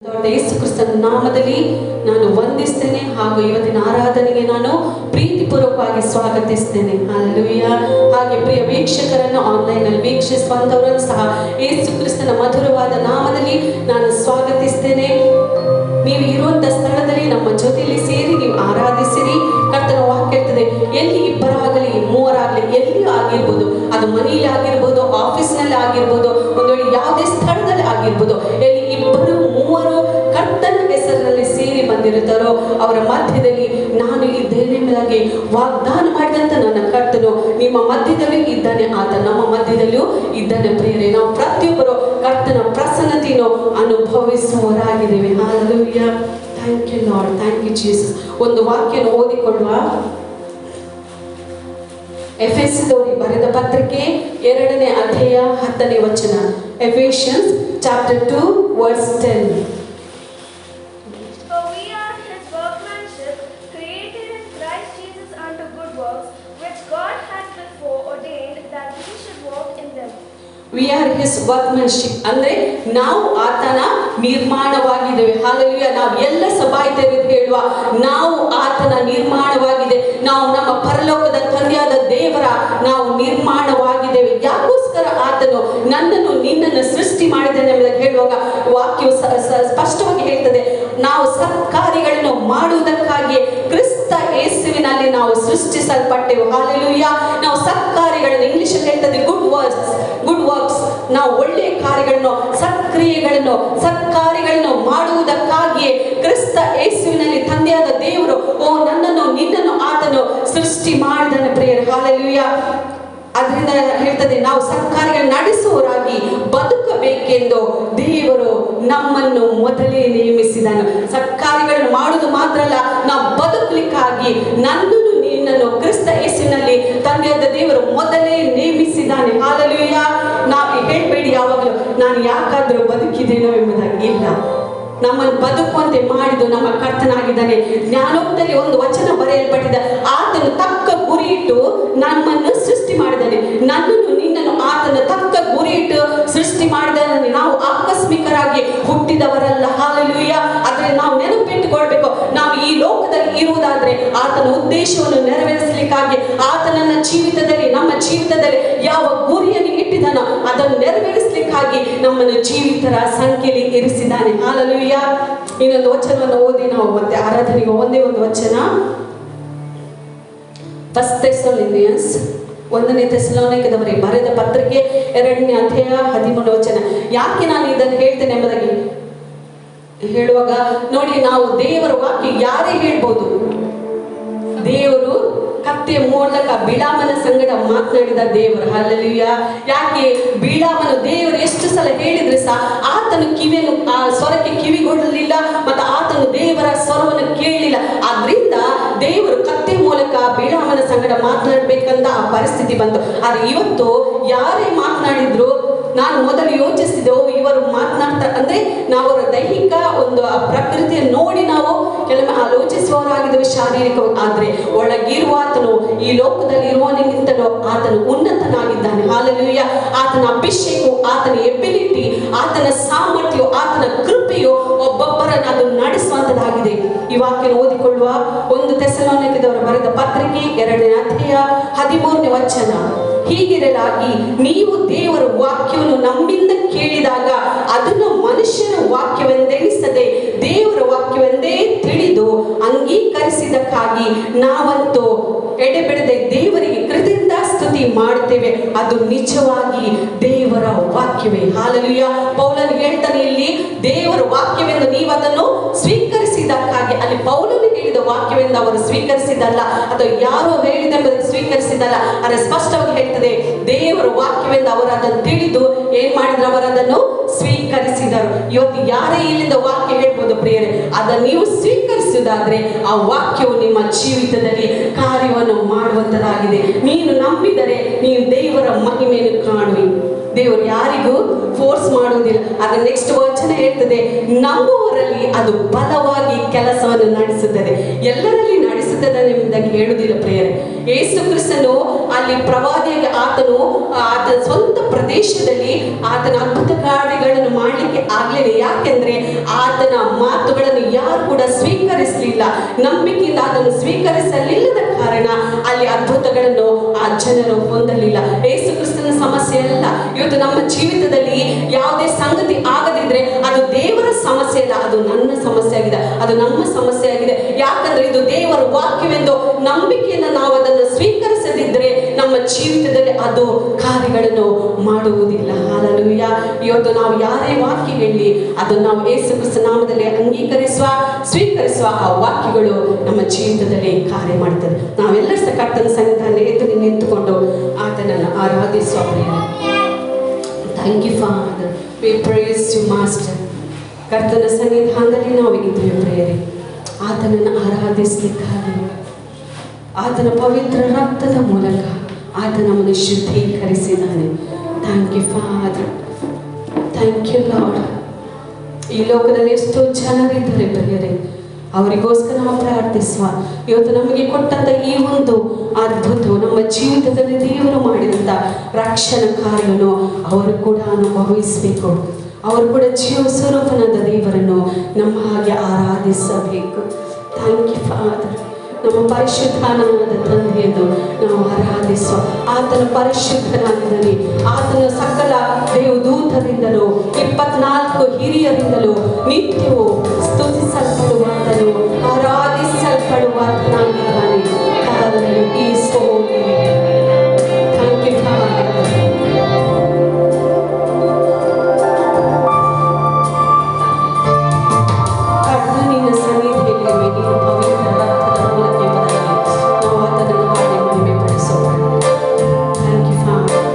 ಯೇಸು ಕ್ರಿಸ್ತನ ನಾಮದಲ್ಲಿ ನಾನು ವಂದಿಸ್ತೇನೆ ಹಾಗೂ ಇವತ್ತಿನ ಆರಾಧನೆಗೆ ನಾನು ಪ್ರೀತಿಪೂರ್ವಕವಾಗಿ ಸ್ವಾಗತಿಸ್ತೇನೆ. ಹಲ್ಲೆಲೂಯಾ. ಹಾಗೆ ಪ್ರಿಯ ವೀಕ್ಷಕರನ್ನು ಆನ್ಲೈನ್ ಅಲ್ಲಿ ವೀಕ್ಷಿಸುವಂತವರನ್ನು ಸಹ ಯೇಸು ಕ್ರಿಸ್ತನ ಮಧುರವಾದ ನಾಮದಲ್ಲಿ ನಾನು ಸ್ವಾಗತಿಸ್ತೇನೆ. ನೀವು ಇರುವಂತ ಸ್ಥಳದಲ್ಲಿ ನಮ್ಮ ಜೊತೆಯಲ್ಲಿ ಸೇರಿ ನೀವು ಆರಾಧಿಸಿರಿ. ಕರ್ತನ ವಾಕ್ಯ ಹೇಳ್ತದೆ, ಎಲ್ಲಿ ಇಬ್ಬರಾಗಲಿ ಮೂವರಾಗಲಿ ಎಲ್ಲಿ ಆಗಿರ್ಬೋದು, ಅದು ಮನೆಯಲ್ಲಿ ಆಗಿರ್ಬೋದು, ಆಫೀಸ್ನಲ್ಲಿ ಆಗಿರ್ಬೋದು, ಒಂದು ವೇಳೆ ಯಾವುದೇ ಸ್ಥಳದಲ್ಲಿ ಆಗಿರ್ಬೋದು, ಎಲ್ಲಿ ಇಬ್ಬರು ಮೂವರು ಕರ್ತನ ಹೆಸರಿನಲ್ಲಿ ಸೇರಿ ಬಂದಿರುತ್ತಾರೋ ಅವರ ಮಧ್ಯದಲ್ಲಿ ನಾನು ಇದ್ದೇನೆ ಎಂಬುದಾಗಿ ವಾಗ್ದಾನ ಮಾಡಿದಂತ ನನ್ನ ಕರ್ತನು ನಿಮ್ಮ ಮಧ್ಯದಲ್ಲೂ ಇದ್ದಾನೆ. ಆತ ನಮ್ಮ ಮಧ್ಯದಲ್ಲೂ ಇದ್ದಾನೆ. ಪ್ರಿಯರೇ, ನಾವು ಪ್ರತಿಯೊಬ್ಬರು ಕರ್ತನ ಪ್ರಸನ್ನತೆಯನ್ನು ಅನುಭವಿಸುವವರಾಗಿದ್ದೇವೆ. Hallelujah. Thank you Lord, thank you Jesus. ಒಂದು ವಾಕ್ಯ ಓದಿಕೊಳ್ಳುವ. ಎಫೆಸದವರಿಗೆ ಬರೆದ ಪತ್ರಿಕೆ 2ನೇ ಅಧ್ಯಾಯ 10ನೇ ವಚನ. ಎಫೆಷಿಯನ್ಸ್ chapter 2 verse 10. For we are his workmanship, created in Christ Jesus unto good works, which God has before ordained that we should walk in them. We are his workmanship ಅಂದ್ರೆ ನಾವು ಆತನ ನಿರ್ಮಾಣವಾಗಿದ್ದೇವೆ. ಹಾಲೆಲೂಯಾ. ನಾವು ಎಲ್ಲ ಸಭಾಯಿತರು ಹೇಳುವ ನಾವು ಆತನ ನಿರ್ಮಾಣವಾಗಿದೆ. ನಾವು ನಮ್ಮ ಪರಲೋಕದ ತಂದೆಯಾದ ದೇವರ ನಾವು ನಿರ್ಮಾಣವಾಗಿದ್ದೇವೆ. ಯಾಕೋಸ್ಕರ ಆತನು ನನ್ನನ್ನು ನಿನ್ನನ್ನು ಸೃಷ್ಟಿ ಮಾಡಿದ್ದಾನೆ ಎಂಬುದಾಗಿ ಹೇಳುವಾಗ ವಾಕ್ಯವು ಸ್ಪಷ್ಟವಾಗಿ ಹೇಳ್ತದೆ, ನಾವು ಸತ್ಕಾರ್ಯಗಳನ್ನು ಮಾಡುವುದಕ್ಕಾಗಿ ಕ್ರಿಸ್ತ ಯೇಸುವಿನಲ್ಲಿ ನಾವು ಸೃಷ್ಟಿಸಲ್ಪಟ್ಟೆವು. ಹಾಲೆಲೂಯಾ. ನಾವು ಸತ್ಕಾರ್ಯಗಳನ್ನು ಇಂಗ್ಲಿಷ್ ಹೇಳ್ತದೆ ಗುಡ್ ವರ್ಕ್ಸ್. ನಾವು ಒಳ್ಳೆಯ ಕಾರ್ಯಗಳನ್ನು ಸತ್ಕಾರ್ಯಗಳನ್ನು ಮಾಡುವುದಕ್ಕಾಗಿಯೇ ಕ್ರಿಸ್ತ ಯೇಸುವಿನಲ್ಲಿ ತಂದೆಯಾದ ದೇವರು ನನ್ನನ್ನು ನಿನ್ನನ್ನು ಆತನು ಸೃಷ್ಟಿ ಮಾಡಿದನು. ಪ್ರಿಯರೇ, ಹಲ್ಲೆಲೂಯಾ. ಅದರಿಂದ ಹೇಳ್ತದೆ, ನಾವು ಸತ್ಕಾರ್ಯಗಳನ್ನು ನಡೆಸುವವರಾಗಿ ಬದುಕಬೇಕೆಂದು ದೇವರು ನಮ್ಮನ್ನು ಮೊದಲೇ ನೇಮಿಸಿದನು. ಸತ್ಕಾರ್ಯಗಳನ್ನು ಮಾಡುವುದು ಮಾತ್ರ ಅಲ್ಲ, ನಾವು ಬದುಕಲಿಕ್ಕಾಗಿ ನನ್ನನ್ನು ನಿನ್ನನ್ನು ಕ್ರಿಸ್ತ ಯೇಸುವಿನಲ್ಲಿ ತಂದೆಯಾದ ದೇವರು ಮೊದಲೇ ನೇಮಿಸಿದ್ದಾನೆ. ಹಲ್ಲೆಲೂಯಾ. ನಾವು ಹೇಳ್ಬೇಡಿ ಯಾವಾಗಲೂ ನಾನು ಯಾಕಾದ್ರೂ ಬದುಕಿದ್ದೇನೋ ಎಂಬುದಾಗಿ. ಇಲ್ಲ, ನಮ್ಮನ್ನು ಬದುಕುವಂತೆ ಮಾಡಿದ್ದು ನಮ್ಮ ಕರ್ತನಾಗಿದ್ದಾನೆ. ಜ್ಞಾನೋಕ್ತದಲ್ಲಿ ಒಂದು ವಚನ ಬರೆಯಲ್ಪಟ್ಟಿದೆ, ಆತನು ತಕ್ಕ ಗುರಿ ಇಟ್ಟು ನಮ್ಮನ್ನು ಸೃಷ್ಟಿ ಮಾಡಿದ್ದಾನೆ. ನನ್ನನ್ನು ನಿನ್ನನ್ನು ಆತನು ತಕ್ಕ ಗುರಿ ಇಟ್ಟು ಸೃಷ್ಟಿ ಮಾಡಿದ್ದಾನೆ. ನಾವು ಆಕಸ್ಮಿಕರಾಗಿ ಹುಟ್ಟಿದವರಲ್ಲ. ಹಲ್ಲೆಲೂಯಾ. ಆದ್ರೆ ನಾವು ನೆನಪಿಟ್ಟುಕೊಳ್ಬೇಕು, ನಾವು ಈ ಲೋಕದಲ್ಲಿ ಇರುವುದಾದ್ರೆ ಆತನ ಉದ್ದೇಶವನ್ನು ನೆರವೇರಿಸಲಿಕ್ಕಾಗಿ ಆತನನ್ನ ಜೀವಿತದಲ್ಲಿ ನಮ್ಮ ಜೀವಿತದಲ್ಲಿ ಯಾವ ಗುರಿಯನ್ನು ಇಟ್ಟಿದ್ದಾನೋ ಅದನ್ನು ನೆರವೇರಿಸಲಿಕ್ಕಾಗಿ ನಮ್ಮನ್ನು ಜೀವಿತರ ಸಂಖ್ಯೆಯಲ್ಲಿ ಇರಿಸಿದ್ದಾನೆ. ಹಲ್ಲೆಲೂಯಾ. ಇನ್ನೊಂದು ವಚನವನ್ನು ಓದಿ ನಾವು ಮತ್ತೆ ಆರಾಧನೆಗೆ ಒಂದೇ ಒಂದು ವಚನ. 1 ಥೆಸಲೋನಿಕದವರಿಗೆ ಬರೆದ ಪತ್ರಿಕೆ 2ನೇ ಅಧ್ಯಾಯ 13ನೇ ವಚನ. ಯಾಕೆ ನಾನು ಇದನ್ನು ಹೇಳ್ತೇನೆ ಎಂಬುದಾಗಿ ಹೇಳುವಾಗ ನೋಡಿ, ನಾವು ದೇವರ ವಾಕ್ಯ ಯಾರೇ ಹೇಳ್ಬೋದು. ದೇವರು ಕತ್ತೆಯ ಮೂಲಕ ಬಿಳಾಮನ ಸಂಗಡ ಮಾತನಾಡಿದ ದೇವರು. ಹಲ್ಲೆಲೂಯಾ. ಯಾಕೆ ಬಿಳಾಮನು ದೇವರು ಎಷ್ಟು ಸಲ ಹೇಳಿದ್ರೆ ಸಹ ಆತನು ಕಿವಿಯನ್ನು ಆ ಸ್ವರಕ್ಕೆ ಕಿವಿಗೊಡಲಿಲ್ಲ ಮತ್ತು ಆತನು ದೇವರ ಸ್ವರವನ್ನು ಕೇಳಲಿಲ್ಲ. ಆದ್ರಿಂದ ದೇವರು ಕತ್ತೆ ಮೂಲಕ ಬಿಳಾಮನ ಸಂಗಡ ಮಾತನಾಡಬೇಕಂತ ಆ ಪರಿಸ್ಥಿತಿ ಬಂತು. ಆದ್ರೆ ಇವತ್ತು ಯಾರೇ ಮಾತನಾಡಿದ್ರು ನಾನು ಮೊದಲು ಯೋಚಿಸ್ತಿದ್ದೆ, ಇವರು ಮಾತನಾಡ್ತಾರೆ ಅಂದ್ರೆ ನಾವು ಅವರ ದೈಹಿಕ ಒಂದು ಪ್ರಕೃತಿಯನ್ನು ನೋಡಿ ನಾವು ಕೆಲವೊಮ್ಮೆ ಆಲೋಚಿಸುವವರಾಗಿದ್ದೇವೆ ಶಾರೀರಿಕವಾಗಿ. ಆದ್ರೆ ಒಳಗಿರುವ ಆತನು ಈ ಲೋಕದಲ್ಲಿ ಇರುವವನಿಗಿಂತಲೂ ಆತನು ಉನ್ನತನಾಗಿದ್ದಾನೆ. ಹಲ್ಲೆಲೂಯಾ. ಆತನ ಅಭಿಷೇಕವು, ಆತನ ಎಬಿಲಿಟಿ, ಆತನ ಸಾಮರ್ಥ್ಯವು, ಆತನ ಕೃಪೆಯು ಒಬ್ಬೊಬ್ಬರನ್ನು ಅದು ನಡೆಸುವಂತದ್ದಾಗಿದೆ. ಈ ವಾಕ್ಯ ಓದಿಕೊಳ್ಳುವ. 1 ಥೆಸಲೋನಿಕದವರು ಬರೆದ ಪತ್ರಿಕೆ 2ನೇ ಅಧ್ಯಾಯ 13ನೇ ವಚನ. ಹೀಗಿರಲಾಗಿ ನೀವು ದೇವರ ವಾಕ್ಯವನ್ನು ನಮ್ಮಿಂದ ಕೇಳಿದಾಗ ಅದನ್ನು ಮನುಷ್ಯನ ವಾಕ್ಯವೆಂದೆಣಿಸದೆ ದೇವರ ವಾಕ್ಯವೆಂದೇ ತಿಳಿದು ಅಂಗೀಕರಿಸಿದಕ್ಕಾಗಿ ನಾವಂತೂ ಎಡೆಬಿಡದೆ ದೇವರಿಗೆ ಕೃತಜ್ಞತಾ ಸ್ತುತಿ ಮಾಡುತ್ತೇವೆ. ಅದು ನಿಜವಾಗಿ ದೇವರ ವಾಕ್ಯವೇ. ಹಲ್ಲೆಲೂಯಾ. ಪೌಲನು ಹೇಳ್ತಾನೆ ಇಲ್ಲಿ, ದೇವರ ವಾಕ್ಯವೆಂದು ನೀವು ಅದನ್ನು ಸ್ವೀಕರಿಸಿದಕ್ಕಾಗಿ. ಅಲ್ಲಿ ಪೌಲನು ಹೇಳಿದ ವಾಕ್ಯವೆಂದು ಅವರು ಸ್ವೀಕರಿಸಿದಲ್ಲ, ಅಥವಾ ಯಾರೋ ಹೇಳಿದೆಂಬುದನ್ನು ಸ್ವೀಕರಿಸಿದಲ್ಲ. ಆದರೆ ಸ್ಪಷ್ಟವಾಗಿ ಹೇಳ್ತದೆ, ದೇವರ ವಾಕ್ಯವೆಂದು ಅವರು ಅದನ್ನು ತಿಳಿದು ಏನ್ ಮಾಡಿದ್ರು, ಅವರು ಅದನ್ನು ಸ್ವೀಕರಿಸಿದರು. ಇವತ್ತು ಯಾರೇ ಇಲ್ಲಿಂದ ವಾಕ್ಯ ಹೇಳ್ಬೋದು ಪ್ರಿಯರೇ, ಅದನ್ನು ನೀವು ಸ್ವೀಕರಿಸುವುದಾದ್ರೆ ಆ ವಾಕ್ಯವು ನಿಮ್ಮ ಜೀವಿತದಲ್ಲಿ ಕಾರ್ಯವನ್ನು ಮಾಡುವಂತದಾಗಿದೆ. ನೀನು ನಂಬಿದರೆ ನೀನು ದೇವರ ಮಹಿಮೆಯನ್ನು ಕಾಣುವಿ. ದೇವರು ಯಾರಿಗೂ ಫೋರ್ಸ್ ಮಾಡುವುದಿಲ್ಲ. ಅದ ನೆಕ್ಸ್ಟ್ ವಚನ ಹೇಳ್ತದೆ, ನಂಬುವವರಲ್ಲಿ ಅದು ಬಲವಾಗಿ ಕೆಲಸವನ್ನು ನಡೆಸುತ್ತದೆ. ಎಲ್ಲರಲ್ಲಿ ನಡೆಸುತ್ತದೆ ಎಂಬುದಾಗಿ ಹೇಳುವುದಿಲ್ಲ ಪ್ರಿಯರೇ. ಯೇಸು ಕ್ರಿಸ್ತನು ಅಲ್ಲಿ ಪ್ರವಾದಿಯಾಗಿ ಆತನ ಸ್ವಂತ ಪ್ರದೇಶದಲ್ಲಿ ಆತನ ಅದ್ಭುತ ಕಾರ್ಯಗಳನ್ನು ಮಾಡಲಿಕ್ಕೆ ಆಗ್ಲಿಲ್ಲ. ಯಾಕೆಂದ್ರೆ ಆತನ ಮಾತುಗಳನ್ನು ಯಾರು ಕೂಡ ಸ್ವೀಕರಿಸಲಿಲ್ಲ, ನಂಬಿಕೆಯಿಂದ ಅದನ್ನು ಸ್ವೀಕರಿಸಲಿಲ್ಲದ ಕಾರಣ ಅಲ್ಲಿ ಅದ್ಭುತಗಳನ್ನು ಆ ಜನರು ಹೊಂದಲಿಲ್ಲ. ಯೇಸು ಕ್ರಿಸ್ತನ ಸಮಸ್ಯೆ ಅಲ್ಲ. ಇವತ್ತು ನಮ್ಮ ಜೀವಿತದಲ್ಲಿ ಯಾವುದೇ ಸಂಗತಿ ಆಗದಿದ್ರೆ ಅದು ದೇವರ ಸಮಸ್ಯೆ ಅಲ್ಲ, ಅದು ನನ್ನ ಸಮಸ್ಯೆ ಆಗಿದೆ, ಅದು ನಮ್ಮ ಸಮಸ್ಯೆ ಆಗಿದೆ. ಯಾಕಂದ್ರೆ ಇದು ದೇವರ ವಾಕ್ಯವೆಂದು ನಂಬಿಕೆಯಿಂದ ನಾವು ಅದನ್ನು ಸ್ವೀಕರಿಸದಿದ್ರೆ ನಮ್ಮ ಜೀವಿತದಲ್ಲಿ ಅದು ಕಾರ್ಯಗಳನ್ನು ಮಾಡುವುದಿಲ್ಲ. ಹಾಲೆಲೂಯ. ಇವತ್ತು ನಾವು ಯಾರೇ ವಾಕ್ಯ ಹೇಳಿ ಅದು ನಾವು ಯೇಸು ಕ್ರಿಸ್ತ ನಾಮದಲ್ಲಿ ಸ್ವೀಕರಿಸುವ ಆ ವಾಕ್ಯಗಳು ನಮ್ಮ ಜೀವಿತದಲ್ಲಿ ಕಾರ್ಯ ಮಾಡ್ತದೆ. ನಾವೆಲ್ಲರೂ ಸಹ ಕರ್ತನ ಸನ್ನಿಧಾನ ಎದ್ದು ನಿಂತುಕೊಂಡು ಆತನನ್ನು ಆರಾಧಿಸುವ ಪ್ರಿಯರೇ. Thank you Father, we praise you Master. ಕರ್ತನ ಸನ್ನಿಧಾನದಲ್ಲಿ ನಾವು ಇದ್ದೇವೆ ಪ್ರಿಯರೇ, ಆತನನ್ನು ಆರಾಧಿಸಲಿಕ್ಕಾಗಿ. ಆತನ ಪವಿತ್ರ ರಕ್ತದ ಮೂಲಕ ಆತ ನಮ್ಮನ್ನು ಶುದ್ಧೀಕರಿಸಿದ್ದಾನೆ. Thank you father, thank you Lord. ಈ ಲೋಕದಲ್ಲಿ ಎಷ್ಟೋ ಜನರಿದ್ದಾರೆ ಪ್ರಿಯರೇ, ಅವರಿಗೋಸ್ಕರ ನಾವು ಪ್ರಾರ್ಥಿಸುವ. ಇವತ್ತು ನಮಗೆ ಕೊಟ್ಟಂತ ಈ ಒಂದು ಅದ್ಭುತವು ನಮ್ಮ ಜೀವಿತದಲ್ಲಿ ದೇವರು ಮಾಡಿದಂಥ ರಕ್ಷಣಾ ಕಾರ್ಯವನ್ನು ಅವರು ಕೂಡ ಅನುಭವಿಸಬೇಕು. ಅವರು ಕೂಡ ಜೀವ ಸ್ವರೂಪನಾದ ದೇವರನ್ನು ನಮ್ಮ ಹಾಗೆ ಆರಾಧಿಸಬೇಕು. Thank you father. ನಮ್ಮ ಪರಿಶುದ್ಧನಾದ ತಂದೆಯನ್ನು ನಾವು ಆರಾಧಿಸುವ. ಆತನ ಪರಿಶುದ್ಧನಾಗಿದ್ದಾನೆ. ಆತನ ಸಕಲ ದೇವದೂತರಿಂದಲೂ 24 ಹಿರಿಯರಿಂದಲೂ ನಿತ್ಯವೂ ಸ್ತುತಿಸಲ್ಪಡುವಾತನು, ಆರಾಧಿಸಲ್ಪಡುವಾತನಾಗಿದ್ದಾನೆ. ಈ ಸೋಲಿ ಥ್ಯಾಂಕ್ ಯು ಫಾದರ್. ಕರ್ತನಿನ ಸನ್ನಿಧಿಯಲ್ಲಿ ನೀನು ಪವಿತ್ರ ರಕ್ತದ ಮೂಲಕ ನಾವು ಆತನನ್ನು ಹಾಡಿ ಮಹಿಮೆ ಪಡಿಸೋಣ. Thank you father.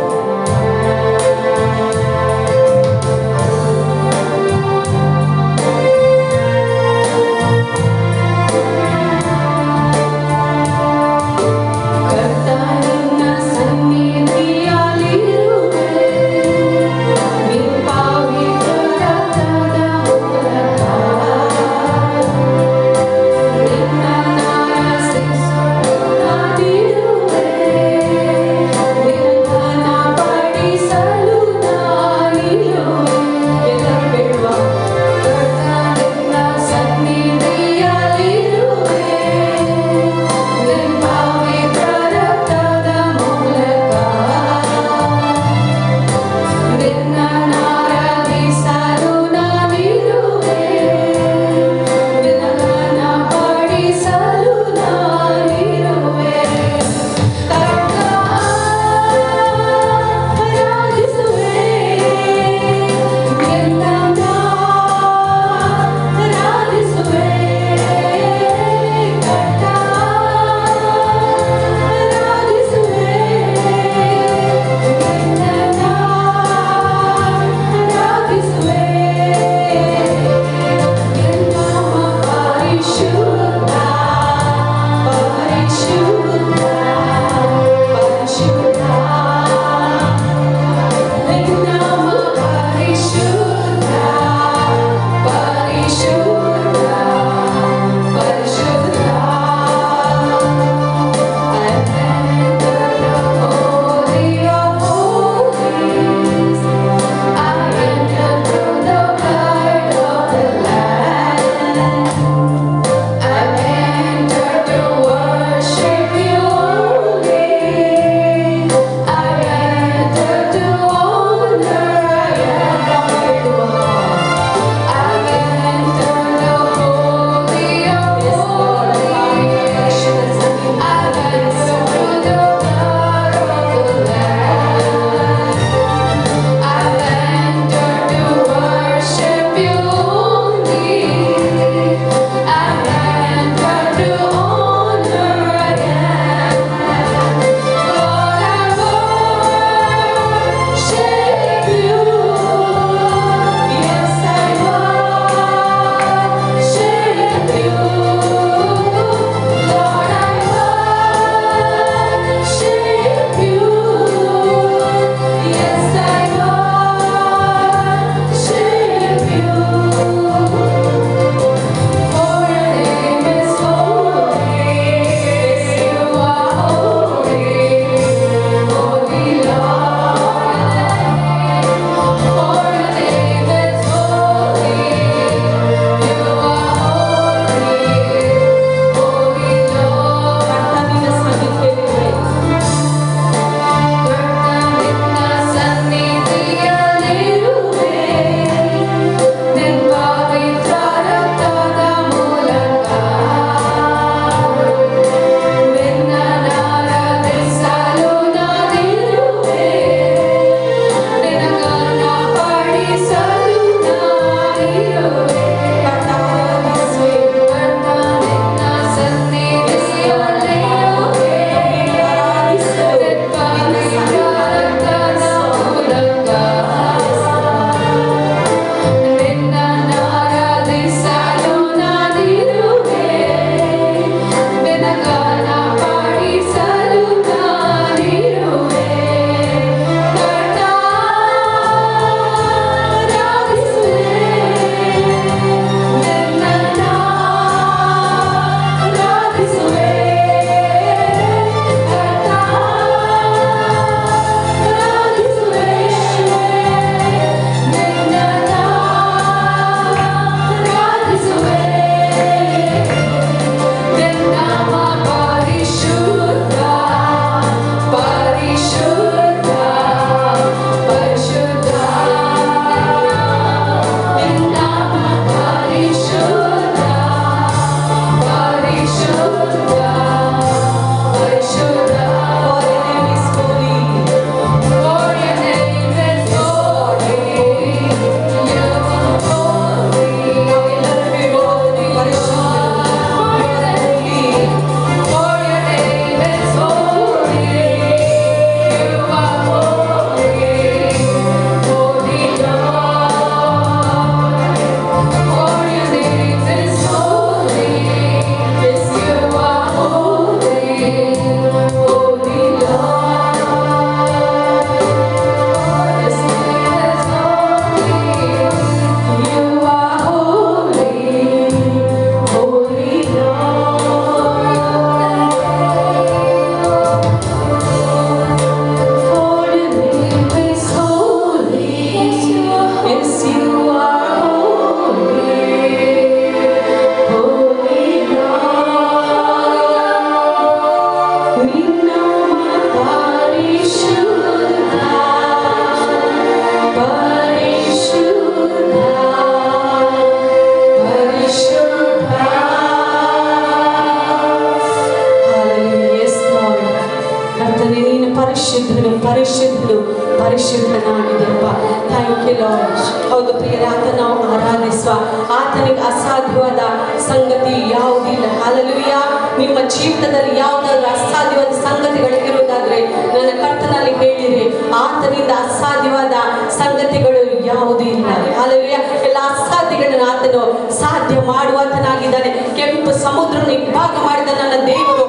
ನಿಮ್ಮ ಜೀವಿತದಲ್ಲಿ ಯಾವುದಾದ್ರೂ ಅಸಾಧ್ಯವಾದ ಸಂಗತಿಗಳು ಇರುವುದಾದ್ರೆ ನನ್ನ ಕರ್ತನಲ್ಲಿ ಹೇಳಿರಿ, ಆತನಿಂದ ಅಸಾಧ್ಯವಾದ ಸಂಗತಿಗಳು ಯಾವುದೂ ಇಲ್ಲ. ಹಾಲೆಲೂಯಾ. ಎಲ್ಲ ಅಸಾಧ್ಯಗಳನ್ನು ಆತನು ಸಾಧ್ಯ ಮಾಡುವಾತನಾಗಿದ್ದಾನೆ. ಕೆಂಪು ಸಮುದ್ರವನ್ನು ಇಬ್ಬಾಗ ಮಾಡಿದ ನನ್ನ ದೇವರು,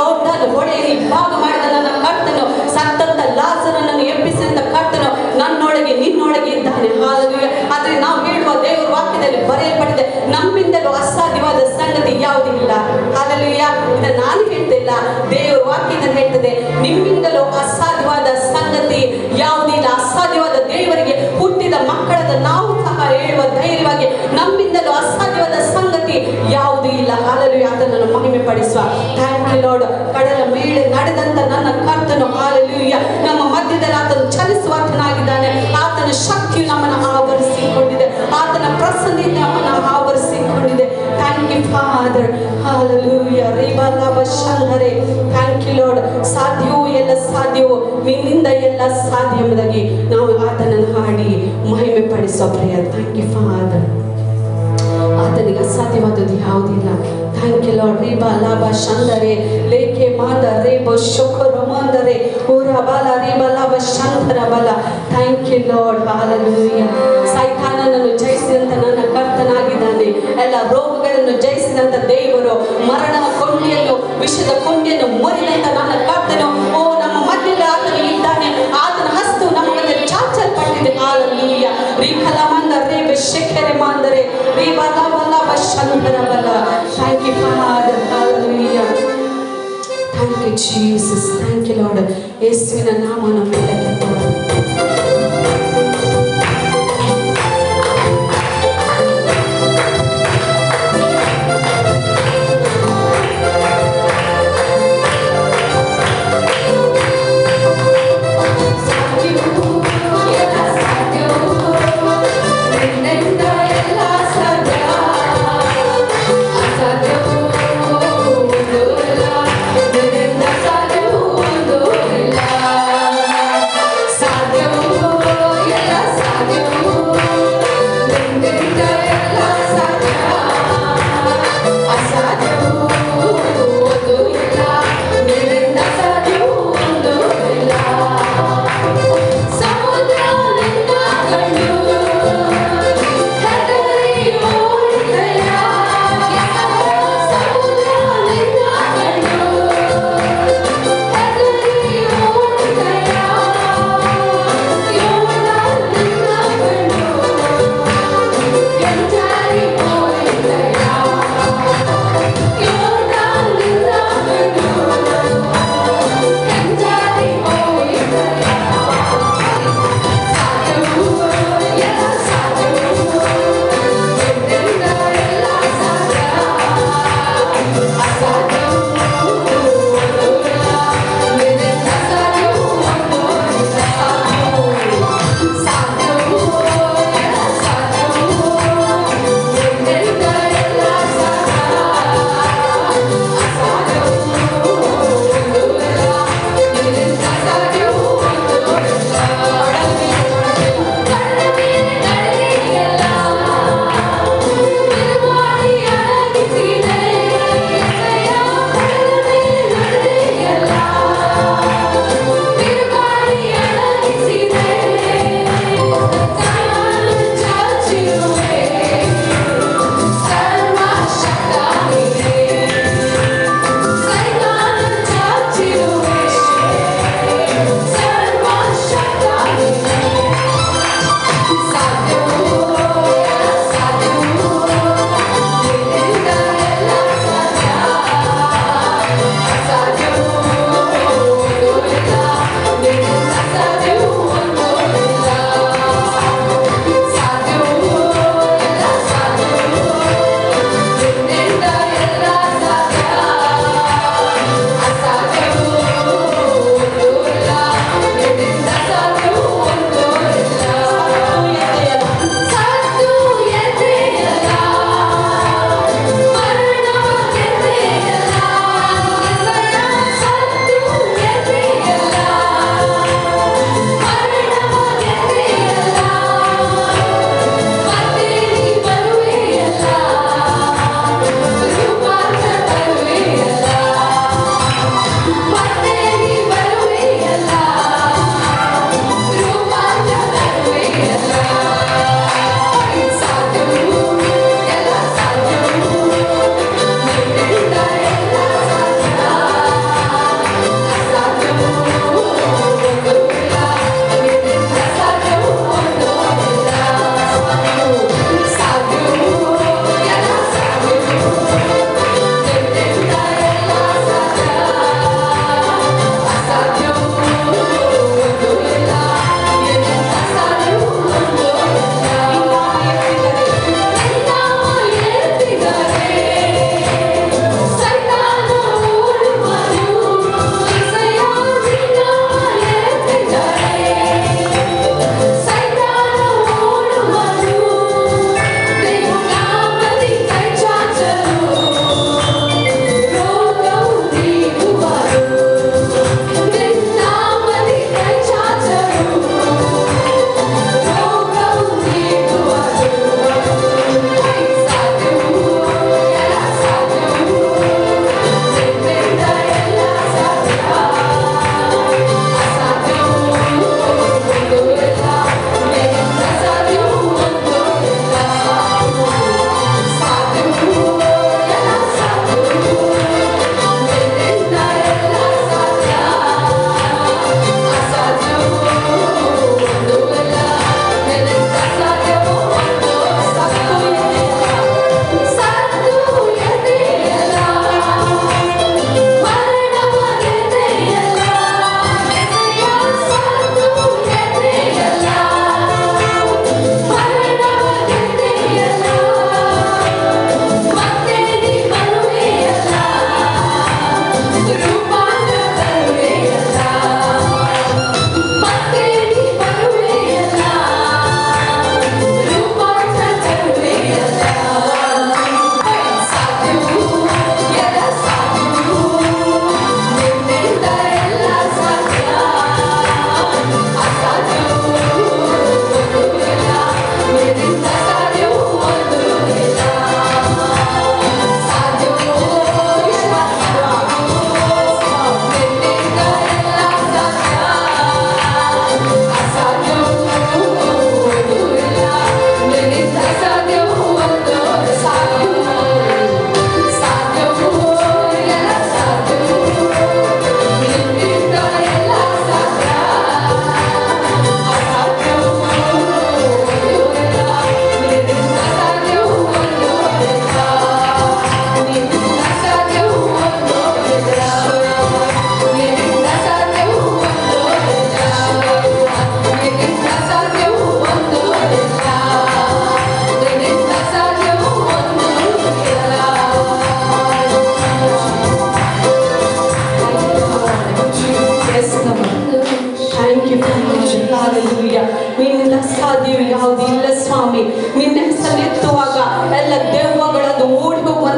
ಯೋರ್ದಾನ್ ಹೊಳೆಯನ್ನು ಇಬ್ಬಾಗ ಮಾಡಿದ ನನ್ನ ಕರ್ತನು, ಸತ್ತಂತ ಲಾಜರನನ್ನು ಎಬ್ಬಿಸಿದ ಕರ್ತನು ನನ್ನೊಳಗೆ ನಿನ್ನೊಳಗೆ ಇದ್ದಾನೆ. ಹಾಲೆಲೂಯಾ. ಆದ್ರೆ ನಾವು ಹೇಳುವ ದೇವರ ವಾಕ್ಯದಲ್ಲಿ ಬರೆಯಲ್ಪಟ್ಟಿದೆ, ನಮ್ಮಿಂದಲೂ ಅಸಾಧ್ಯವಾದ ಸಂಗತಿ ಯಾವುದೂ ಇಲ್ಲ. ಹಾಲೆಲೂಯಾ. ಇದನ್ನು ನಾನು ಹೇಳ್ತಿಲ್ಲ, ದೇವರ ವಾಕ್ಯದಲ್ಲಿ ಹೇಳ್ತದೆ, ನಿಮ್ಮಿಂದಲೂ ಅಸಾಧ್ಯವಾದ ಸಂಗತಿ ಯಾವುದಿಲ್ಲ. ಅಸಾಧ್ಯವಾದ ದೇವರಿಗೆ ಹುಟ್ಟಿದ ಮಕ್ಕಳಾದ ನಾವು ಸಹ ಹೇಳುವ ಧೈರ್ಯವಾಗಿ, ನಮ್ಮಿಂದಲೂ ಅಸಾಧ್ಯವಾದ ಸಂಗತಿ ಯಾವುದೂ ಇಲ್ಲ. ಹಾಲೆಲೂಯಾ. ಆತನನ್ನು ಮಹಿಮೆ ಪಡಿಸುವ. Thank you Lord. ಕಡಲ ಮೇಲೆ ನಡೆದಂತ ನನ್ನ ಕರ್ತನು, ಹಾಲೆಲೂಯಾ, ನಮ್ಮ ಮಧ್ಯದಲ್ಲಿ ಆತನು ಚಲಿಸುವಾತನಾಗಿದ್ದಾನೆ. ಆತನ ಶಕ್ತಿಯು ನಮ್ಮನ್ನು ಆವರಿಸಿಕೊಂಡಿದೆ, ಆತನ ಪ್ರಸನ್ನತೆ ನಮ್ಮನ್ನು ಆವರಿಸಿಕೊಂಡಿದೆ. Thank you father. ಹಾಲೆಲೂಯಾ. ರಿಬಲಬ ಶಂಕರೆ. Thank you Lord. ಸಾಧ್ಯವೋ ಎಲ್ಲ ಸಾಧ್ಯವೋ, ನಿನ್ನಿಂದ ಎಲ್ಲ ಸಾಧ್ಯ ಎಂಬುದಾಗಿ ನಾವು ಆತನನ್ನು ಹಾಡಿ ಮಹಿಮೆ ಪಡಿಸುವ ಪ್ರೇಯರ್. Thank you father. ಆತನಿಗೆ ಅಸಾಧ್ಯವಾದದ್ದು ಯಾವುದಿಲ್ಲ. Thank you lord. ರಿಬಾ ಲಾಭ ಶಂದರೆ ಲೇಖೆ ಮಾದ ರೇಬೋ ಶೋಕರ ಮಾಂದರೆ ಊರ ಬಾಲ ರಿಬಾ ಲಾಭ ಶಂಕರ ಬಲ. Thank you Lord. ಹಾಲೆಲೂಯಾ. ಸೈತಾನನನ್ನು ಜಯಿಸಿದಂತ ನನ್ನ ಕರ್ತನಾಗಿದ್ದಾನೆ. ಎಲ್ಲ ರೋಗಗಳನ್ನು ಜಯಿಸಿದಂತ ದೇವರು, ಮರಣದ ಕೊಂಡಿಯನ್ನು, ವಿಷದ ಕೊಂಡಿಯನ್ನು ಮುರಿದಂತ ನನ್ನ ಕರ್ತನು, ಓ ನಮ್ಮ ಮಧ್ಯದಲ್ಲಿ ಆತನು ಇದ್ದಾನೆ. ಆತನ ಹಸ್ತು ನಮ್ಮ ಮಧ್ಯೆ ಚಾಚಲ್ಪಟ್ಟಿದೆ. ಹಾಲೆಲೂಯಾ. ರಿಖಲ ಮಂದ ರೇಬೆ ಶೆಕೆರೆ ಮಾಂದರೆ ರಿಬಾ ಲಾಭ ಲಾಭ ಶಂಕರ ಬಲ. Thank you father. Hallelujah. Thank you Jesus. Thank you Lord. ಯೇಸುವಿನ ನಾಮನ ಮೇಲೆ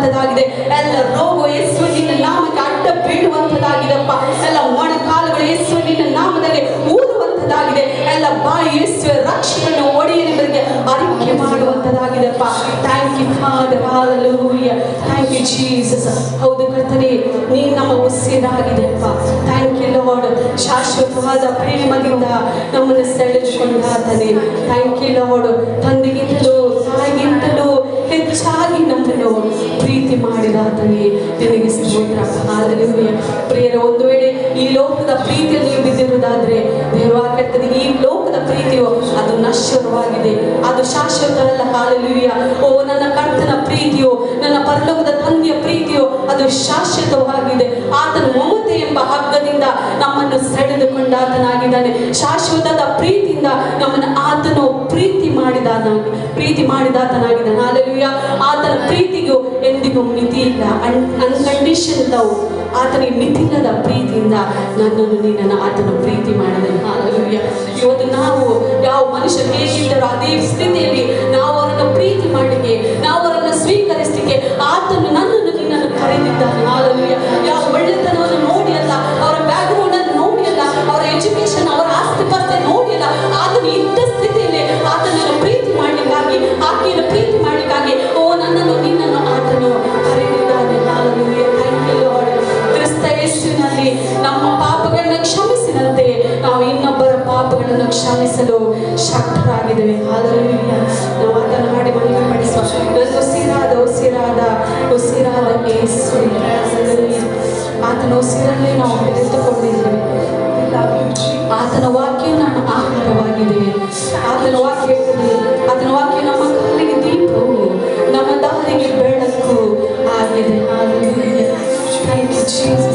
ಬೀಳುವಂತದಾಗಿದೆ. ಎಲ್ಲ ರೋಗ ಯೇಸುವಿನ ನಿನ್ನ ನಾಮಕ್ಕೆ ಅಡ್ಡ ಬೀಳುವಂತದಾಗಿದೆಪ್ಪ. ಎಲ್ಲ ಮೊಣಕಾಲುಗಳು ಯೇಸುವಿನ ನಿನ್ನ ನಾಮದಲ್ಲಿ ಊರುವಂತದಾಗಿದೆ. ಎಲ್ಲ ಬಾಯಿ ಯೇಸುವೆ ರಕ್ಷಕನ ಒಡೆಯನಿಗೆ ಅರಿಕೆ ಮಾಡುವಂತದಾಗಿದೆಪ್ಪ. Thank you father, hallelujah, thank you Jesus. ಹೌದು ಕರ್ತನೇ, ನೀನು ನಮ್ಮ ಉಸಿರಾಗಿದೆಪ್ಪ. Thank you lord. ಶಾಶ್ವತವಾದ ಪ್ರೇಮದಿಂದ ನಮ್ಮನ್ನು ಸೆಳೆದುಕೊಂಡಾತನೇ. Thank you Lord. ತಂದೆಗಿಂತಲೂ ತಾಯಿಗಿಂತಲೂ ಹೆಚ್ಚಾಗಿ ನಮ್ಮನ್ನು ಪ್ರೀತಿ ಮಾಡಿದಾತನೇ, ನಿನಗೆ ಸ್ತೋತ್ರ. ಹಲ್ಲೆಲೂಯಾ. ಪ್ರಿಯರೇ, ಒಂದು ವೇಳೆ ಈ ಲೋಕದ ಪ್ರೀತಿಯಲ್ಲಿ ನೀವು ಬಿದ್ದಿರುವುದಾದ್ರೆ ದೇವರು ವಾಕ್ಯದಲ್ಲಿ ಈ ಲೋಕದ ಪ್ರೀತಿಯು ಅದು ನಶ್ವರವಾಗಿದೆ, ಅದು ಶಾಶ್ವತ ಅಲ್ಲ. ಹಲ್ಲೆಲೂಯಾ. ಓ ನನ್ನ ಕರ್ತನ ಪ್ರೀತಿಯು, ನನ್ನ ಪರಲೋಕದ ತಂದೆಯ ಪ್ರೀತಿಯು ಅದು ಶಾಶ್ವತವಾಗಿದೆ. ಆತನ ಮಮತೆ ಎಂಬ ಹಗ್ಗದಿಂದ ನಮ್ಮನ್ನು ಸೆಳೆದುಕೊಂಡಾತನಾಗಿದ್ದಾನೆ. ಶಾಶ್ವತದ ಪ್ರೀತಿಯಿಂದ ನಮ್ಮನ್ನು ಆತನು ಪ್ರೀತಿ ಮಾಡಿದಾತನಾಗಿದ್ದಾನೆ. ಹಲ್ಲೆಲೂಯಾ. ಆತನ ಪ್ರೀತಿಗೂ ಎಂದಿಗೂ ಮಿತಿ ಇಲ್ಲ. ಅನ್ಕಂಡೀಷನ್ ಲವ್. ಆತನಿಗೆ ಮಿತಿಲ್ಲದ ಪ್ರೀತಿಯಿಂದ ನನ್ನನ್ನು ನಿನ್ನನ್ನು ಆತನು ಪ್ರೀತಿ ಮಾಡಿದನು. ಹಲ್ಲೆಲೂಯಾ. ಇವತ್ತು ನಾವು ಯಾವ ಮನುಷ್ಯರು ಹೇಗಿದ್ದಾರೋ ಅದೇ ಸ್ಥಿತಿಯಲ್ಲಿ ನಾವು ಅವರನ್ನು ಪ್ರೀತಿ ಮಾಡಲಿಕ್ಕೆ, ನಾವು ಅವರನ್ನು ಸ್ವೀಕರಿಸಲಿಕ್ಕೆ ಆತನು ನನ್ನನ್ನು ನಿನ್ನನ್ನು ಕರೆದಿದ್ದಾನೆ. ಹಲ್ಲೆಲೂಯಾ. ಯಾವ ಒಳ್ಳೆತನವನ್ನು ನೋಡಿ ಅಲ್ಲ, ಅವರ ಬ್ಯಾಕ್ಗ್ರೌಂಡ್ ಅನ್ನು ನೋಡಿ ಅಲ್ಲ, ಅವರ ಎಜುಕೇಶನ್, ಅವರ ಆಸ್ತಿ ಪಾಸ್ತಿ ನೋಡಿ ಅಲ್ಲ, ಆತನು ಇದ್ದ ಸ್ಥಿತಿಯಲ್ಲಿ ಆತನನ್ನು ಪ್ರೀತಿ ಮಾಡಲಿಕ್ಕಾಗಿ, ಆಕೆಯನ್ನು ಪ್ರೀತಿ ಮಾಡಲಿಕ್ಕಾಗಿ ಓ ನನ್ನನ್ನು ನಿನ್ನನ್ನು ಆತನು ಕರೆದಿದ್ದಾನೆ. ಹಲ್ಲೆಲೂಯಾ. Thank you Lord. ಕ್ರಿಸ್ತ ಯೇಸುವಿನಲ್ಲಿ ನಮ್ಮ ಪಾಪಗಳನ್ನು ಕ್ಷಮಿಸಿದಂತೆ ನಾವು ಇನ್ನೊಬ್ಬರ ಪಾಪಗಳನ್ನು ಕ್ಷಮಿಸಲು ಶಕ್ತರಾಗಿದ್ದೇವೆ. ಹಲ್ಲೆಲೂಯಾ. ನಾವು ಅದನ್ನು ಮಾಡಿ ಮಹಿಮೆಪಡಿಸುವ ನನ್ನ ಉಸಿರಾದ ಯೇಸುವಿಗೆ ಹಲ್ಲೆಲೂಯಾ. ಆತನ ಉಸಿರಲ್ಲಿ ನಾವು ಬೆರೆತುಕೊಂಡಿದ್ದೇವೆ. ಆತನ ವಾಕ್ಯ ನಮ್ಮ ಆಹಾರವಾಗಿದ್ದೇವೆ. ಆತನ ವಾಕ್ಯ ಹೇಳ್ತದೆ, ಆತನ ವಾಕ್ಯ ನಮ್ಮ ಕಾಲಿಗೆ ದೀಪವು, ನಮ್ಮ ದಾರಿಗೆ ಬೆಳಕು ಆಗಿದೆ. ಹಲ್ಲೆಲೂಯಾ. Thank you Jesus.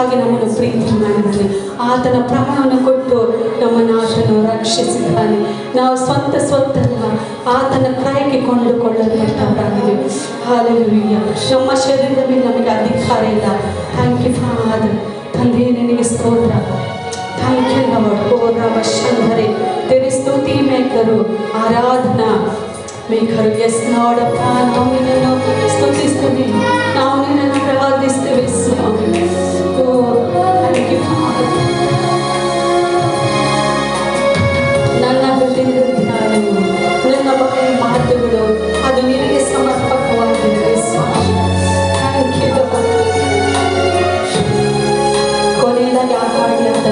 ಹೆಚ್ಚಾಗಿ ನಮ್ಮನ್ನು ಪ್ರೀತಿ ಮಾಡಿದ್ದಾನೆ. ಆತನ ಪ್ರಾಣವನ್ನು ಕೊಟ್ಟು ನಮ್ಮನ್ನು ಆತನು ರಕ್ಷಿಸಿದ್ದಾನೆ. ನಾವು ಸ್ವಂತ ಆತನ ಕ್ರಯಕ್ಕೆ ಕೊಂಡುಕೊಳ್ಳಲ್ಪಟ್ಟವರಾಗಿದ್ದೀವಿ. ಹಾಲೆಲೂಯಾ. ನಮ್ಮ ಶರೀರದ ಮೇಲೆ ನಮಗೆ ಅಧಿಕಾರ ಇಲ್ಲ. Thank you father. ತಂದೆ ನಿನಗೆ ಸ್ತೋತ್ರ. Thank you Lord. ಓ ರವಶಂಕರೆ तेरी स्तुति में करूं आराधना में करूं. यस लॉर्ड अप्ಪ ನಾವು ನಿನ್ನನ್ನು ಸ್ತುತಿಸ್ತೀವಿ, ನಾವು ನಿನ್ನನ್ನು ಪ್ರಾರ್ಥಿಸ್ತೇವೆ ಸ್ವಾಮಿ. ಓ ಥ್ಯಾಂಕ್ ಯು ಫಾದರ್. ನನ್ನ ಹೃದಯದ ಧ್ಯಾನವು, ನನ್ನ ಬಾಯಿ ಮಾತುಗಳು ಅದು ನಿನಗೆ ಸಮರ್ಪಕವಾಗಿವೆ ಸ್ವಾಮಿ. ಥ್ಯಾಂಕ್ ಯು ಕೊನೆಯದಾಗಿ ಆ ಹಾಡಿ ಆದ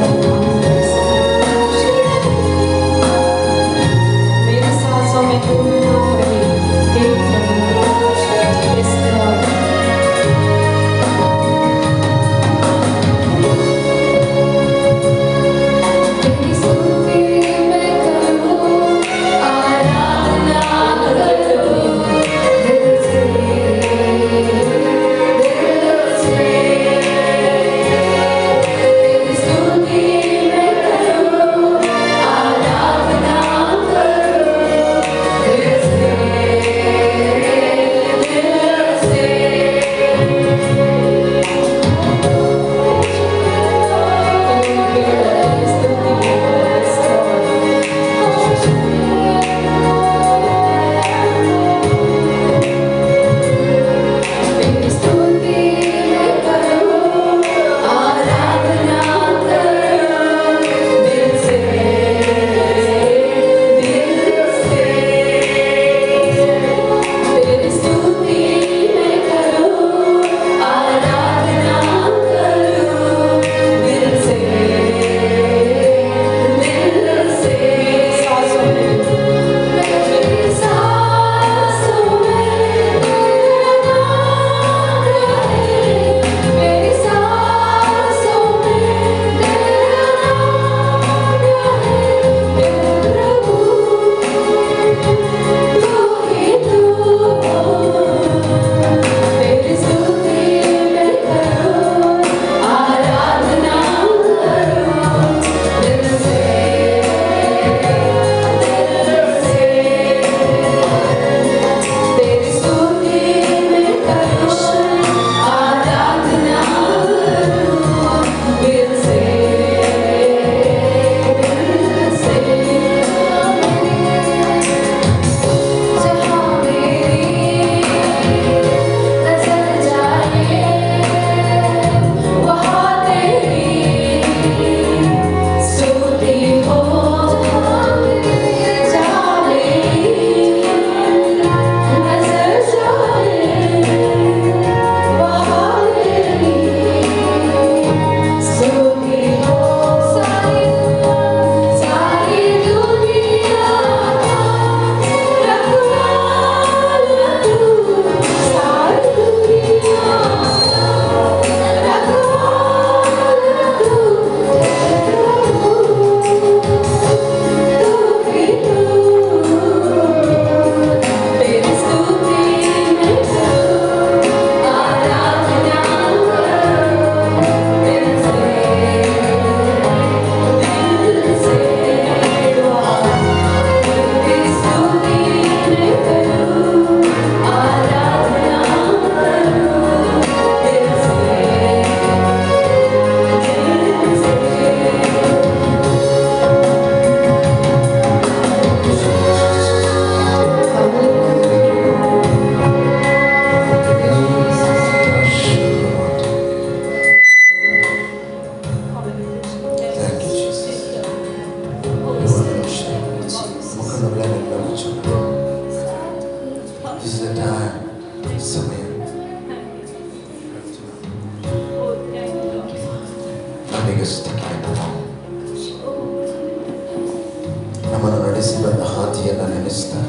ನಮ್ಮನ್ನು ನಡೆಸಿ ಬಂದ ಹಾದಿಯನ್ನು ನೆನೆಸ್ತಾ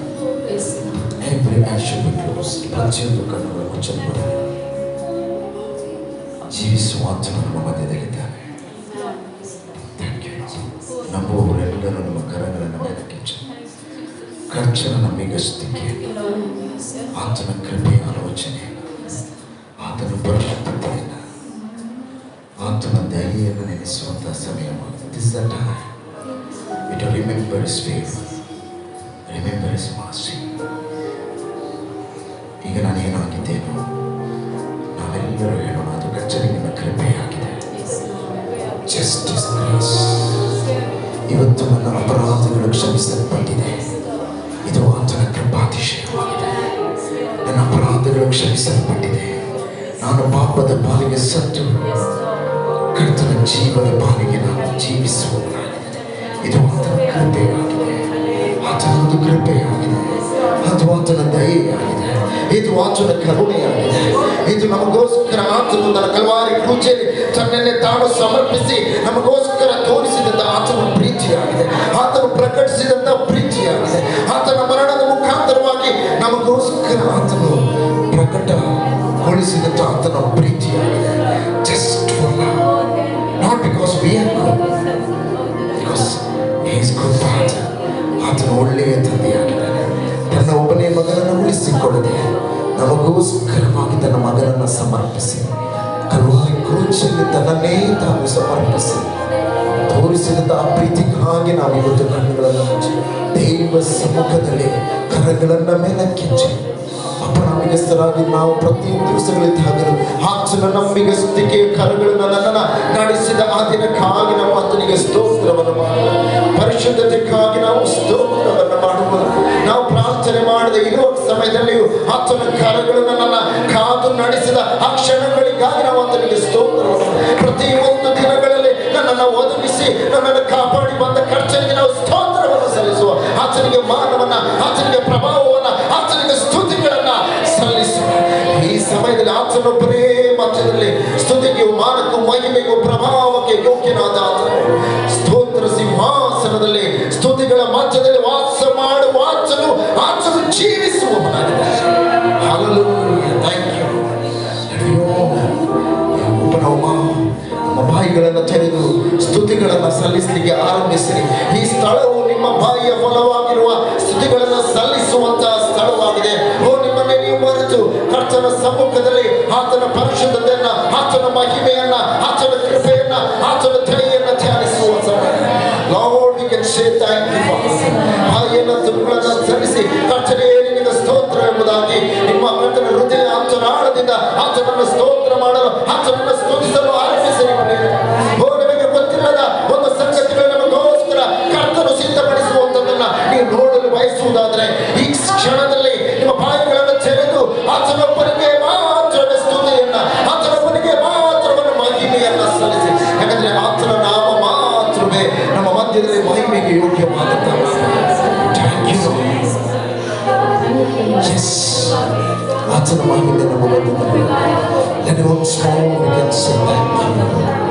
every eye should be closed. ಪ್ರತಿಯೊಂದು ಕಣ್ಣುಗಳು ಮುಚ್ಚಲ್ಪಡಲಿ. ಜೀವಿಸುವ ಆತ್ಮನು ನಮ್ಮ ಮಧ್ಯದಲ್ಲಿದ್ದಾನೆ. ನಂಬುವವರೆಲ್ಲರೂ ನಮ್ಮ ಕರಗಳನ್ನು ಮೇಲಕ್ಕೆಚ್ಚು. ಕರ್ತನ ನಂಬಿಗಸ್ತಿಕೆ, ಆತನ ಕೃಪೆ ಆಲೋಚನೆ, ಆತನ ಪರಿಶುದ್ಧತೆಯನ್ನು, ಆತನ ದಯೆಯನ್ನು ನೆನೆಸುವಂತಹ ಸಮಯವಾಗಿದೆ. This is the time to remember His favor, remember His mercy. ಈಗ ನಾನೇನಾಗಿದ್ದೇನೋ ನಾವೆಲ್ಲರೂ ಹೇಳೋಣ, ಅದು ಕರ್ತನೇ ನಿನ್ನ ಕೃಪೆಯಾಗಿದೆ. Justice grace. ಇವತ್ತು ನನ್ನ ಅಪರಾಧಗಳು ಕ್ಷಮಿಸಲ್ಪಟ್ಟಿದೆ. ಇದು ಆತನ ಕೃಪಾತಿಶಯವಾಗಿದೆ. ನನ್ನ ಅಪರಾಧಗಳು ಕ್ಷಮಿಸಲ್ಪಟ್ಟಿದೆ. ನಾನು ಪಾಪದ ಪಾಲಿಗೆ ಸತ್ತು ಕರ್ತನ ಜೀವದ ಪಾಲಿಗೆ ನಾನು ಜೀವಿಸುವವನಾಗಿದೆ. ಇದು ಆತನ ಕೃಪೆಯಾಗಿದೆ. ಆತನದು ಕೃಪೆಯಾಗಿದೆ. ಅದು ಆತನ ದಯೆಯಾಗಿದೆ. ಇದು ಆತನ ಕರುಣೆಯಾಗಿದೆ. ಇದು ನಮಗೋಸ್ಕರ ಆತನು ತನ್ನ ಕಲ್ವಾರಿ ಕ್ರೂಜಲ್ಲಿ ತನ್ನನ್ನೇ ತಾನು ಸಮರ್ಪಿಸಿ ನಮಗೋಸ್ಕರ ತೋರಿಸಿದಂತ ಆತನ ಪ್ರೀತಿಯಾಗಿದೆ. ಆತನು ಪ್ರಕಟಿಸಿದಂತ ಪ್ರೀತಿಯಾಗಿದೆ. ಆತನ ಮರಣದ ಮುಖಾಂತರವಾಗಿ ನಮಗೋಸ್ಕರ ಆತನು ಪ್ರಕಟಗೊಳಿಸಿದಂತ ಆತನ ಪ್ರೀತಿಯಾಗಿದೆ. Just for love, not because we are good, because He is good Father. ಆತನು ಒಳ್ಳೆಯ ತಂದೆಯಾಗಿದ್ದಾನೆ. ತನ್ನ ಒಬ್ಬನೇ ಮಗನನ್ನು ಉಳಿಸಿಕೊಳ್ಳದೆ ನಮಗೋಸ್ಕರವಾಗಿ ತನ್ನ ಮಗನನ್ನು ಸಮರ್ಪಿಸಿ ಕಲ್ವಾರಿ ಕ್ರೂಜಲ್ಲಿ ತನ್ನನ್ನೇ ತಾನು ಸಮರ್ಪಿಸಿ ತೋರಿಸಿದಂತ ಆ ಪ್ರೀತಿಗಾಗಿ ನಾವು ಇವತ್ತು ಕಣ್ಣುಗಳನ್ನು ಮುಚ್ಚಿ ದೈವ ಸಮ್ಮುಖದಲ್ಲಿ ಕರಗಳನ್ನ ಮೇಲಕ್ಕೆಚ್ಚಿ ಅಪನಂಬಿಗಸ್ಥರಾಗಿ ನಾವು ಪ್ರತಿ ದಿವಸಗಳಿದ್ದಾಗಲೂ ಆತನ ನಂಬಿಗಸ್ತಿಕೆ ಕರಗಳನ್ನು ನನ್ನನ್ನು ನಡೆಸಿದ ಆ ದಿನಕ್ಕಾಗಿ ನಾವು ಆತನಿಗೆ ಸ್ತೋತ್ರವನ್ನು ಮಾಡುವ, ಪರಿಶುದ್ಧತೆಗಾಗಿ ನಾವು ಸ್ತೋತ್ರವನ್ನು ಮಾಡುವ, ನಾವು ಪ್ರಾರ್ಥನೆ ಮಾಡದೆ ಇರುವ ಸಮಯದಲ್ಲಿಯೂ ಆತನ ಕರಗಳನ್ನು ನನ್ನ ಕಾದು ನಡೆಸಿದ ಆ ಕ್ಷಣಗಳಿಗಾಗಿ ನಾವು ಆತನಿಗೆ ಸ್ತೋತ್ರವನ್ನು, ಪ್ರತಿಯೊಂದು ದಿನಗಳಲ್ಲಿ ನನ್ನನ್ನು ಒದಗಿಸಿ ನನ್ನನ್ನು ಕಾಪಾಡಿ ಬಂದ ಖರ್ಚನಿಗೆ ನಾವು ಸ್ತೋತ್ರವನ್ನು ಸಲ್ಲಿಸುವ, ಆತನಿಗೆ ಮಾನವನ್ನ, ಆತನಿಗೆ ಪ್ರಭಾವವನ್ನ, ಆತನಿಗೆ ಸ್ತುತಿಗಳನ್ನ ಸಲ್ಲಿಸುವ. ಈ ಸಮಯದಲ್ಲಿ ಆತನೊಬ್ಬನೇ ಮಧ್ಯದಲ್ಲಿ ಸ್ತುತಿಗೂ ಮಾನಕ್ಕೂ ಮಹಿಮೆಗೂ ಪ್ರಭಾವಕ್ಕೆ ಯೋಗ್ಯನಾದ ಆತನು ಸ್ತೋತ್ರ ಸಿಂಹಾಸನದಲ್ಲಿ ಸ್ತುತಿಗಳ ಮಧ್ಯದಲ್ಲಿ ವಾಸ ಮಾಡುವ ಆತನು ಜೀವಿಸುವವನಾಗಿದ್ದಾನೆ. ಹಲ್ಲೆಲೂಯಾ. Thank you. ನಮ್ಮ ಬಾಯಿಗಳನ್ನು ತೆರೆದು ಸ್ತುತಿಗಳನ್ನು ಸಲ್ಲಿಸಲಿಕ್ಕೆ ಆರಂಭಿಸಿರಿ. ಈ ಸ್ಥಳವು ನಿಮ್ಮ ಬಾಯಿಯ ಫಲವಾಗಿರುವ ಸ್ತುತಿಗಳನ್ನು ಸಲ್ಲಿಸುವಂತಹ ಸ್ಥಳವಾಗಿದೆ. ಓ, ನಿಮ್ಮನ್ನೇ ನೀವು ಮರೆತು ಕರ್ತನ ಸಮ್ಮುಖದಲ್ಲಿ ಆತನ ಪರಿಶುದ್ಧತೆಯನ್ನ, ಆತನ ಮಹಿಮೆಯನ್ನ, ಆತನ ಕೃಪೆಯನ್ನ, ಆತನ ದಯೆಯನ್ನ ಧ್ಯಾನಿಸುವ ಸಮಯ. Lord, we can say thank you for ಬಾಯಿಯನ್ನು ತುಳುಗಳನ್ನು ಸಲ್ಲಿಸಿ ಕರ್ತನೇ ನಿನಗೆ ಸ್ತೋತ್ರ ಎಂಬುದಾಗಿ ನಿಮ್ಮ ಕರ್ತನ ಹೃದಯ ಅಂತರಾಳದಿಂದ ಆತನನ್ನು ಸ್ತೋತ್ರ ಮಾಡಲು, ಆತನನ್ನು ಸ್ತುತಿಸಲು ಆರಂಭಿಸಿರಿ. ಓ, ನಿಮಗೆ ಗೊತ್ತಿಲ್ಲದ ಒಂದು ಸಂಗತಿಗಳು ನಮಗೋಸ್ಕರ ಕರ್ತನು ಸಿದ್ಧಪಡಿಸುವಂಥದ್ದನ್ನ ನೀವು ನೋಡಲು ಬಯಸುವುದಾದರೆ ಈ ಕ್ಷಣದಲ್ಲಿ ನಿಮ್ಮ ಬಾಯಿಗಳನ್ನು ತೆರೆದು ಆತನೊಬ್ಬನಿಗೆ ಮಾತ್ರವೇ ಸ್ತುತಿಯನ್ನ, ಆತನೊಬ್ಬನಿಗೆ ಮಾತ್ರವನ್ನು ಮಹಿಮೆಯನ್ನ ಸಲ್ಲಿಸಿ. ಯಾಕಂದ್ರೆ ಆತನ ನಾಮ ಮಾತ್ರವೇ ನಮ್ಮ ಮಧ್ಯದಲ್ಲಿ ಮಹಿಮೆಗೆ ಯೋಗ್ಯವಾದಂತಹ. Thank you. Yes, ಆತನ ಮಹಿಮೆ ನಮ್ಮ ಮಧ್ಯದಲ್ಲಿ. Let it once more we can say thank you. Thank you.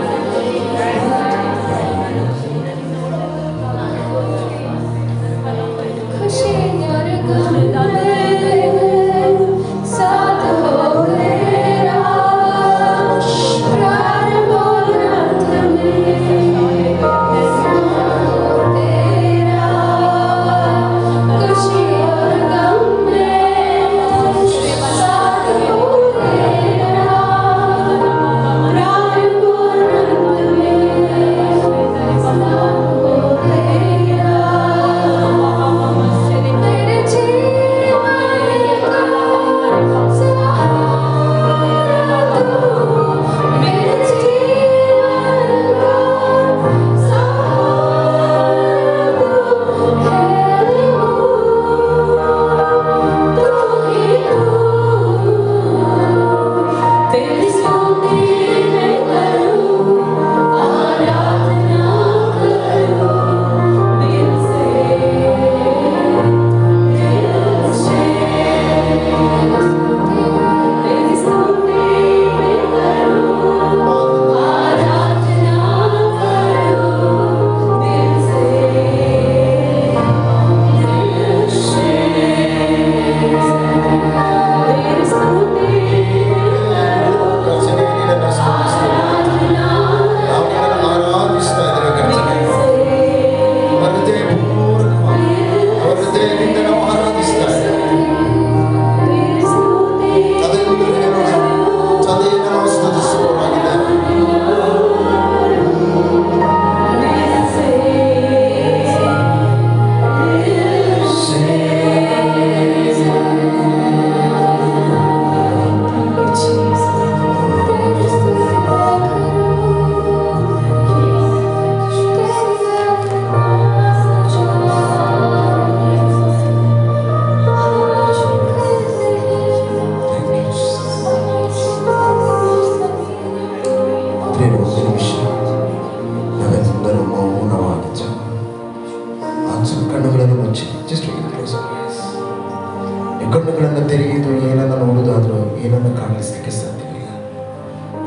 ಕಾಣಿಸಲಿಕ್ಕೆ ಸಾಧ್ಯವಿಲ್ಲ.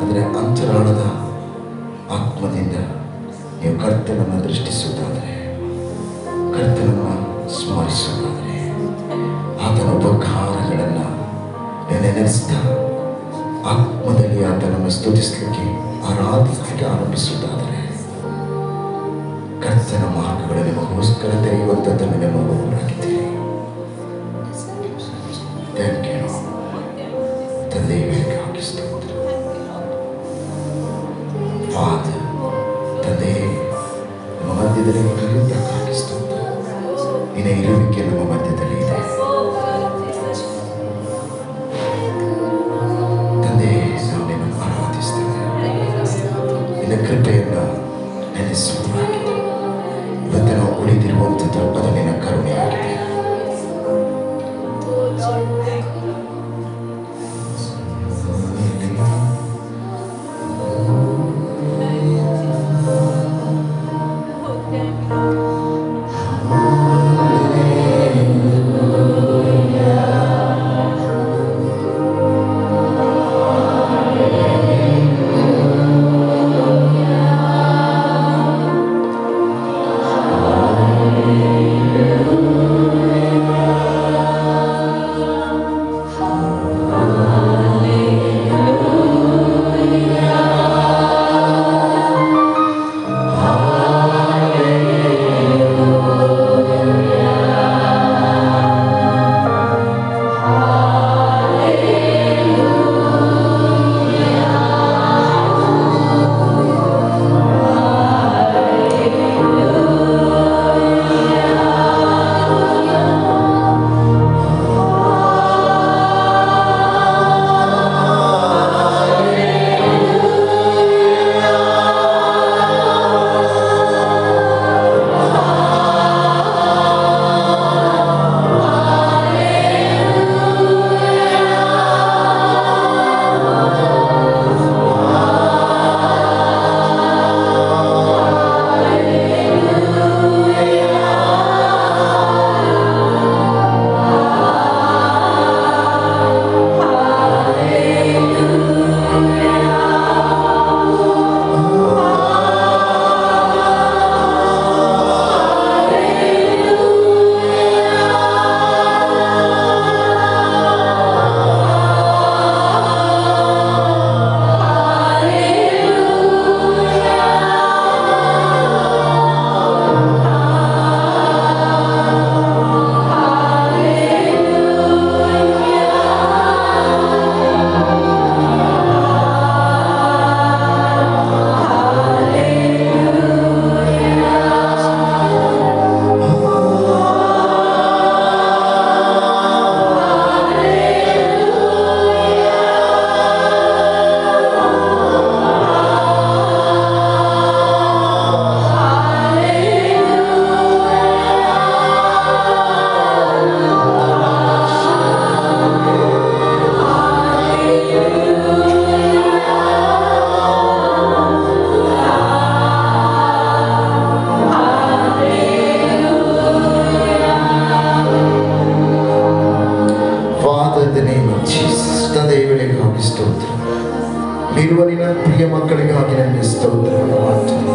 ಆದರೆ ಅಂತರಾಳದ ಆತ್ಮದಿಂದ ನೀವು ಕರ್ತನನ್ನು ದೃಷ್ಟಿಸುವುದಾದರೆ, ಕರ್ತನನ್ನು ಸ್ಮರಿಸುವುದಾದರೆ, ಆತನ ಉಪಕಾರಗಳನ್ನು ನೆನೆಸ್ತಾ ಆತ್ಮದಲ್ಲಿ ಆತನನ್ನು ಸ್ತುತಿಸಲಿಕ್ಕೆ ಆರಾಧಿಸಲಿಕ್ಕೆ ಆರಂಭಿಸುವುದಾದರೆ, ಕರ್ತನ ಮಾರ್ಗಗಳು ನಿಮಗೋಸ್ಕರ ತೆರೆಯುವಂಥದ್ದನ್ನು ನಿಮ್ಮ ನೋಡಾಗಿದ್ದೀರಿ. ಥ್ಯಾಂಕ್ ಯು ತಂದೆ, ವೇಳೆಗಾಗಿ ಸ್ತೋತ್ರ. ಫಾದರ್, ತಂದೆ, ನಮ್ಮ ಮಧ್ಯದಲ್ಲಿ ಇರುವುದಕ್ಕಾಗಿ ಸ್ತೋತ್ರ. ನಿನ್ನ ಇರುವಿಕೆ ನಮ್ಮ ಮಧ್ಯದಲ್ಲಿ ಇದೆ ತಂದೆ. ನಾವು ನಿನ್ನನ್ನು ಆರಾಧಿಸ್ತೇವೆ. ನಿನ್ನ ಕೃಪೆಯನ್ನು ನೆನೆಸುವುದಾಗಿದೆ. ಇವತ್ತು ನಾವು ಉಳಿದಿರುವಂಥದ್ದು ಅದು ನಿನ್ನ ಕರುಣೆಯಾಗಿದೆ. ನಿನ್ನ ಪ್ರಿಯ ಮಕ್ಕಳಿಗಾಗಿ ನನ್ನ ಸ್ತೋತ್ರವನ್ನು ಮಾಡ್ತೀನಿ.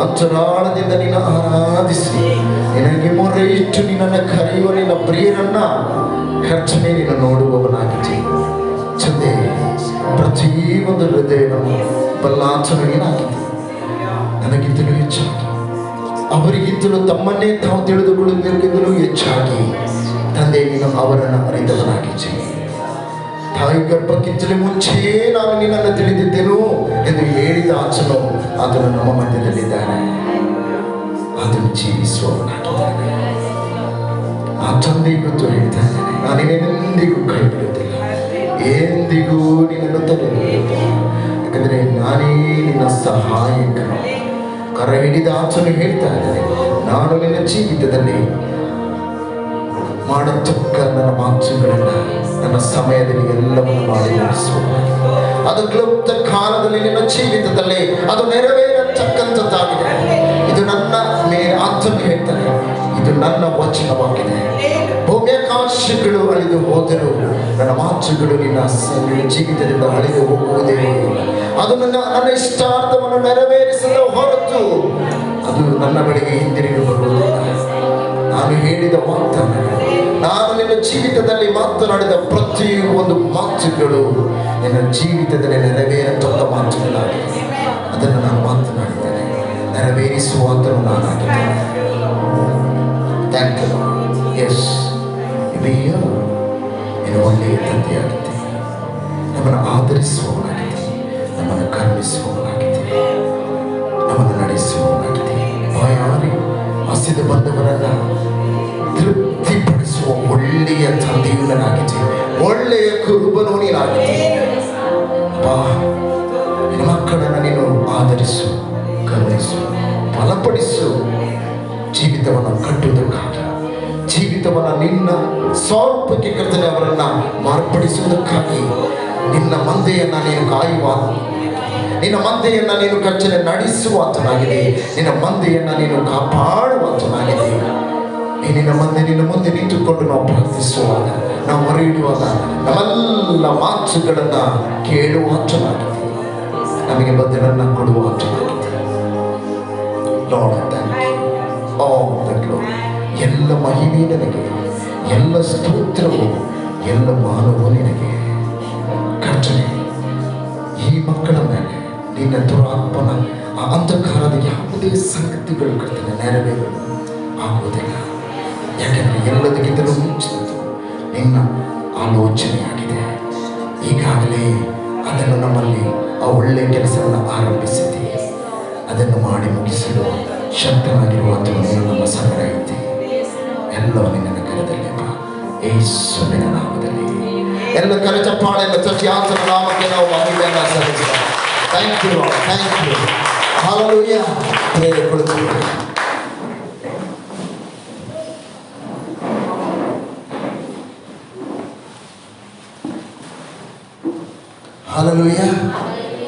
ಅಂತರಾಳದಿಂದ ನಿನ್ನ ಆರಾಧಿಸಿ ನಿನಗೆ ಮೊರೆ ಇಟ್ಟು ನಿನ್ನನ್ನು ಕರೆಯುವ ನಿನ್ನ ಪ್ರಿಯರನ್ನ ಖರ್ಚನೆ ನಿನ್ನ ನೋಡುವವನಾಗಿದ್ದಿ. ಚಂದೆ ಪ್ರತಿಯೊಂದು ಹೃದಯವನ್ನು ಬಲ್ಲಾಚನೆ ನೀನಾಗಿದ್ದಿ. ನನಗಿಂತಲೂ ಹೆಚ್ಚಾಗಿ ಅವರಿಗಿಂತಲೂ ತಮ್ಮನ್ನೇ ತಾವು ತಿಳಿದುಕೊಳ್ಳುವುದಕ್ಕಿಂತಲೂ ಹೆಚ್ಚಾಗಿ ತಂದೆ ನೀನು ಅವರನ್ನು ಅರಿತವನಾಗಿದ್ದಿ. ತಾಯಿ ಗರ್ಭಕ್ಕಿಂತಲೂ ಮುಂಚೆ ನಾನು ನಿನ್ನನ್ನು ತಿಳಿದಿದ್ದೆನು ಎಂದು ಹೇಳಿದ ಆಚನು ಆತನು ನಮ್ಮ ಮಧ್ಯದಲ್ಲಿದ್ದಾನೆ. ಅದನ್ನು ಜೀವಿಸುವವನಾಗಿದ್ದಾನೆ. ಆ ತಂದೆ ಇವತ್ತು ಹೇಳ್ತಾ ಇದ್ದಾನೆ, ನಾನು ನಿನ್ನೆಂದಿಗೂ ಕೈ ಬಿಡುವುದಿಲ್ಲ, ಎಂದಿಗೂ ನಿನ್ನನ್ನು ತಡೆಯುವುದಿಲ್ಲ. ಯಾಕಂದರೆ ನಾನೇ ನಿನ್ನ ಸಹಾಯಕನು. ಕರ ಹಿಡಿದ ಆಚನು ಹೇಳ್ತಾ ಇದ್ದಾನೆ, ನಾನು ನಿನ್ನ ಜೀವಿತದಲ್ಲಿ ಮಾಡತಕ್ಕ ನನ್ನ ಮಾತುಗಳನ್ನು ನನ್ನ ಸಮಯದಲ್ಲಿ ಎಲ್ಲವನ್ನು ಮಾಡಿ ಮುಗಿಸುವ ಅದು ಕ್ಲುಪ್ತ ಕಾಲದಲ್ಲಿ ನಿನ್ನ ಜೀವಿತದಲ್ಲಿ ಅದು ನೆರವೇರತಕ್ಕಂಥದ್ದಾಗಿದೆ. ಇದು ನನ್ನ ಮೇಲೆ ಆತನು ಹೇಳ್ತಾನೆ, ಇದು ನನ್ನ ವಚನವಾಗಿದೆ. ಭೂಮ್ಯಾಕಾಶಗಳು ಅಳಿದು ಹೋದರು ನನ್ನ ಮಾತುಗಳು ನಿನ್ನ ಜೀವಿತದಿಂದ ಅಳಿದು ಹೋಗುವುದೇ ಇಲ್ಲ. ಅದು ನನ್ನ ಇಷ್ಟಾರ್ಥವನ್ನು ನೆರವೇರಿಸದ ಹೊರತು ಅದು ನನ್ನ ಬಳಿಗೆ ಹಿಂದಿರುಗಿ ಬರುವುದಿಲ್ಲ. ನಾನು ಹೇಳಿದ ವಾಗ್ದಾನ, ನಾನು ನಿನ್ನ ಜೀವಿತದಲ್ಲಿ ಮಾತನಾಡಿದ ಪ್ರತಿಯೊಂದು ಮಾತುಗಳು ನಿನ್ನ ಜೀವಿತದಲ್ಲಿ ನೆರವೇರತಕ್ಕ ಮಾತುಗಳಾಗಿದೆ. ಅದನ್ನು ನಾನು ಮಾತನಾಡಿದ್ದೇನೆ, ನೆರವೇರಿಸುವಂತನು ನಾನಾಗಿದ್ದೇನೆ. Thank you. ಎಸ್, ನೀನು ಒಳ್ಳೆಯ ತಂದೆಯಾಗಿದ್ದೆ, ನಮ್ಮನ್ನು ಆಧರಿಸುವವನಾಗಿದೆ, ನಮ್ಮನ್ನು ಕರುಣಿಸುವವನಾಗಿದೆ, ನಮ್ಮನ್ನು ನಡೆಸುವವನಾಗಿದೆ. ಬಾಯಾರಿ ಹಸಿದು ಬಂದವರನ್ನ ತೃಪ್ತಿಪಡಿಸುವ ಒಳ್ಳೆಯ ತಂದೆಯು ನಾನಾಗಿದೆ, ಒಳ್ಳೆಯ ಕುರುಬನು ನೀನಾಗಿದೆ. ಅಪ್ಪಾ, ನಿನ್ನ ಮಕ್ಕಳನ್ನು ನೀನು ಆಧರಿಸು, ಕರುಣಿಸು, ಬಲಪಡಿಸು. ಜೀವಿತವನ್ನು ಕಟ್ಟುವುದಕ್ಕಾಗಿ, ಜೀವಿತವನ್ನು ನಿನ್ನ ಸ್ವರೂಪಕ್ಕೆ ಕರ್ತನೆ ಅವರನ್ನು ಮಾರ್ಪಡಿಸುವುದಕ್ಕಾಗಿ ನಿನ್ನ ಮಂದೆಯನ್ನು ನೀನು ಕಾಯುವ, ನಿನ್ನ ಮಂದೆಯನ್ನು ನೀನು ಕರ್ತನೆ ನಡೆಸುವಂತನಾಗಿದೆ, ನಿನ್ನ ಮಂದೆಯನ್ನು ನೀನು ಕಾಪಾಡುವಂತನಾಗಿದೆ. ನಿನ್ನ ಮುಂದೆ ನಿಂತುಕೊಂಡು ನಾವು ಪ್ರಾರ್ಥಿಸುವಾಗ, ನಾವು ಮೊರೆ ಇಡುವಾಗ ನಮ್ಮೆಲ್ಲ ಮಾತುಗಳನ್ನು ಕೇಳುವಂತನಾಗಿದೆ, ನಮಗೆ ಬದಲನ್ನು ಕೊಡುವಂತನಾಗಿದೆ. ಲಾರ್ಡ್, ಎಲ್ಲ ಮಹಿಮೆ ನನಗೆ, ಎಲ್ಲ ಸ್ತೋತ್ರವು, ಎಲ್ಲ ಮಾನವು ನಿನಗೆ. ಕರ್ತನೆ, ಈ ಮಕ್ಕಳ ಮೇಲೆ ನಿನ್ನ ದುರಾತ್ಮನ ಅಂಧಕಾರದ ಯಾವುದೇ ಸಂಗತಿಗಳು ಕರ್ತನೆ ನೆರವೇರು ಆಗುವುದಿಲ್ಲ. ಯಾಕೆಂದರೆ ಎಲ್ಲದಕ್ಕಿಂತಲೂ ಮುಂಚಿನದು ನಿನ್ನ ಆಲೋಚನೆಯಾಗಿದೆ. ಈಗಾಗಲೇ ಅದನ್ನು ನಮ್ಮಲ್ಲಿ ಆ ಒಳ್ಳೆಯ ಕೆಲಸವನ್ನು ಆರಂಭಿಸಿದೆ, ಅದನ್ನು ಮಾಡಿ ಮುಗಿಸಲು ಶಕ್ತನಾಗಿರುವಂತಹ ನೀನು ನಮ್ಮ ಸಂಗಡ ಇದ್ದೆ. ಎಲ್ಲವೂ ನಿನ್ನ ಕರದಲ್ಲಿ ಯೇಸುವಿನ ನಾಮದಲ್ಲಿ ಎಲ್ಲ ಕರಚಪ್ಪಾಳೆಯನ್ನು ತಟ್ಟಿ ಆತನ ನಾಮಕ್ಕೆ ನಾವು ಮಹಿಮೆಯನ್ನು ಸಲ್ಲಿಸುವ. Thank you, thank you. Hallelujah. ಪ್ರೇರೆ ಕೊಡುತ್ತೇವೆ. ಹಲ್ಲೆಲೂಯಾ.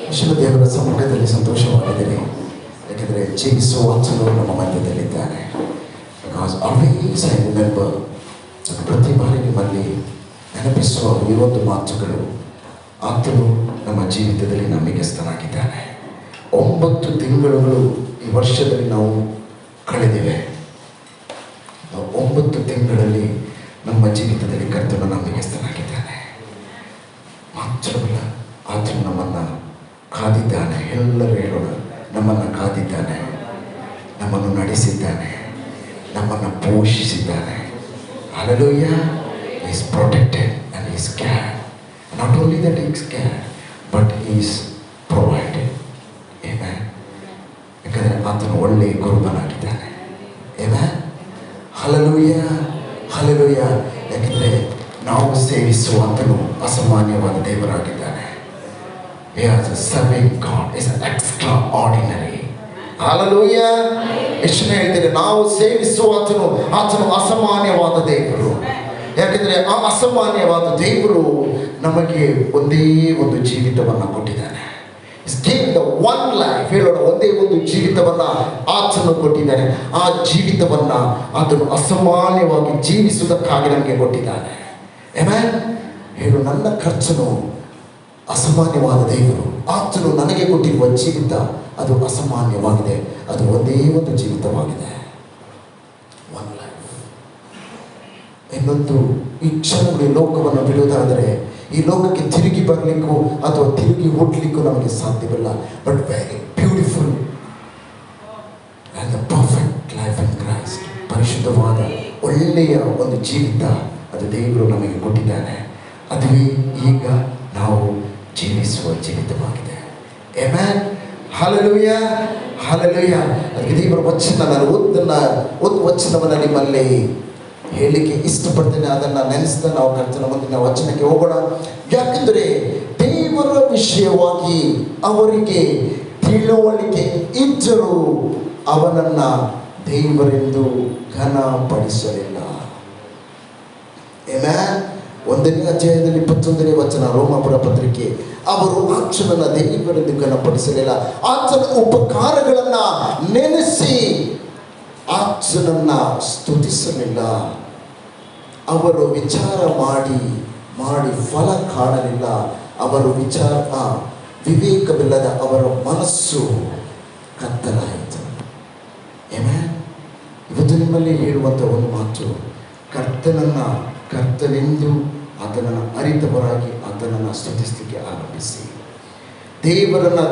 ವಿಶ್ವ ದೇವರ ಸಮ್ಮುಖದಲ್ಲಿ ಸಂತೋಷವಾಗಿದ್ದೇನೆ, ಯಾಕೆಂದರೆ ಜೀವಿಸುವ ಆತನು ನಮ್ಮ ಮಧ್ಯದಲ್ಲಿದ್ದಾನೆ. ಬಿಕಾಸ್ ಆಲ್ವೇಸ್ ಐ ರಿಮೆಂಬರ್, ಪ್ರತಿ ಬಾರಿ ನಿಮ್ಮಲ್ಲಿ ನೆನಪಿಸುವ ಇವತ್ತು ಮಾತುಗಳು, ಆತನು ನಮ್ಮ ಜೀವಿತದಲ್ಲಿ ನಂಬಿಕೆಸ್ಥನಾಗಿದ್ದಾನೆ. 9 ತಿಂಗಳುಗಳು ಈ ವರ್ಷದಲ್ಲಿ ನಾವು ಕಳೆದಿವೆ. 9 ತಿಂಗಳಲ್ಲಿ ನಮ್ಮ ಜೀವಿತದಲ್ಲಿ ಕರ್ತನು ನಂಬಿಕೆಸ್ಥನಾಗಿದ್ದಾನೆ. ಮಾತ್ರವಲ್ಲ, ಆತನು ನಮ್ಮನ್ನು ಕಾದಿದ್ದಾನೆ. ಎಲ್ಲರೂ ಹೇಳೋಣ, ನಮ್ಮನ್ನು ಕಾದಿದ್ದಾನೆ, ನಮ್ಮನ್ನು ನಡೆಸಿದ್ದಾನೆ, ನಮ್ಮನ್ನು ಪೋಷಿಸಿದ್ದಾನೆ. Hallelujah. He is protected and he is cared. Not only that he is cared, but he is provided. Amen. ಯಾಕಂದರೆ ಆತನು ಒಳ್ಳೆಯ ಗುರುಬನಾಗಿದ್ದಾನೆ. Amen. Hallelujah. Hallelujah. ಯಾಕೆಂದರೆ ನಾವು ಸೇವಿಸುವ ಆತನು ಅಸಾಮಾನ್ಯವಾದ ದೇವರಾಗಿದ್ದಾನೆ. He is a serving God. He is extraordinary. Hallelujah. ಎಷ್ಟು ಹೇಳ್ತಾರೆ, ನಾವು ಸೇವಿಸುವ ಆತನು ಅಸಾಮಾನ್ಯವಾದ ದೇವರು. ಯಾಕೆಂದರೆ ಆ ಅಸಾಮಾನ್ಯವಾದ ದೇವರು ನಮಗೆ ಒಂದೇ ಒಂದು ಜೀವಿತವನ್ನು ಕೊಟ್ಟಿದ್ದಾನೆ. ಒನ್ ಲೈಫ್ ಹೇಳೋಣ, ಒಂದೇ ಒಂದು ಜೀವಿತವನ್ನು ಆತನು ಕೊಟ್ಟಿದ್ದಾನೆ. ಆ ಜೀವಿತವನ್ನು ಆತನು ಅಸಾಮಾನ್ಯವಾಗಿ ಜೀವಿಸುವುದಕ್ಕಾಗಿ ನಮಗೆ ಕೊಟ್ಟಿದ್ದಾನೆ. ಆಮೆನ್. ಹೇಳು, ನನ್ನ ಖರ್ಚನು ಅಸಾಮಾನ್ಯವಾದ ದೇವರು. ಆತನು ನನಗೆ ಕೊಟ್ಟಿರುವ ಜೀವಿತ ಅದು ಅಸಾಮಾನ್ಯವಾಗಿದೆ. ಅದು ಒಂದೇ ಒಂದು ಜೀವಿತವಾಗಿದೆ. One life. ಇನ್ನೊಂದು, ಈ ಕ್ಷಣಗಳು ಲೋಕವನ್ನು ಬಿಡುವುದಾದರೆ ಈ ಲೋಕಕ್ಕೆ ತಿರುಗಿ ಬರಲಿಕ್ಕೂ ಅಥವಾ ತಿರುಗಿ ಹುಟ್ಟಲಿಕ್ಕೂ ನಮಗೆ ಸಾಧ್ಯವಿಲ್ಲ. But very beautiful and the perfect life in Christ, ಪರಿಶುದ್ಧವಾದ ಒಳ್ಳೆಯ ಒಂದು ಜೀವಿತ ಅದು ದೇವರು ನಮಗೆ ಕೊಟ್ಟಿದ್ದಾನೆ. ಅದುವೇ ಈಗ ನಾವು ಜೀವಿಸುವ ಜೀವಿತವಾಗಿದೆ. ಆಮೆನ್. ಹಲ್ಲೆಲೂಯಾ. ಹಲ್ಲೆಲೂಯಾ. ಅದಕ್ಕೆ ದೇವರ ವಚನ, ನಾನು ವಚನವನ್ನು ನಿಮ್ಮಲ್ಲಿ ಹೇಳಲಿಕ್ಕೆ ಇಷ್ಟಪಡ್ತೇನೆ. ಅದನ್ನು ನೆನೆಸ್ತಾ ನಾವು ಕರ್ತನ ಮುಂದಿನ ವಚನಕ್ಕೆ ಹೋಗೋಣ. ಯಾಕೆಂದರೆ ದೇವರ ವಿಷಯವಾಗಿ ಅವರಿಗೆ ತಿಳುವಳಿಕೆ ಇದ್ದರೂ ಅವನನ್ನು ದೇವರೆಂದು ಘನಪಡಿಸಲಿಲ್ಲ. ಆಮೆನ್. 1ನೇ ಅಧ್ಯಾಯದಲ್ಲಿ 21ನೇ ವಚನ, ರೋಮಾಪುರ ಪತ್ರಿಕೆ, ಅವರು ಆತನನ್ನು ದೇವರೆಂದು ಘನಪಡಿಸಲಿಲ್ಲ. ಆತನ ಉಪಕಾರಗಳನ್ನು ನೆನೆಸಿ ಆತನನ್ನು ಸ್ತುತಿಸಲಿಲ್ಲ. ಅವರು ವಿಚಾರ ಮಾಡಿ ಮಾಡಿ ಫಲ ಕಾಣಲಿಲ್ಲ. ಅವರು ವಿವೇಕವಿಲ್ಲದ ಅವರ ಮನಸ್ಸು ಕತ್ತಲಾಯಿತು. ಆಮೆನ್. ಇವತ್ತು ನಿಮ್ಮಲ್ಲಿ ಹೇಳುವಂಥ ಒಂದು ಮಾತು, ಕರ್ತನೆಂದು ಆತನನ್ನು ಅರಿತವರಾಗಿ ಆತನನ್ನು ಸ್ತುತಿಸಲಿಕ್ಕೆ ಆರಂಭಿಸಿ,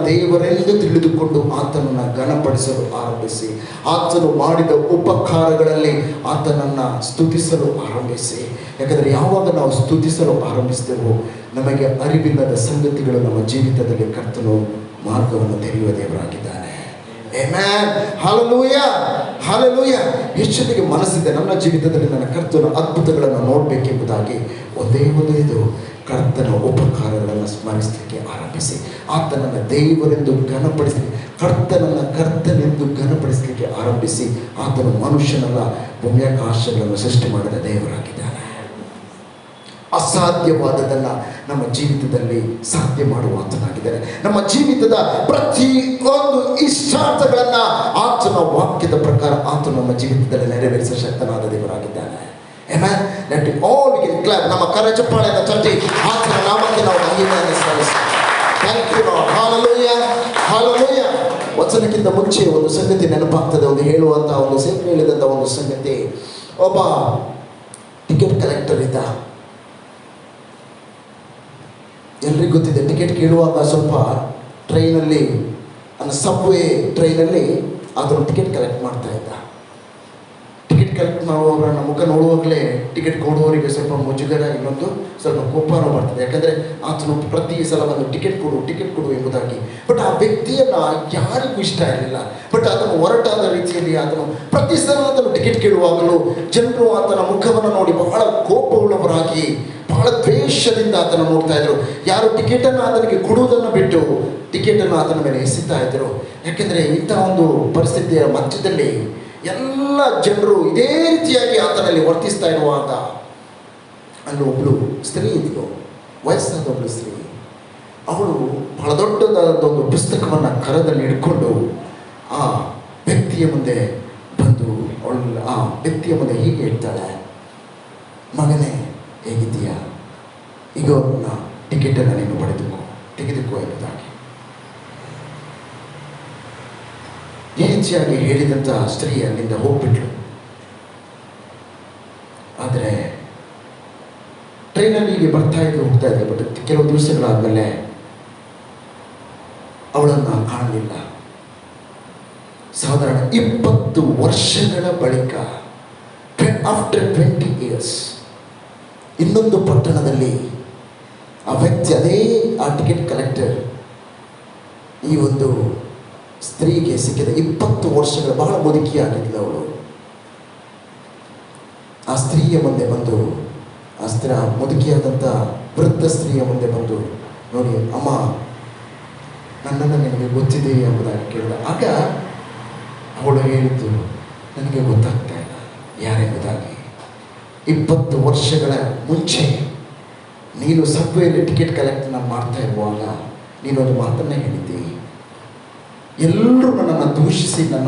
ದೇವರೆಂದು ತಿಳಿದುಕೊಂಡು ಆತನನ್ನು ಘನಪಡಿಸಲು ಆರಂಭಿಸಿ, ಆತನು ಮಾಡಿದ ಉಪಕಾರಗಳಲ್ಲಿ ಆತನನ್ನು ಸ್ತುತಿಸಲು ಆರಂಭಿಸಿ. ಯಾಕಂದರೆ ಯಾವಾಗ ನಾವು ಸ್ತುತಿಸಲು ಆರಂಭಿಸ್ತೇವೋ ನಮಗೆ ಅರಿವಿಲ್ಲದ ಸಂಗತಿಗಳು ನಮ್ಮ ಜೀವಿತದಲ್ಲಿ ಕರ್ತನು ಮಾರ್ಗವನ್ನು ತೆರೆಯುವ ದೇವರಾಗಿದ್ದಾನೆ. ಆಮೆನ್. Hallelujah, hallelujah. ಹೆಚ್ಚಿಗೆ ಮನಸ್ಸಿದೆ ನನ್ನ ಜೀವಿತದಲ್ಲಿ ನನ್ನ ಕರ್ತನ ಅದ್ಭುತಗಳನ್ನು ನೋಡಬೇಕೆಂಬುದಾಗಿ ಒಂದೇ ಇದು ಕರ್ತನ ಉಪಕಾರಗಳನ್ನು ಸ್ಮರಿಸಲಿಕ್ಕೆ ಆರಂಭಿಸಿ, ಆತನನ್ನು ದೇವರೆಂದು ಕರ್ತನೆಂದು ಘನಪಡಿಸಲಿಕ್ಕೆ ಆರಂಭಿಸಿ. ಆತನು ಮನುಷ್ಯನಲ್ಲ, ಭೂಮ್ಯಾಕಾಶಗಳನ್ನು ಸೃಷ್ಟಿ ಮಾಡಿದ ದೇವರಾಗಿದ್ದಾನೆ. ಅಸಾಧ್ಯವಾದದನ್ನು ನಮ್ಮ ಜೀವಿತದಲ್ಲಿ ಸಾಧ್ಯ ಮಾಡುವ ಆತನಾಗಿದ್ದಾನೆ. ನಮ್ಮ ಜೀವಿತದ ಪ್ರತಿಯೊಂದು ಇಷ್ಟಾರ್ಥಗಳನ್ನು ಆತನ ವಾಕ್ಯದ ಪ್ರಕಾರ ಆತನು ನಮ್ಮ ಜೀವಿತದಲ್ಲಿ ನೆರವೇರಿಸುವ ಶಕ್ತನಾದ ದೇವರಾಗಿದ್ದಾನೆ. Amen. Let it all we can clap. ನಮ್ಮ ಕರಚಪ್ಪಾಳೆಯನ್ನು ತಟ್ಟಿ ಆತನ ನಾಮಕ್ಕೆ ನಾವು ಮಹಿಮೆಯನ್ನು ಸಲ್ಲಿಸೋಣ. Thank you Lord. Hallelujah. Hallelujah. ವಚನಕ್ಕಿಂತ ಮುಂಚೆ ಒಂದು ಸಂಗತಿ ನೆನಪಾಗ್ತದೆ, ಒಂದು ಹೇಳುವಂಥ ಒಂದು ಸೇವೆ ಹೇಳಿದಂಥ ಒಂದು ಸಂಗತಿ. ಒಬ್ಬ ಟಿಕೆಟ್ ಕಲೆಕ್ಟರ್ ಇದ್ದ. ಎಲ್ರಿಗೂ ಗೊತ್ತಿದೆ, ಟಿಕೆಟ್ ಕೇಳುವಾಗ ಸ್ವಲ್ಪ ಟ್ರೈನಲ್ಲಿ ಸಬ್ವೇ ಟ್ರೈನಲ್ಲಿ ಅದನ್ನು ಟಿಕೆಟ್ ಕಲೆಕ್ಟ್ ಮಾಡ್ತಾ ಇದ್ದ. ಟಿಕೆಟ್ ಕಲೆಕ್ಟ್ ಮಾಡುವವರನ್ನ ಮುಖ ನೋಡುವಾಗಲೇ ಟಿಕೆಟ್ ಕೊಡುವವರಿಗೆ ಸ್ವಲ್ಪ ಮುಜುಗರ, ಇನ್ನೊಂದು ಸ್ವಲ್ಪ ಕೋಪನೂ ಬರ್ತದೆ. ಯಾಕಂದರೆ ಆತನು ಪ್ರತಿ ಸಲ ಒಂದು ಟಿಕೆಟ್ ಕೊಡು ಎಂಬುದಾಗಿ. ಬಟ್ ಆ ವ್ಯಕ್ತಿಯನ್ನು ಯಾರಿಗೂ ಇಷ್ಟ ಇರಲಿಲ್ಲ. ಬಟ್ ಅದನ್ನು ಹೊರಟಾದ ರೀತಿಯಲ್ಲಿ ಆತನು ಪ್ರತಿ ಸಲ ಆತನು ಟಿಕೆಟ್ ಕೇಳುವಾಗಲೂ ಜನರು ಆತನ ಮುಖವನ್ನು ನೋಡಿ ಬಹಳ ಕೋಪವುಳ್ಳವರಾಗಿ, ಬಹಳ ದ್ವೇಷದಿಂದ ಆತನ ನೋಡ್ತಾ ಇದ್ರು. ಯಾರು ಟಿಕೆಟನ್ನು ಆತನಿಗೆ ಕೊಡುವುದನ್ನು ಬಿಟ್ಟು ಟಿಕೆಟನ್ನು ಆತನ ಮೇಲೆ ಎಸೆತಾ ಇದ್ರು. ಯಾಕೆಂದರೆ ಇಂಥ ಒಂದು ಪರಿಸ್ಥಿತಿಯ ಮಧ್ಯದಲ್ಲಿ ಎಲ್ಲ ಜನರು ಇದೇ ರೀತಿಯಾಗಿ ಆತನಲ್ಲಿ ವರ್ತಿಸ್ತಾ ಇರುವಾಗ ಅಲ್ಲಿ ಒಬ್ಬಳು ಸ್ತ್ರೀ ಇದ್ಲು, ವಯಸ್ಸಾದ ಒಬ್ಬಳು ಸ್ತ್ರೀ. ಅವಳು ಬಹಳ ದೊಡ್ಡದಾದ ಒಂದು ಪುಸ್ತಕವನ್ನು ಕರದಲ್ಲಿ ಹಿಡ್ಕೊಂಡು ಆ ವ್ಯಕ್ತಿಯ ಮುಂದೆ ಬಂದು ಆ ವ್ಯಕ್ತಿಯ ಮುಂದೆ ಹೀಗೆ ಹೇಳ್ತಾಳೆ, ಮಗನೇ ಹೇಗಿದ್ದೀಯಾ, ಈಗ ಅವ್ರನ್ನ ಟಿಕೆಟನ್ನು ನೀನು ತೆಗೆದುಕೋ ಎಂಬುದಾಗಿ. ಈ ರೀತಿಯಾಗಿ ಹೇಳಿದಂಥ ಸ್ತ್ರೀ ಅಲ್ಲಿಂದ ಹೋಗ್ಬಿಟ್ಲು. ಆದರೆ ಟ್ರೈನಲ್ಲಿ ಹೀಗೆ ಹೋಗ್ತಾ ಇದ್ದೆ. ಬಟ್ ಕೆಲವು ದಿವಸಗಳಾದಮೇಲೆ ಅವಳನ್ನು ಕಾಣಲಿಲ್ಲ. ಸಾಧಾರಣ 20 ವರ್ಷಗಳ ಬಳಿಕ, ಆಫ್ಟರ್ 20 years, ಇನ್ನೊಂದು ಪಟ್ಟಣದಲ್ಲಿ ಆ ವ್ಯಕ್ತಿ, ಅದೇ ಆ ಟಿಕೆಟ್ ಕಲೆಕ್ಟರ್ ಈ ಒಂದು ಸ್ತ್ರೀಗೆ ಸಿಕ್ಕಿದ. 20 ವರ್ಷಗಳ ಬಹಳ ಮುದುಕಿಯಾಗಿದ್ಲು ಅವಳು. ಆ ಸ್ತ್ರೀಯ ಮುಂದೆ ಬಂದು, ಆ ಮುದುಕಿಯಾದಂಥ ವೃದ್ಧ ಸ್ತ್ರೀಯ ಮುಂದೆ ಬಂದು, ನೋಡಿ ಅಮ್ಮ, ನನ್ನನ್ನು ನಿನಗೆ ಗೊತ್ತಿದೆ ಎಂಬುದಾಗಿ ಕೇಳಿದ. ಆಗ ಅವಳು ಹೇಳಿದ್ದು, ನನಗೆ ಗೊತ್ತಾಗ್ತಾ ಇಲ್ಲ ಯಾರೆಂಬುದಾಗಿ. 20 ವರ್ಷಗಳ ಮುಂಚೆ ನೀನು ಸಬ್ವೇಲಿ ಟಿಕೆಟ್ ಕಲೆಕ್ಟನ್ನು ಮಾಡ್ತಾ ಇರುವಾಗ ನೀನೊಂದು ಮಾತನ್ನು ಹೇಳಿದ್ದಿ. ಎಲ್ಲರೂ ನನ್ನನ್ನು ದೂಷಿಸಿ ನನ್ನ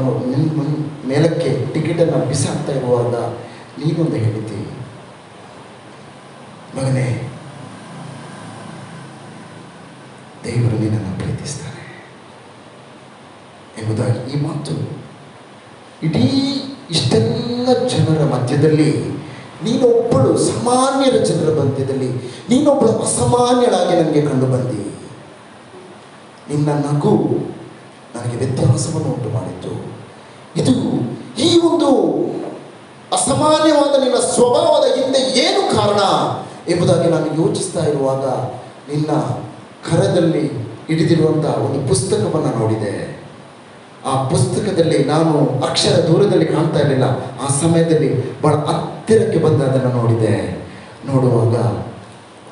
ಮೇಲಕ್ಕೆ ಟಿಕೆಟನ್ನು ಬಿಸಾಕ್ತಾ ಇರುವಾಗ ನೀನೊಂದು ಹೇಳಿದ್ದಿ, ಮಗನೇ, ದೇವರು ನಿನ್ನನ್ನು ಪ್ರೀತಿಸ್ತಾನೆ ಎಂಬುದಾಗಿ. ಈ ಮಾತು ಇಡೀ ಇಷ್ಟೆಲ್ಲ ಜನರ ಮಧ್ಯದಲ್ಲಿ, ನೀನೊಬ್ಬಳು ಸಾಮಾನ್ಯರ ಜನರ ಮಧ್ಯದಲ್ಲಿ ನೀನೊಬ್ಬಳು ಅಸಾಮಾನ್ಯಳಾಗಿ ನನಗೆ ಕಂಡು ಬಂದಿ. ನಿನ್ನ ನಗು ನನಗೆ ವ್ಯತ್ಯಾಸವನ್ನು ಉಂಟು ಮಾಡಿತ್ತು. ಈ ಒಂದು ಅಸಾಮಾನ್ಯವಾದ ನಿನ್ನ ಸ್ವಭಾವದ ಹಿಂದೆ ಏನು ಕಾರಣ ಎಂಬುದಾಗಿ ನಾನು ಯೋಚಿಸ್ತಾ ಇರುವಾಗ ನಿನ್ನ ಕರದಲ್ಲಿ ಹಿಡಿದಿರುವಂಥ ಒಂದು ಪುಸ್ತಕವನ್ನು ನೋಡಿದೆ. ಆ ಪುಸ್ತಕದಲ್ಲಿ ನಾನು ಅಕ್ಷರ ದೂರದಲ್ಲಿ ಕಾಣ್ತಾ ಇರಲಿಲ್ಲ. ಆ ಸಮಯದಲ್ಲಿ ಬಹಳ ಹತ್ತಿರಕ್ಕೆ ಬಂದು ಅದನ್ನು ನೋಡುವಾಗ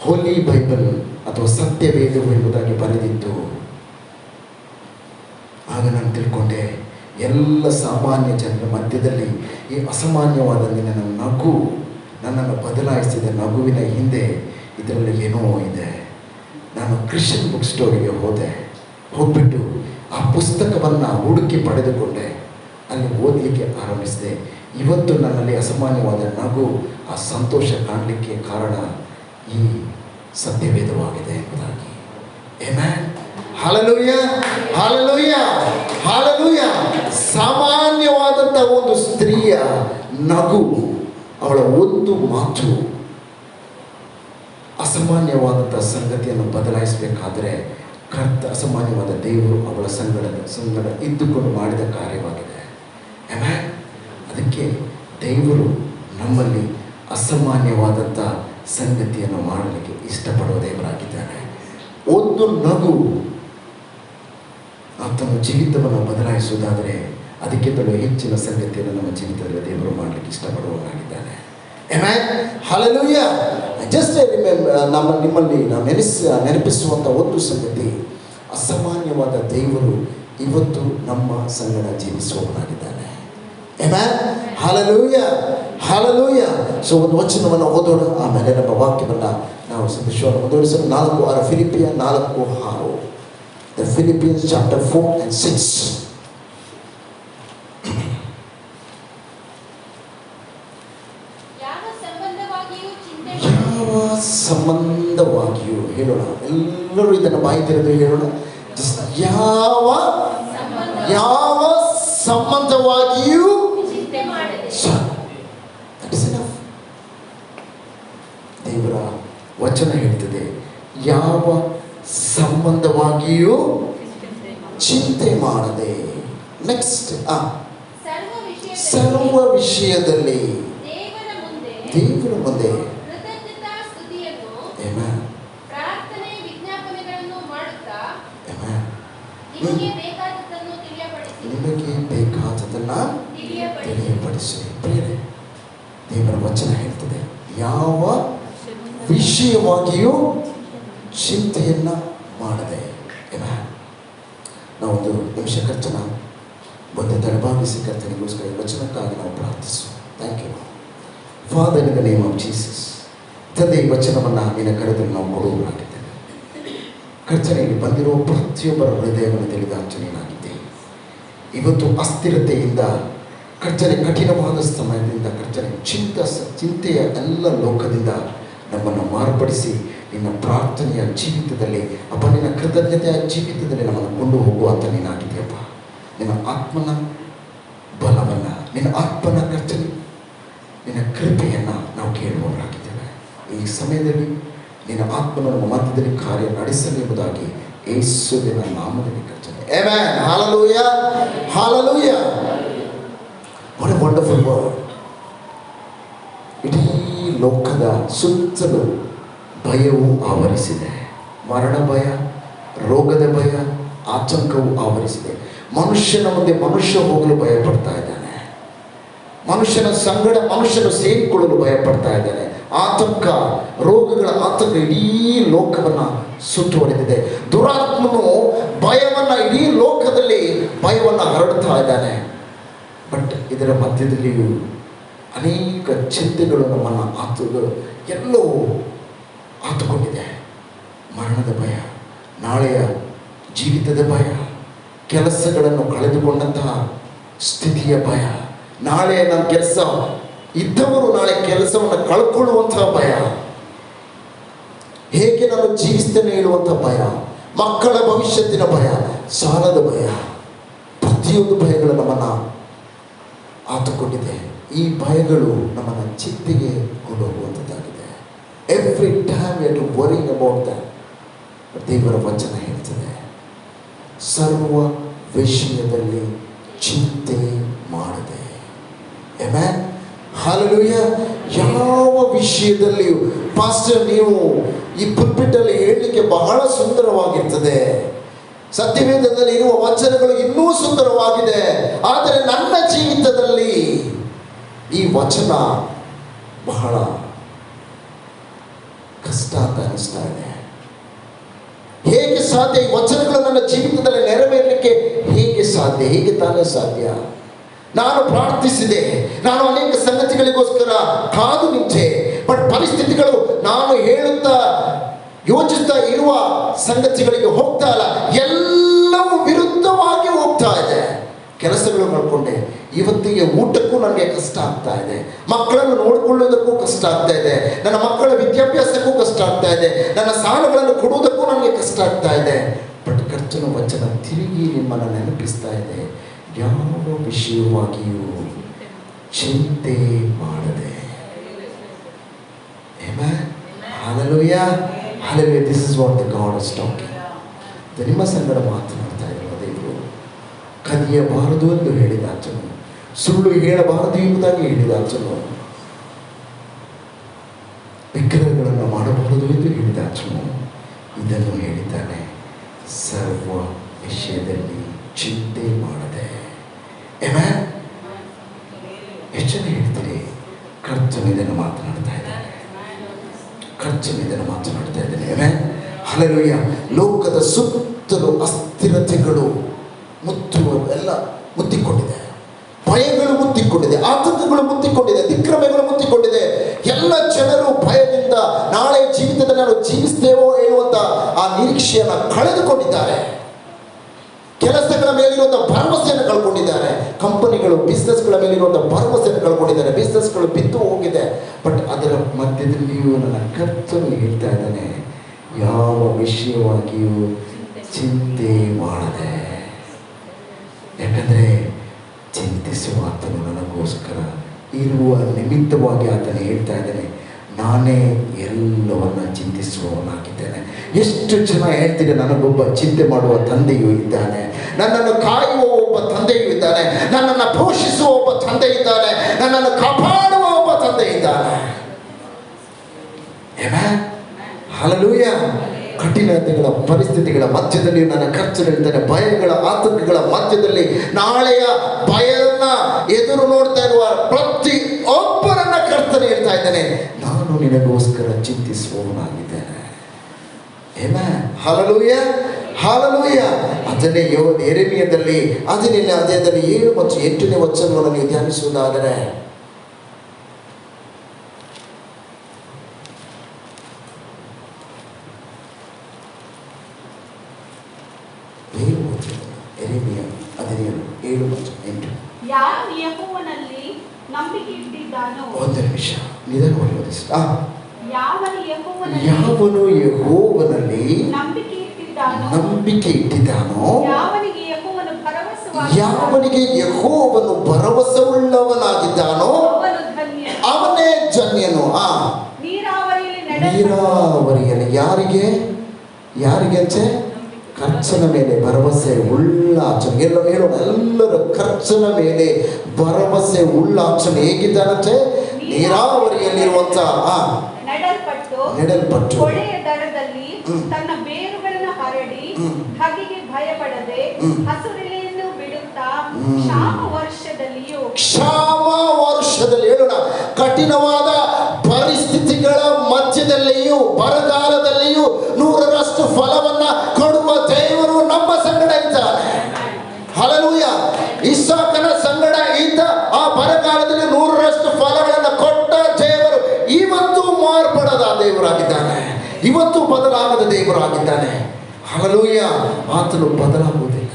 ಹೋಲಿ ಬೈಬಲ್ ಅಥವಾ ಸತ್ಯವೇದವು ಎಂಬುದಾಗಿ ಬರೆದಿತ್ತು. ಆಗ ನಾನು ತಿಳ್ಕೊಂಡೆ, ಎಲ್ಲ ಸಾಮಾನ್ಯ ಜನರ ಮಧ್ಯದಲ್ಲಿ ಈ ಅಸಾಮಾನ್ಯವಾದ ನಿನ್ನ ನಗು ನನ್ನನ್ನು ಬದಲಾಯಿಸಿದ ನಗುವಿನ ಹಿಂದೆ ಇದರಲ್ಲಿ ಏನೋ ಇದೆ. ನಾನು ಕ್ರಿಶ್ಚಿಯನ್ ಬುಕ್ ಸ್ಟೋರಿಗೆ ಹೋಗ್ಬಿಟ್ಟು ಆ ಪುಸ್ತಕವನ್ನು ಹುಡುಕಿ ಪಡೆದುಕೊಂಡೆ. ಅಲ್ಲಿ ಓದಲಿಕ್ಕೆ ಆರಂಭಿಸಿದೆ. ಇವತ್ತು ನನ್ನಲ್ಲಿ ಅಸಾಮಾನ್ಯವಾದ ನಗು, ಆ ಸಂತೋಷ ಕಾಣಲಿಕ್ಕೆ ಕಾರಣ ಈ ಸತ್ಯವೇದವಾಗಿದೆ ಎಂಬುದಾಗಿ. ಆಮೆನ್. Hallelujah, hallelujah, hallelujah. ಸಾಮಾನ್ಯವಾದಂಥ ಒಂದು ಸ್ತ್ರೀಯ ನಗು, ಅವಳ ಒಂದು ಮಾತು ಅಸಾಮಾನ್ಯವಾದಂಥ ಸಂಗತಿಯನ್ನು ಬದಲಾಯಿಸಬೇಕಾದರೆ ಅಸಾಮಾನ್ಯವಾದ ದೇವರು ಅವಳ ಸಂಗಡ ಇದ್ದುಕೊಂಡು ಮಾಡಿದ ಕಾರ್ಯವಾಗಿದೆ. ಆಮೆನ್. ಅದಕ್ಕೆ ದೇವರು ನಮ್ಮಲ್ಲಿ ಅಸಾಮಾನ್ಯವಾದಂಥ ಸಂಗತಿಯನ್ನು ಮಾಡಲಿಕ್ಕೆ ಇಷ್ಟಪಡುವ ದೇವರಾಗಿದ್ದಾನೆ. ಒಂದು ನಗು ಆತನ ಜೀವಿತವನ್ನು ಬದಲಾಯಿಸುವುದಾದರೆ ಅದಕ್ಕಿಂತಲೂ ಹೆಚ್ಚಿನ ಸಂಗತಿಯನ್ನು ನಮ್ಮ ಜೀವಿತದಲ್ಲಿ ದೇವರು ಮಾಡಲಿಕ್ಕೆ ಇಷ್ಟಪಡುವವನಾಗಿದ್ದಾನೆ. ಆಮೆನ್. ಹಲ್ಲೆಲೂಯಾ. ಜಸ್ಟ್ ನಿಮ್ಮಲ್ಲಿ ನಾವು ನೆನಪಿಸುವಂಥ ಒಂದು ಸಂಗತಿ, ಅಸಾಮಾನ್ಯವಾದ ದೇವರು ಇವತ್ತು ನಮ್ಮ ಸಂಗಡ ಜೀವಿಸುವವನಾಗಿದ್ದಾನೆ. ಆಮೆನ್. Hallelujah, hallelujah. ಸೊ ಒಂದು ವಚನವನ್ನು ಓದೋಣ, ಆಮೇಲೆ ನಮ್ಮ ವಾಕ್ಯವನ್ನು ನಾವು ಸಂದೇಶವನ್ನು ಮುಂದುವರಿಸೋಣ. 4:6 ಫಿಲಿಪಿಯ 4:6. The Philippians chapter 4 and 6. ಯಾವ ಸಂಬಂಧವಾಗಿಯೂ ಹೇಳೋಣ, ಎಲ್ಲರೂ ಇದನ್ನು ಬಾಯಿ ತೆರೆದು ಹೇಳೋಣ. ಯಾವ ಸಂಬಂಧವಾಗಿಯೂ ದೇವರ ವಚನ ಹೇಳ್ತದೆ, ಯಾವ ಸಂಬಂಧವಾಗಿಯೂ ಚಿಂತೆ ಮಾಡದೆ. ನೆಕ್ಸ್ಟ್, ಸರ್ವ ವಿಷಯದಲ್ಲಿ ದೇವರ ಮುಂದೆ ನಿಮಗೆ ಬೇಕಾದದನ್ನು ತಿಳಿಯಪಡಿಸಿ. ಬೇರೆ ದೇವರ ವಚನ ಹೇಳ್ತದೆ, ಯಾವ ವಿಷಯವಾಗಿಯೂ ಚಿಂತೆಯನ್ನು ಮಾಡದೆ. ನಾವೊಂದು ನಿಮಿಷ ಕರ್ತನ ಬಂದು ತಡಭಾಗಿಸಿ ಕರ್ತನಿಗೋಸ್ಕರ ವಚನಕ್ಕಾಗಿ ನಾವು ಪ್ರಾರ್ಥಿಸುವ. Thank you father, in the name of Jesus. ತಂದೆ, ಈ ವಚನವನ್ನು ನಿನ್ನ ಕರೆದಲ್ಲಿ ನಾವು ಕೊಡುವರಾಗಿದ್ದೇವೆ. ಕರ್ತನೆಗೆ ಬಂದಿರುವ ಪ್ರತಿಯೊಬ್ಬರ ಹೃದಯವನ್ನು ತಿಳಿದ ನೀನಾಗಿದ್ದೆ. ಇವತ್ತು ಅಸ್ಥಿರತೆಯಿಂದ ಕರ್ತನೆ, ಕಠಿಣವಾದ ಸಮಯದಿಂದ ಕರ್ತನೆ, ಚಿಂತೆಯ ಎಲ್ಲ ಲೋಕದಿಂದ ನಮ್ಮನ್ನು ಮಾರ್ಪಡಿಸಿ ನಿನ್ನ ಪ್ರಾರ್ಥನೆಯ ಜೀವಿತದಲ್ಲಿ ಅಪ್ಪ, ನಿನ್ನ ಕೃತಜ್ಞತೆಯ ಜೀವಿತದಲ್ಲಿ ನಮ್ಮನ್ನು ಕೊಂಡು ಹೋಗುವಂತ ನೀನಾಗಿದೆಯಪ್ಪ. ನಿನ್ನ ಆತ್ಮನ ಬಲವನ್ನು, ನಿನ್ನ ಆತ್ಮನ ಕರ್ತನೆ, ನಿನ್ನ ಕೃಪೆಯನ್ನು ನಾವು ಕೇಳುವವರಾಗಿದ್ದೇವೆ. ಈ ಸಮಯದಲ್ಲಿ ನಿನ್ನ ಆತ್ಮನ ನಮ್ಮ ಮಧ್ಯದಲ್ಲಿ ಕಾರ್ಯ ನಡೆಸಲಿ ಎಂಬುದಾಗಿ ಯೇಸುವಿನ ನಾಮದಲ್ಲಿ ಕರ್ತನೆ. Amen. Hallelujah, hallelujah. What A wonderful word. ಇಡೀ ಲೋಕದ ಸುತ್ತಲೂ ಭಯವು ಆವರಿಸಿದೆ. ಮರಣ ಭಯ, ರೋಗದ ಭಯ, ಆತಂಕವು ಆವರಿಸಿದೆ. ಮನುಷ್ಯನ ಮುಂದೆ ಮನುಷ್ಯ ಹೋಗಲು ಭಯಪಡ್ತಾ ಇದ್ದಾನೆ. ಮನುಷ್ಯನ ಸಂಗಡ ಮನುಷ್ಯನು ಸೇರಿಕೊಳ್ಳಲು ಭಯಪಡ್ತಾ ಇದ್ದಾನೆ. ಆತಂಕ, ರೋಗಗಳ ಆತಂಕ ಇಡೀ ಲೋಕವನ್ನು ಸುತ್ತುವರೆದಿದೆ. ದುರಾತ್ಮನು ಭಯವನ್ನು ಇಡೀ ಲೋಕದಲ್ಲಿ ಭಯವನ್ನು ಹರಡ್ತಾ ಇದ್ದಾನೆ. ಬಟ್ ಇದರ ಮಧ್ಯದಲ್ಲಿಯೂ ಅನೇಕ ಚಿಂತೆಗಳು ನಮ್ಮನ್ನು ಎಲ್ಲೋ ಆತುಕೊಂಡಿದೆ. ಮರಣದ ಭಯ, ನಾಳೆಯ ಜೀವಿತದ ಭಯ, ಕೆಲಸಗಳನ್ನು ಕಳೆದುಕೊಂಡಂತಹ ಸ್ಥಿತಿಯ ಭಯ, ನಾಳೆ ನನ್ನ ಕೆಲಸ ಇದ್ದವರು ನಾಳೆ ಕೆಲಸವನ್ನು ಕಳ್ಕೊಳ್ಳುವಂತಹ ಭಯ, ಹೇಗೆ ನಾನು ಜೀವಿಸ್ತೇನೆ ಹೇಳುವಂತಹ ಭಯ, ಮಕ್ಕಳ ಭವಿಷ್ಯತ್ತಿನ ಭಯ, ಸಾಲದ ಭಯ, ಪ್ರತಿಯೊಂದು ಭಯಗಳು ನಮ್ಮನ್ನು ಆತುಕೊಂಡಿದೆ. ಈ ಭಯಗಳು ನಮ್ಮನ್ನು ಚಿಂತೆಗೆ ಕೊಂಡು ಹೋಗುವಂಥದ್ದಾಗಿದೆ. Every time we are to worrying about that. ದೇವರ ವಚನ ಹೇಳ್ತದೆ, ಸರ್ವ ವಿಷಯದಲ್ಲಿ ಚಿಂತೆ ಮಾಡದೆ. ಆಮೆನ್. ಹಲ್ಲೆಲೂಯಾ. ಯಾವ ವಿಷಯದಲ್ಲಿಯೂ ಪಾಸ್ಟರ್, ನೀವು ಈ ಪುಲ್ಪಿಟಲ್ಲಿ ಹೇಳಲಿಕ್ಕೆ ಬಹಳ ಸುಂದರವಾಗಿರ್ತದೆ, ಸತ್ಯವೇದದಲ್ಲಿ ಇರುವ ವಚನಗಳು ಇನ್ನೂ ಸುಂದರವಾಗಿದೆ, ಆದರೆ ನನ್ನ ಜೀವಿತದಲ್ಲಿ ಈ ವಚನ ಬಹಳ ಕಷ್ಟ ಅಂತ ಅನಿಸ್ತಾ ಇದೆ. ಹೇಗೆ ಸಾಧ್ಯ? ಈ ವಚನಗಳು ನನ್ನ ಜೀವಿತದಲ್ಲಿ ನೆರವೇರಲಿಕ್ಕೆ ಹೇಗೆ ಸಾಧ್ಯ? ಹೇಗೆ ತಾನೇ ಸಾಧ್ಯ? ನಾನು ಪ್ರಾರ್ಥಿಸಿದೆ, ನಾನು ಅನೇಕ ಸಂಗತಿಗಳಿಗೋಸ್ಕರ ಕಾದು ನಿಂತೆ, ಬಟ್ ಪರಿಸ್ಥಿತಿಗಳು ನಾನು ಹೇಳುತ್ತಾ ಯೋಚಿಸ್ತಾ ಇರುವ ಸಂಗತಿಗಳಿಗೆ ಹೋಗ್ತಾ ಇಲ್ಲ, ಎಲ್ಲವೂ ವಿರುದ್ಧವಾಗಿ ಹೋಗ್ತಾ ಇದೆ. ಕೆಲಸಗಳು ಕಳ್ಕೊಂಡೆ, ಇವತ್ತಿಗೆ ಊಟಕ್ಕೂ ನನಗೆ ಕಷ್ಟ ಆಗ್ತಾ ಇದೆ, ಮಕ್ಕಳನ್ನು ನೋಡಿಕೊಳ್ಳೋದಕ್ಕೂ ಕಷ್ಟ ಆಗ್ತಾ ಇದೆ, ನನ್ನ ಮಕ್ಕಳ ವಿದ್ಯಾಭ್ಯಾಸಕ್ಕೂ ಕಷ್ಟ ಆಗ್ತಾ ಇದೆ, ನನ್ನ ಸಾಲಗಳನ್ನು ಕೊಡುವುದಕ್ಕೂ ನನಗೆ ಕಷ್ಟ ಆಗ್ತಾ ಇದೆ. ಬಟ್ ಕರ್ತನ ವಚನ ತಿರುಗಿ ನಿಮ್ಮನ್ನು ನೆನಪಿಸ್ತಾ ಇದೆ, ಯಾವ ವಿಷಯವಾಗಿಯೂ ಚಿಂತೆ ಮಾಡದೆ. Amen. Hallelujah. Hallelujah. This is what the God is talking. ನಿಮ್ಮ ಸಂಗಡ ಮಾತನಾಡ್ತಾ ಇರುವ ದೇವರು ಕದಿಯಬಾರದು ಎಂದು ಹೇಳಿದ ಆಚನು, ಸುಳ್ಳು ಹೇಳಬಾರದು ಎಂಬುದಾಗಿ ಹೇಳಿದ ಆಚನು, ವಿಗ್ರಹಗಳನ್ನು ಮಾಡಬಾರದು ಎಂದು ಹೇಳಿದ ಆಚನು ಇದನ್ನು ಹೇಳಿದ್ದಾನೆ. ಸರ್ವ ವಿಷಯದಲ್ಲಿ ಚಿಂತೆ ಮಾಡದೆ. Amen. ಎಷ್ಟು ಜನ ಹೇಳ್ತೀರಿ ಕರ್ತನು ಇದನ್ನು ಮಾತನಾಡ್ತಾ ಇದ್ದಾನೆ, ಕರ್ತನು ಇದನ್ನು ಮಾತನಾಡ್ತಾ ಇದ್ದಾನೆ. Amen. ಹಲ್ಲೆಲೂಯಾ. ಲೋಕದ ಸುತ್ತಲೂ ಅಸ್ಥಿರತೆಗಳು ಎಲ್ಲ ಮುತ್ತಿಕೊಂಡಿದೆ, ಭಯಗಳು ಮುತ್ತಿಕೊಂಡಿದೆ, ಆತಂಕಗಳು ಮುತ್ತಿಕೊಂಡಿದೆ, ದಿಕ್ರಮೆಗಳು ಮುತ್ತಿಕೊಂಡಿದೆ. ಎಲ್ಲ ಜನರು ಭಯದಿಂದ ನಾಳೆ ಜೀವಿತದಲ್ಲಿ ನಾವು ಜೀವಿಸ್ತೇವೋ ಎನ್ನುವಂತ ಆ ನಿರೀಕ್ಷೆಯನ್ನು ಕಳೆದುಕೊಂಡಿದ್ದಾರೆ. ಕೆಲಸಗಳ ಮೇಲಿರುವಂಥ ಭರವಸೆಯನ್ನು ಕಳ್ಕೊಂಡಿದ್ದಾರೆ. ಕಂಪನಿಗಳು ಬಿಸ್ನೆಸ್ಗಳ ಮೇಲಿರುವಂಥ ಭರವಸೆಯನ್ನು ಕಳ್ಕೊಂಡಿದ್ದಾರೆ. ಬಿಸ್ನೆಸ್ಗಳು ಬಿದ್ದು ಹೋಗಿದೆ. ಬಟ್ ಅದರ ಮಧ್ಯದಲ್ಲಿಯೂ ನನ್ನ ಕರ್ತನು ಹೇಳ್ತಾ ಇದ್ದಾನೆ, ಯಾವ ವಿಷಯವಾಗಿಯೂ ಚಿಂತೆ ಮಾಡದೆ. ಯಾಕಂದರೆ ಚಿಂತಿಸುವ ಆತನು ನನಗೋಸ್ಕರ ಇರುವ ನಿಮಿತ್ತವಾಗಿ ಆತನು ಹೇಳ್ತಾ ಇದ್ದಾನೆ, ನಾನೇ ಎಲ್ಲವನ್ನ ಚಿಂತಿಸುವವನಾಗಿದ್ದೇನೆ. ಎಷ್ಟು ಜನ ಹೇಳ್ತೀರಿ, ನನಗೊಬ್ಬ ಚಿಂತೆ ಮಾಡುವ ತಂದೆಯೂ ಇದ್ದಾನೆ, ನನ್ನನ್ನು ಕಾಯುವ ಒಬ್ಬ ತಂದೆಯೂ ಇದ್ದಾನೆ, ನನ್ನನ್ನು ಪೋಷಿಸುವ ಒಬ್ಬ ತಂದೆ ಇದ್ದಾನೆ, ನನ್ನನ್ನು ಕಾಪಾಡುವ ಒಬ್ಬ ತಂದೆ ಇದ್ದಾನೆ. ಹಲ್ಲೆಲೂಯಾ. ಕಠಿಣತೆಗಳ ಪರಿಸ್ಥಿತಿಗಳ ಮಧ್ಯದಲ್ಲಿ ನನ್ನ ಕರ್ತನು ಹೇಳ್ತಾನೆ, ಭಯಗಳ ಆತಂಕಗಳ ಮಧ್ಯದಲ್ಲಿ ನಾಳೆಯ ಭಯನ ಎದುರು ನೋಡ್ತಾ ಇರುವ ಪ್ರತಿ ಒಬ್ಬರನ್ನ ಕರ್ತನು ಹೇಳ್ತಾ ಇದ್ದಾನೆ, ನಾನು ನಿನಗೋಸ್ಕರ ಚಿಂತಿಸುವವನಾಗಿದ್ದೇನೆ. Hallelujah, hallelujah. ಅದನ್ನೇ ಯೆರೆಮೀಯದಲ್ಲಿ 17ನೇ ಅಧ್ಯಾಯದಲ್ಲಿ 7 ಮತ್ತು 8ನೇ ವಚನವನ್ನು ನೀವು ಧ್ಯಾನಿಸುವುದಾದರೆ, ಯೆರೆಮೀಯ 17:7 ಮತ್ತು 8. ಯಾರು ಯೆಹೋವನಲ್ಲಿ ನಂಬಿಕೆ ಇಟ್ಟಿದ್ದಾನೋ, ಒಂದು ನಿಮಿಷ ನಿಧಾನವಾಗಿ ಓದಿಸಿ. ಯಾವನು ಯೆಹೋವನಲ್ಲಿ ನಂಬಿಕೆ ಇಟ್ಟಿದ್ದಾನೋ, ಯಾವನಿಗೆ ಯೆಹೋವನು ಭರವಸೆಯುಳ್ಳವನಾಗಿದ್ದಾನೋ ಅವನೇ ಧನ್ಯನು. ನೀರಾವರಿಯಲ್ಲಿ ಯಾರಿಗೆ ಅಂಚೆ ಕರ್ತನ ಮೇಲೆ ಭರವಸೆ ಉಳ್ಳಾಚನೆ. ಎಲ್ಲರ ಕರ್ತನ ಮೇಲೆ ಭರವಸೆ ಉಳ್ಳಾಚನೆ ಹೇಗಿದ್ದಾನಂತೆ? ನೀರಾವರಿಯಲ್ಲಿರುವಂತ ನೆಡಲ್ಪಟ್ಟು ಹೊಳೆಯ ದಡದಲ್ಲಿ ತನ್ನ ಬೇರುಗಳನ್ನು ಹರಡಿ ಧಗೆಗೆ ಭಯಪಡದೆ ಹಸುರೆಲೆಯನ್ನು ಬಿಡುತ್ತಾ ಕ್ಷಾಮ ವರ್ಷದಲ್ಲಿ ಹೇಳೋಣ, ಕಠಿಣವಾದ ಪರಿಸ್ಥಿತಿಗಳ ಮಧ್ಯದಲ್ಲಿಯೂ ಬರಗಾಲದಲ್ಲಿಯೂ 100ರಷ್ಟು ಫಲವನ್ನ ಕೊಡುವ ದೇವರು ನಮ್ಮ ಸಂಗಡ ಇದ್ದಾನೆ. ಹಲ್ಲೆಲೂಯಾ. ಇಸಾಕನ ಸಂಗಡ ಇದ್ದ ಆ ಬರಗಾಲದಲ್ಲಿ 100ರಷ್ಟು ಫಲಗಳನ್ನು ಕೊಟ್ಟ ದೇವರು ಇವತ್ತು ಮಾರ್ಪಡದ ದೇವರಾಗಿದ್ದಾನೆ, ಇವತ್ತು ಬದಲಾಗದ ದೇವರಾಗಿದ್ದಾನೆ. ಹಲ್ಲೆಲೂಯಾ. ಆತನು ಬದಲಾಗುವುದಿಲ್ಲ,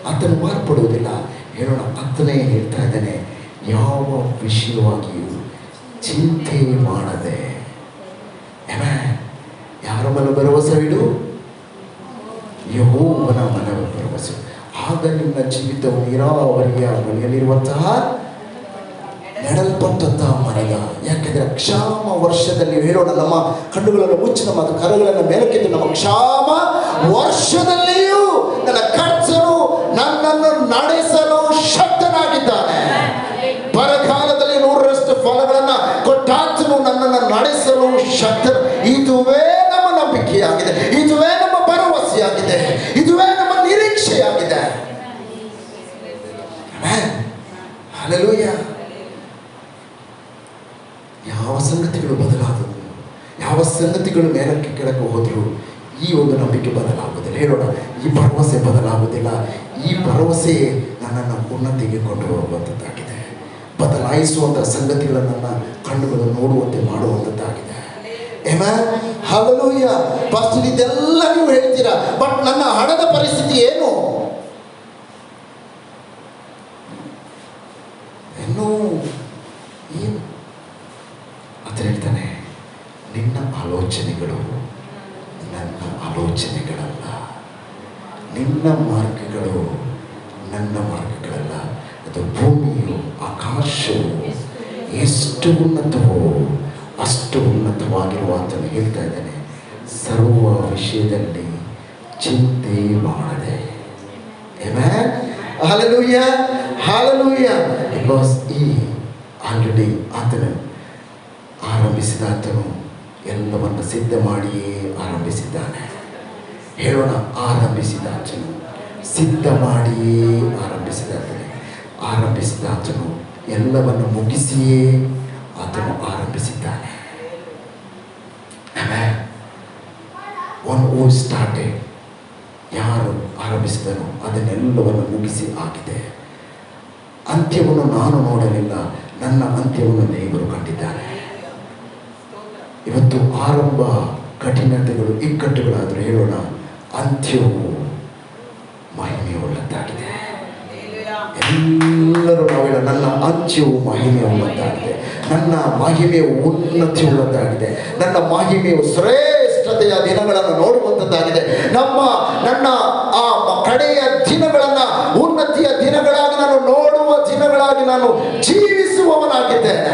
ಆತನು ಮಾರ್ಪಡುವುದಿಲ್ಲ. ಹೇಳೋಣ, ಆತನೇ ಹೇಳ್ತಾ ಇದ್ದಾನೆ, ಯಾವ ವಿಷಯವಾಗಿಯೂ ಚಿಂತೆ ಮಾಡದೆ. ಯಾರ ಮೇಲೆ ಭರವಸೆ ಇಡು? ಯೆಹೋವನ ಮೇಲೆ ಭರವಸೆ. ಆಗ ನಿಮ್ಮ ಜೀವಿತವು ನೀರಾವರಿಯ ಬಳಿಯಲ್ಲಿರುವಂತಹ ನೆಡಲ್ಪಟ್ಟಂತಹ ಮರದ. ಯಾಕೆಂದರೆ ಕ್ಷಾಮ ವರ್ಷದಲ್ಲಿ, ಹೇಳೋಣ, ನಮ್ಮ ಕಣ್ಣುಗಳನ್ನು ಮುಚ್ಚಿ ನಮ್ಮ ಕರಗಳನ್ನು ಮೇಲಕ್ಕೆದ್ದು, ನಮ್ಮ ಕ್ಷಾಮ ವರ್ಷದಲ್ಲಿಯೂ ನನ್ನ ಕರ್ತನು ನನ್ನನ್ನು ನಡೆಸಲು ಶಕ್ತನಾಗಿದ್ದಾನೆ. ಬರಗಾಲದಲ್ಲಿ 100ರಷ್ಟು ಫಲಗಳನ್ನು ಕೊಟ್ಟಾತನು ನನ್ನನ್ನು ನಡೆಸಲು ಶಕ್ತ. ಇದುವೇ ನಮ್ಮ ನಂಬಿಕೆಯಾಗಿದೆ, ಇದುವೇ ನಮ್ಮ ಭರವಸೆಯಾಗಿದೆ, ಇದುವೇ ನಮ್ಮ ನಿರೀಕ್ಷೆಯಾಗಿದೆ. ಹಲ್ಲೆಲೂಯಾ. ಯಾವ ಸಂಗತಿಗಳು ಬದಲಾದವು, ಯಾವ ಸಂಗತಿಗಳು ಮೇಲಕ್ಕೆ ಕೆಳಕ್ಕೆ ಹೋದರೂ ಈ ಒಂದು ನಂಬಿಕೆ ಬದಲಾಗುವುದಿಲ್ಲ. ಹೇಳೋಣ, ಈ ಭರವಸೆ ಬದಲಾಗುವುದಿಲ್ಲ. ಈ ಭರವಸೆ ನನ್ನನ್ನು ಉನ್ನತಿಗೆ ಕೊಂಡು ಹೋಗುವಂಥದ್ದಾಗಿದೆ. ಬದಲಾಯಿಸುವಂಥ ಸಂಗತಿಗಳನ್ನು ನನ್ನ ಕಣ್ಣುಗಳು ನೋಡುವಂತೆ ಮಾಡುವಂಥದ್ದಾಗಿದೆ. ಹಲ್ಲೆಲೂಯಾ. ಪಾಸ್ಟರ್, ಇದೆಲ್ಲ ನೀವು ಹೇಳ್ತೀರಾ, ಬಟ್ ನನ್ನ ಹಣದ ಪರಿಸ್ಥಿತಿ ಏನು? ಆಲೋಚನೆಗಳು ನನ್ನ ಆಲೋಚನೆಗಳಲ್ಲ, ನಿನ್ನ ಮಾರ್ಗಗಳು ನನ್ನ ಮಾರ್ಗಗಳಲ್ಲ. ಅದು ಭೂಮಿಯು ಆಕಾಶವು ಎಷ್ಟು ಉನ್ನತವೋ ಅಷ್ಟು ಉನ್ನತವಾಗಿರುವ ಆತನು ಹೇಳ್ತಾ ಇದ್ದಾನೆ, ಸರ್ವ ವಿಷಯದಲ್ಲಿ ಚಿಂತೆ ಮಾಡದೆ. Amen, hallelujah, hallelujah. ಬಿಕಾಸ್ ಈ ಆಲ್ರೆಡಿ ಆತನು ಆರಂಭಿಸಿದ ಆತನು ಎಲ್ಲವನ್ನು ಸಿದ್ಧ ಮಾಡಿಯೇ ಆರಂಭಿಸಿದ್ದಾನೆ. ಹೇಳೋಣ, ಆರಂಭಿಸಿದ ಆತನು ಸಿದ್ಧ ಮಾಡಿಯೇ ಆರಂಭಿಸಿದ ಆತನು ಎಲ್ಲವನ್ನು ಮುಗಿಸಿಯೇ ಆತನು ಆರಂಭಿಸಿದ್ದಾನೆ. ಒನ್ ಹೂ ಸ್ಟಾರ್ಟೆಡ್, ಯಾರು ಆರಂಭಿಸಿದನು ಅದನ್ನೆಲ್ಲವನ್ನು ಮುಗಿಸಿ ಆಗಿದೆ. ಅಂತ್ಯವನ್ನು ನಾನು ನೋಡಲಿಲ್ಲ, ನನ್ನ ಅಂತ್ಯವನ್ನು ದೇವರು ಕಂಡಿದ್ದಾನೆ. ಇವತ್ತು ಆರಂಭ ಕಠಿಣತೆಗಳು ಇಕ್ಕಟ್ಟುಗಳಾದರೂ ಹೇಳೋಣ, ಅಂತ್ಯವು ಮಹಿಮೆಯುಳ್ಳದ್ದಾಗಿದೆ. ಎಲ್ಲರೂ ನಾವು ಹೇಳ, ನನ್ನ ಅಂತ್ಯವು ಮಹಿಮೆಯುಳ್ಳದ್ದಾಗಿದೆ, ನನ್ನ ಮಹಿಮೆಯು ಉನ್ನತಿಯುಳ್ಳದ್ದಾಗಿದೆ, ನನ್ನ ಮಹಿಮೆಯು ಶ್ರೇಷ್ಠತೆಯ ದಿನಗಳನ್ನು ನೋಡುವಂಥದ್ದಾಗಿದೆ. ನನ್ನ ಆ ಕಡೆಯ ದಿನಗಳನ್ನು ಉನ್ನತಿಯ ದಿನಗಳಾಗಿ ನಾನು ನೋಡುವ ದಿನಗಳಾಗಿ ನಾನು ಜೀವಿಸುವವನಾಗಿದ್ದೇನೆ.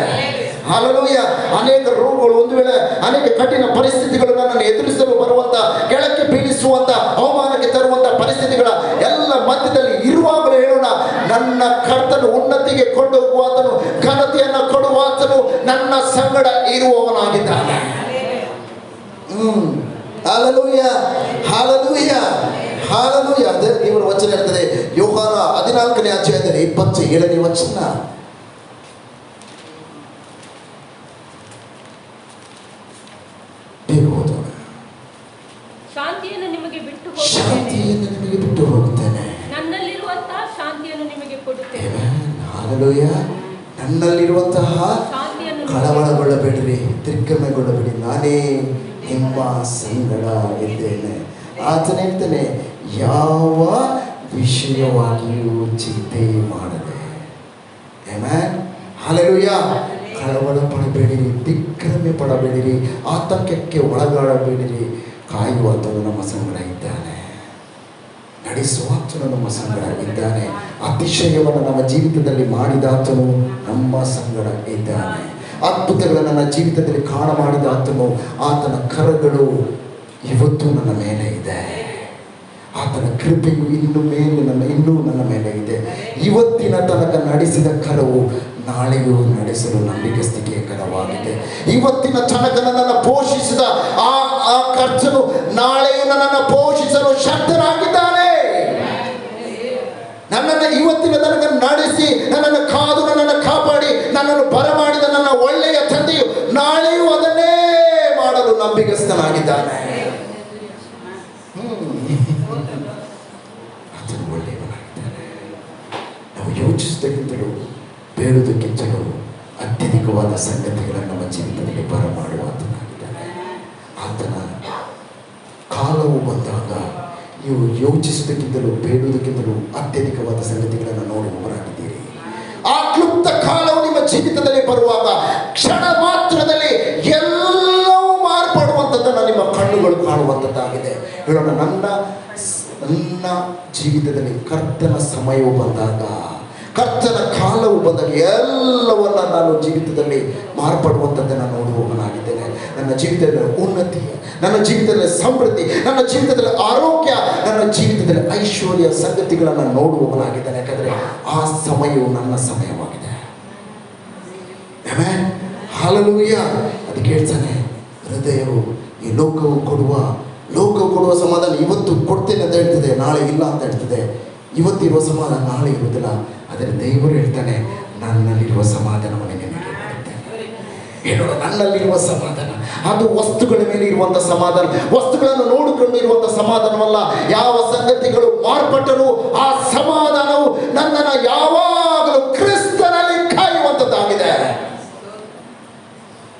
ಹಲ್ಲೆಲೂಯಾ. ಅನೇಕ ರೋಗಗಳು, ಒಂದು ವೇಳೆ ಅನೇಕ ಕಠಿಣ ಪರಿಸ್ಥಿತಿಗಳು ನನ್ನನ್ನು ಎದುರಿಸಲು ಬರುವಂತ, ಕೆಳಕ್ಕೆ ಬೀಳಿಸುವಂತ, ಅವಮಾನಕ್ಕೆ ತರುವಂತ ಪರಿಸ್ಥಿತಿಗಳ ಎಲ್ಲ ಮಧ್ಯದಲ್ಲಿ ಇರುವಾಗಲೂ ಹೇಳೋಣ, ನನ್ನ ಕರ್ತನು ಉನ್ನತಿಗೆ ಕೊಂಡೋಗುವಾತನು, ಘನತೆಯನ್ನು ಕೊಡುವಾತನು ನನ್ನ ಸಂಗಡ ಇರುವವನಾಗಿದ್ದಾನೆ. Hallelujah, hallelujah, hallelujah. ದೇವರ ವಚನ ಇರ್ತದೆ, ಯೋಹಾನ 14ನೇ ಅಧ್ಯಾಯದಲ್ಲಿ 27ನೇ ವಚನ. ಶಾಂತಿಯನ್ನು ನಿಮಗೆ ಬಿಟ್ಟು ಹೋಗುತ್ತೇನೆ, ನನ್ನಲ್ಲಿರುವಂತಹ ಶಾಂತಿಯನ್ನು ನಿಮಗೆ ಕೊಡುತ್ತೇನೆ. ಹಲ್ಲೆಲೂಯಾ. ನನ್ನಲ್ಲಿರುವಂತಹ ಶಾಂತಿಯನ್ನು ಕಳವಳಗೊಳ್ಳಬೇಡಿರಿ, ದಿಗ್ಭ್ರಮೆಗೊಳ್ಳಬೇಡಿ, ನಾನೇ ನಿಮ್ಮ ಸಂಗಡ ಇದ್ದೇನೆ. ಆತನ ಹೇಳ್ತಾನೆ, ಯಾವ ವಿಷಯವಾಗಿಯೂ ಚಿಂತೆ ಮಾಡದೆ. Amen, hallelujah. ಕಳವಳ ಪಡಬೇಡಿರಿ, ದಿಗ್ಭ್ರಮೆ ಪಡಬೇಡಿರಿ, ಆತಂಕಕ್ಕೆ ಒಳಗಾಡಬೇಡಿರಿ. ಕಾಯುವಾತನು ನಮ್ಮ ಸಂಗಡ ಇದ್ದಾನೆ, ನಡೆಸುವಾತನು ನಮ್ಮ ಸಂಗಡ ಇದ್ದಾನೆ, ಅತಿಶಯವನ್ನು ನಮ್ಮ ಜೀವಿತದಲ್ಲಿ ಮಾಡಿದಾತನು ನಮ್ಮ ಸಂಗಡ ಇದ್ದಾನೆ, ಅದ್ಭುತಗಳನ್ನು ನನ್ನ ಜೀವಿತದಲ್ಲಿ ಕಾಣ ಮಾಡಿದಾತನು, ಆತನ ಕರಗಳು ಇವತ್ತು ನನ್ನ ಮೇಲೆ ಇದೆ, ಆತನ ಕೃಪೆಯು ಇನ್ನೂ ನನ್ನ ಮೇಲೆ ಇದೆ. ಇವತ್ತಿನ ತನಕ ನಡೆಸಿದ ಕರವು ನಾಳೆಯೂ ನಡೆಸಲು ನಂಬಿಕೆಸ್ತಿಕೆಯ ಕರವಾಗಿದೆ. ಇವತ್ತಿನ ತನಕ ನನ್ನನ್ನು ಪೋಷಿಸಿದ ಆ ಕರ್ತನು ನಾಳೆಯೂ ನನ್ನನ್ನು ಪೋಷಿಸಲು ಶಕ್ತನಾಗಿದ್ದಾನೆ. ನನ್ನನ್ನು ಇವತ್ತಿನ ತನಕ ನಡೆಸಿ, ನನ್ನನ್ನು ಕಾದು, ನನ್ನನ್ನು ಕಾಪಾಡಿ, ನನ್ನನ್ನು ಬರಮಾಡಿದ ನನ್ನ ಒಳ್ಳೆಯ ತಂದೆಯು ನಾಳೆಯೂ ಅದನ್ನೇ ಮಾಡಲು ನಂಬಿಕೆಸ್ತನಾಗಿದ್ದಾನೆ. ಆತನು ಒಳ್ಳೆಯವನಾಗಿದ್ದಾನೆ. ನಾವು ಯೋಚಿಸಿದಕ್ಕಿಂತಲೂ ಬೇಡುವುದಕ್ಕಿಂತಲೂ ಅತ್ಯಧಿಕವಾದ ಸಂಗತಿಗಳನ್ನು ನಮ್ಮ ಜೀವಿತದಲ್ಲಿ ಬರಮಾಡುವ ಆತನಾಗಿದ್ದಾನೆ. ಆತನ ಕಾಲವು ಬಂದಾಗ ನೀವು ಯೋಚಿಸುವುದಕ್ಕಿಂತಲೂ ಬೇಡುವುದಕ್ಕಿಂತಲೂ ಅತ್ಯಧಿಕವಾದ ಸಂಗತಿಗಳನ್ನು ನೋಡುವವರಾಗಿದ್ದೀರಿ. ಆ ಕ್ಲುಪ್ತ ಕಾಲವು ನಿಮ್ಮ ಜೀವಿತದಲ್ಲಿ ಬರುವಾಗ ಕ್ಷಣ ಮಾತ್ರದಲ್ಲಿ ಎಲ್ಲವೂ ಮಾರ್ಪಡುವಂಥದ್ದನ್ನು ನಿಮ್ಮ ಕಣ್ಣುಗಳು ಕಾಣುವಂಥದ್ದಾಗಿದೆ. ಹೇಳೋಣ, ನನ್ನ ಜೀವಿತದಲ್ಲಿ ಕರ್ತನ ಸಮಯವು ಬಂದಾಗ, ಕರ್ತನ ಕಾಲವು ಬಂದಾಗ ಎಲ್ಲವನ್ನ ನಾನು ಜೀವಿತದಲ್ಲಿ ಮಾರ್ಪಡುವಂಥದ್ದನ್ನು ನೋಡುವವನಾಗಿದ್ದೇನೆ. ನನ್ನ ಜೀವಿತದಲ್ಲಿ ಉನ್ನತಿ, ನನ್ನ ಜೀವಿತದಲ್ಲಿ ಸಮೃದ್ಧಿ, ನನ್ನ ಜೀವಿತದಲ್ಲಿ ಆರೋಗ್ಯ, ನನ್ನ ಜೀವಿತದಲ್ಲಿ ಐಶ್ವರ್ಯ ಸಂಗತಿಗಳನ್ನು ನೋಡುವವನಾಗಿದ್ದೇನೆ. ಯಾಕಂದರೆ ಆ ಸಮಯವು ನನ್ನ ಸಮಯವಾಗಿದೆ. Amen, hallelujah. ಅದಕ್ಕೆ ಹೇಳ್ತಾನೆ, ಹೃದಯವು ಈ ಲೋಕವು ಕೊಡುವ ಸಮಾಧಾನ ಇವತ್ತು ಕೊಡ್ತೇನೆ ಅಂತ ಹೇಳ್ತದೆ, ನಾಳೆ ಇಲ್ಲ ಅಂತ ಹೇಳ್ತದೆ. ಇವತ್ತಿರುವ ಸಮಾಧಾನ ನಾಳೆ ಇರುವುದಿಲ್ಲ. ಆದರೆ ದೇವರು ಹೇಳ್ತಾನೆ, ನನ್ನಲ್ಲಿರುವ ಸಮಾಧಾನವನ್ನು ನಿನಗೆ ಕೊಡುತ್ತೇನೆ. ಹೇಳೋಣ, ನನ್ನಲ್ಲಿರುವ ಸಮಾಧಾನ ಅದು ವಸ್ತುಗಳ ಮೇಲೆ ಇರುವಂಥ ಸಮಾಧಾನ, ವಸ್ತುಗಳನ್ನು ನೋಡಿಕೊಂಡು ಇರುವಂಥ ಸಮಾಧಾನವಲ್ಲ. ಯಾವ ಸಂಗತಿಗಳು ಮಾರ್ಪಟ್ಟರೂ ಆ ಸಮಾಧಾನವು ನನ್ನನ್ನು ಯಾವಾಗಲೂ ಕ್ರಿಸ್ತನಲ್ಲಿ ಕಾಯುವಂಥದ್ದಾಗಿದೆ.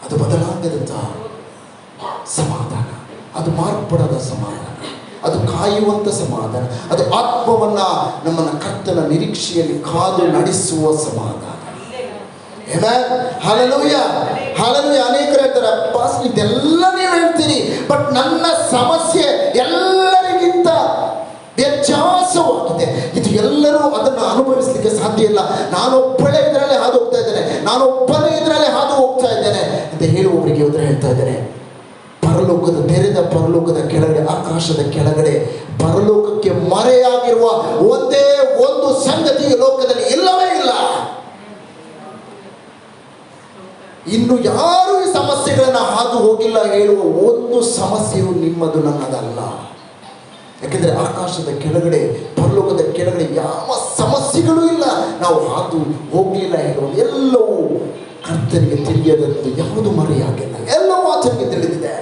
ಅದು ಬದಲಾಗದಂಥ ಸಮಾಧಾನ, ಅದು ಮಾರ್ಪಡದ ಸಮಾಧಾನ, ಅದು ಕಾಯುವಂಥ ಸಮಾಧಾನ, ಅದು ಆತ್ಮವನ್ನು ನಮ್ಮನ್ನು ಕರ್ತನ ನಿರೀಕ್ಷೆಯಲ್ಲಿ ಕಾದು ನಡೆಸುವ ಸಮಾಧಾನ. Amen, hallelujah. ಹಾಲೆಲೂಯ. ಅನೇಕರು ಹೇಳ್ತಾರೆ, ಪಾಸ್ ಇದೆಲ್ಲ ನೀವು ಹೇಳ್ತೀರಿ, ಬಟ್ ನನ್ನ ಸಮಸ್ಯೆ ಎಲ್ಲರಿಗಿಂತ ವ್ಯತ್ಯಾಸವಾಗಿದೆ. ಇದು ಎಲ್ಲರೂ ಅದನ್ನು ಅನುಭವಿಸಲಿಕ್ಕೆ ಸಾಧ್ಯ ಇಲ್ಲ. ನಾನೊಬ್ಬಳೇ ಇದರಲ್ಲೇ ಹಾದು ಹೋಗ್ತಾ ಇದ್ದೇನೆ, ನಾನೊಬ್ಬನೇ ಇದರಲ್ಲೇ ಹಾದು ಹೋಗ್ತಾ ಇದ್ದೇನೆ ಅಂತ ಹೇಳುವವರಿಗೆ ಉತ್ತರ ಹೇಳ್ತಾ ಇದ್ದೇನೆ. ಪರಲೋಕದ ತೆರೆದ ಪರಲೋಕದ ಕೆಳಗಡೆ, ಆಕಾಶದ ಕೆಳಗಡೆ ಪರಲೋಕಕ್ಕೆ ಮರೆಯಾಗಿರುವ ಒಂದೇ ಒಂದು ಸಂಗತಿ ಲೋಕದಲ್ಲಿ ಇಲ್ಲವೇ ಇಲ್ಲ. ಇನ್ನು ಯಾರು ಈ ಸಮಸ್ಯೆಗಳನ್ನ ಹಾದು ಹೋಗಿಲ್ಲ ಹೇಳುವ ಒಂದು ಸಮಸ್ಯೆಯು ನಿಮ್ಮದು, ನನ್ನದಲ್ಲ. ಯಾಕೆಂದ್ರೆ ಆಕಾಶದ ಕೆಳಗಡೆ ಪರಲೋಕದ ಕೆಳಗಡೆ ಯಾವ ಸಮಸ್ಯೆಗಳೂ ಇಲ್ಲ, ನಾವು ಹಾದು ಹೋಗಲಿಲ್ಲ ಹೇಳುವುದು ಎಲ್ಲವೂ ಕರ್ತನಿಗೆ ತಿಳಿಯದಂತೆ ಯಾವುದು ಮರೆಯಾಗಿಲ್ಲ, ಎಲ್ಲವೂ ಆತನಿಗೆ ತಿಳಿದಿದೆ.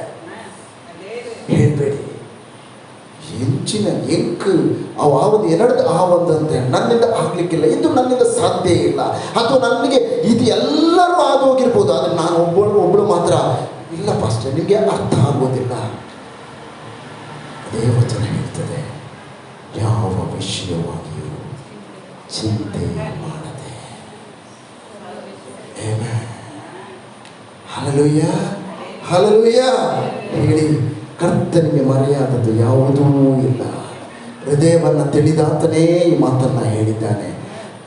ಹೇಳ್ಬೇಡಿ ಹೆಂಚಿನ ಎಂಕು ಒಂದು ಎರಡು ಒಂದಂತೆ ನನ್ನಿಂದ ಆಗ್ಲಿಕ್ಕಿಲ್ಲ, ಇದು ನನ್ನಿಂದ ಸಾಧ್ಯ ಇಲ್ಲ, ಅಥವಾ ನನಗೆ ಇದು ಎಲ್ಲರೂ ಆದು ಹೋಗಿರ್ಬೋದು, ಆದರೆ ನಾನು ಒಬ್ಬಳು ಮಾತ್ರ ಇಲ್ಲ ಪಾಸ್ಟರ್, ನಿಮಗೆ ಅರ್ಥ ಆಗೋದಿಲ್ಲ. ಅದೇ ವಚನ ಹೇಳ್ತದೆ, ಯಾವ ವಿಷಯವಾಗಿಯೂ ಚಿಂತೆ ಮಾಡದೆ. ಹಲ್ಲೆಲೂಯಾ, ಹಲ್ಲೆಲೂಯಾ ಹೇಳಿ. ಕರ್ತನಿಗೆ ಮರೆಯಾದದ್ದು ಯಾವುದೂ ಇಲ್ಲ. ಹೃದಯವನ್ನು ತಿಳಿದಾತನೇ ಈ ಮಾತನ್ನ ಹೇಳಿದ್ದಾನೆ.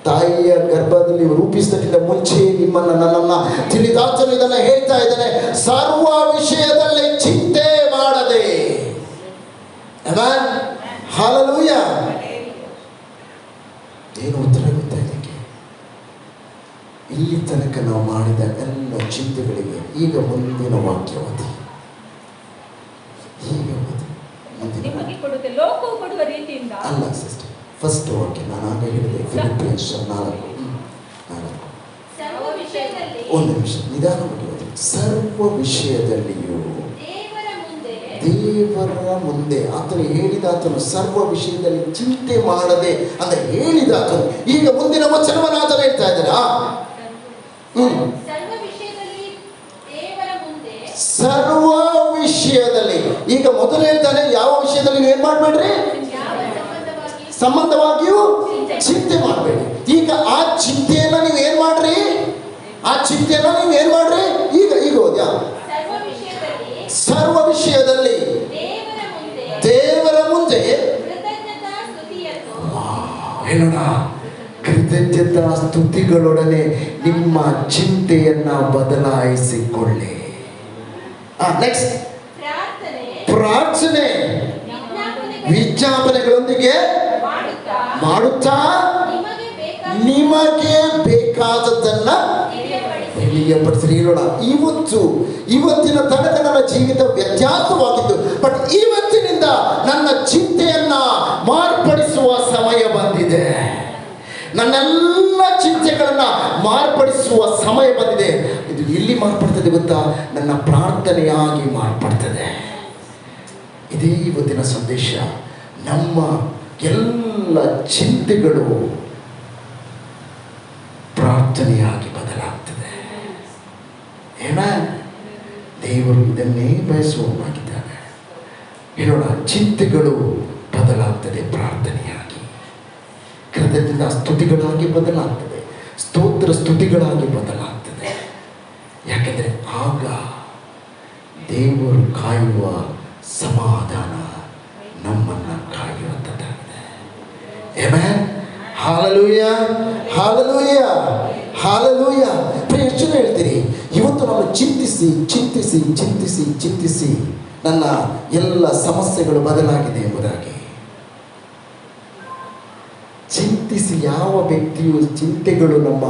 ತಾಯಿಯ ಗರ್ಭದಲ್ಲಿ ರೂಪಿಸಿದಕ್ಕಿಂತ ಮುಂಚೆ ನಿಮ್ಮನ್ನು ನನ್ನನ್ನು ತಿಳಿದಾತನು ಇದನ್ನು ಹೇಳ್ತಾ ಇದ್ದಾನೆ, ಸರ್ವ ವಿಷಯದಲ್ಲಿ ಚಿಂತೆ ಮಾಡದೆ. ಹಲ್ಲೆಲೂಯಾ. ಏನು ಉತ್ತರವಿತ್ತ ಇದಕ್ಕೆ? ಇಲ್ಲಿ ತನಕ ನಾವು ಮಾಡಿದ ಎಲ್ಲ ಚಿಂತೆಗಳಿಗೆ ಈಗ ಮುಂದಿನ ವಾಕ್ಯವತಿ, ಹೀಗೆ ನಿಮಗೆ ಕೊಡುತ್ತೆ, ಲೋಕವು ಕೊಡುವ ರೀತಿಯಿಂದ ಅಲ್ಲ ಸಿಸ್ಟರ್. ಫಸ್ಟ್ ವಾಕ್ಯ ನಾನು ಆಗ ಹೇಳಿದೆ, ಫಿಲಿಪಿಯನ್ಸ್ 4:4. ಸರ್ವ ವಿಷಯದಲ್ಲಿ ಒಂದು ನಿಮಿಷ ನಿಧಾನವಾಗಿ ಓದಿ. ಸರ್ವ ವಿಷಯದಲ್ಲಿಯೂ ದೇವರ ಮುಂದೆ ಆತನು ಹೇಳಿದಾತನು ಸರ್ವ ವಿಷಯದಲ್ಲಿ ಚಿಂತೆ ಮಾಡದೆ ಅಂತ ಹೇಳಿದಾತನು. ಈಗ ಮುಂದಿನ ವಚನವನ್ನು ಆತನು ಹೇಳ್ತಾ ಇದ್ದಾನೆ. ಸರ್ವ ವಿಷಯದಲ್ಲಿ, ಈಗ ಮೊದಲು ಹೇಳ್ತಾನೆ ಯಾವ ವಿಷಯದಲ್ಲಿ ನೀವು ಏನ್ ಮಾಡ್ಬೇಡ್ರಿ, ಸಂಬಂಧವಾಗಿಯೂ ಚಿಂತೆ ಮಾಡಬೇಡಿ. ಈಗ ಆ ಚಿಂತೆಯನ್ನ ನೀವು ಏನ್ ಮಾಡ್ರಿ, ಆ ಚಿಂತೆಯನ್ನ ನೀವು ಏನ್ ಮಾಡ್ರಿ, ಈಗ ಓದ್ಯಾ, ಸರ್ವ ವಿಷಯದಲ್ಲಿ ದೇವರ ಮುಂದೆ ಹೇಳೋಣ, ಕೃತಜ್ಞತಾ ಸ್ತುತಿಗಳೊಡನೆ ನಿಮ್ಮ ಚಿಂತೆಯನ್ನ ಬದಲಾಯಿಸಿಕೊಳ್ಳಿ. ನೆಕ್ಸ್ಟ್, ಪ್ರಾರ್ಥನೆ ವಿಜ್ಞಾಪನೆಗಳೊಂದಿಗೆ ಮಾಡುತ್ತಾ ನಿಮಗೆ ಬೇಕಾದದ್ದನ್ನ ತಿಳಿಯಪಡಿಸಿ. ಹೇಳೋಣ, ಇವತ್ತಿನ ತನಕ ನನ್ನ ಜೀವಿತ ವ್ಯತ್ಯಾಸವಾಗಿದ್ದು, ಬಟ್ ಇವತ್ತಿನಿಂದ ನನ್ನ ಚಿಂತೆಯನ್ನ ಮಾರ್ಪಡಿಸುವ ಸಮಯ ಬಂದಿದೆ. ನನ್ನೆಲ್ಲ ಚಿಂತೆಗಳನ್ನ ಮಾರ್ಪಡಿಸುವ ಸಮಯ ಬಂದಿದೆ. ಇದು ಎಲ್ಲಿ ಮಾರ್ಪಡ್ತದೆ ಗೊತ್ತಾ? ನನ್ನ ಪ್ರಾರ್ಥನೆಯಾಗಿ ಮಾರ್ಪಡ್ತದೆ. ಇದೇ ಇವತ್ತಿನ ಸಂದೇಶ. ನಮ್ಮ ಎಲ್ಲ ಚಿಂತೆಗಳು ಪ್ರಾರ್ಥನೆಯಾಗಿ ಬದಲಾಗ್ತದೆ. ದೇವರು ಇದನ್ನೇ ಬಯಸುವವನಾಗಿದ್ದಾನೆ. ಹೇಳೋಣ, ಚಿಂತೆಗಳು ಬದಲಾಗ್ತದೆ ಪ್ರಾರ್ಥನೆಯಾಗಿ, ಕೃತಜ್ಞತಾ ಸ್ತುತಿಗಳಾಗಿ ಬದಲಾಗ್ತದೆ, ಸ್ತೋತ್ರ ಸ್ತುತಿಗಳಾಗಿ ಬದಲಾಗ್ತದೆ. ಯಾಕೆಂದರೆ ಆಗ ದೇವರು ಕಾಯುವ ಸಮಾಧಾನ ನಮ್ಮನ್ನ ಕಾಯುವಂಥದ್ದಾಗಿದೆ. ಆಮೆನ್. Hallelujah, hallelujah, hallelujah. ಎಷ್ಟು ಜನ ಹೇಳ್ತೀರಿ, ಇವತ್ತು ನಾನು ಚಿಂತಿಸಿ ಚಿಂತಿಸಿ ಚಿಂತಿಸಿ ಚಿಂತಿಸಿ ನನ್ನ ಎಲ್ಲ ಸಮಸ್ಯೆಗಳು ಬದಲಾಗಿದೆ ಎಂಬುದಾಗಿ? ಚಿಂತಿಸಿ ಯಾವ ವ್ಯಕ್ತಿಯು ಚಿಂತೆಗಳು ನಮ್ಮ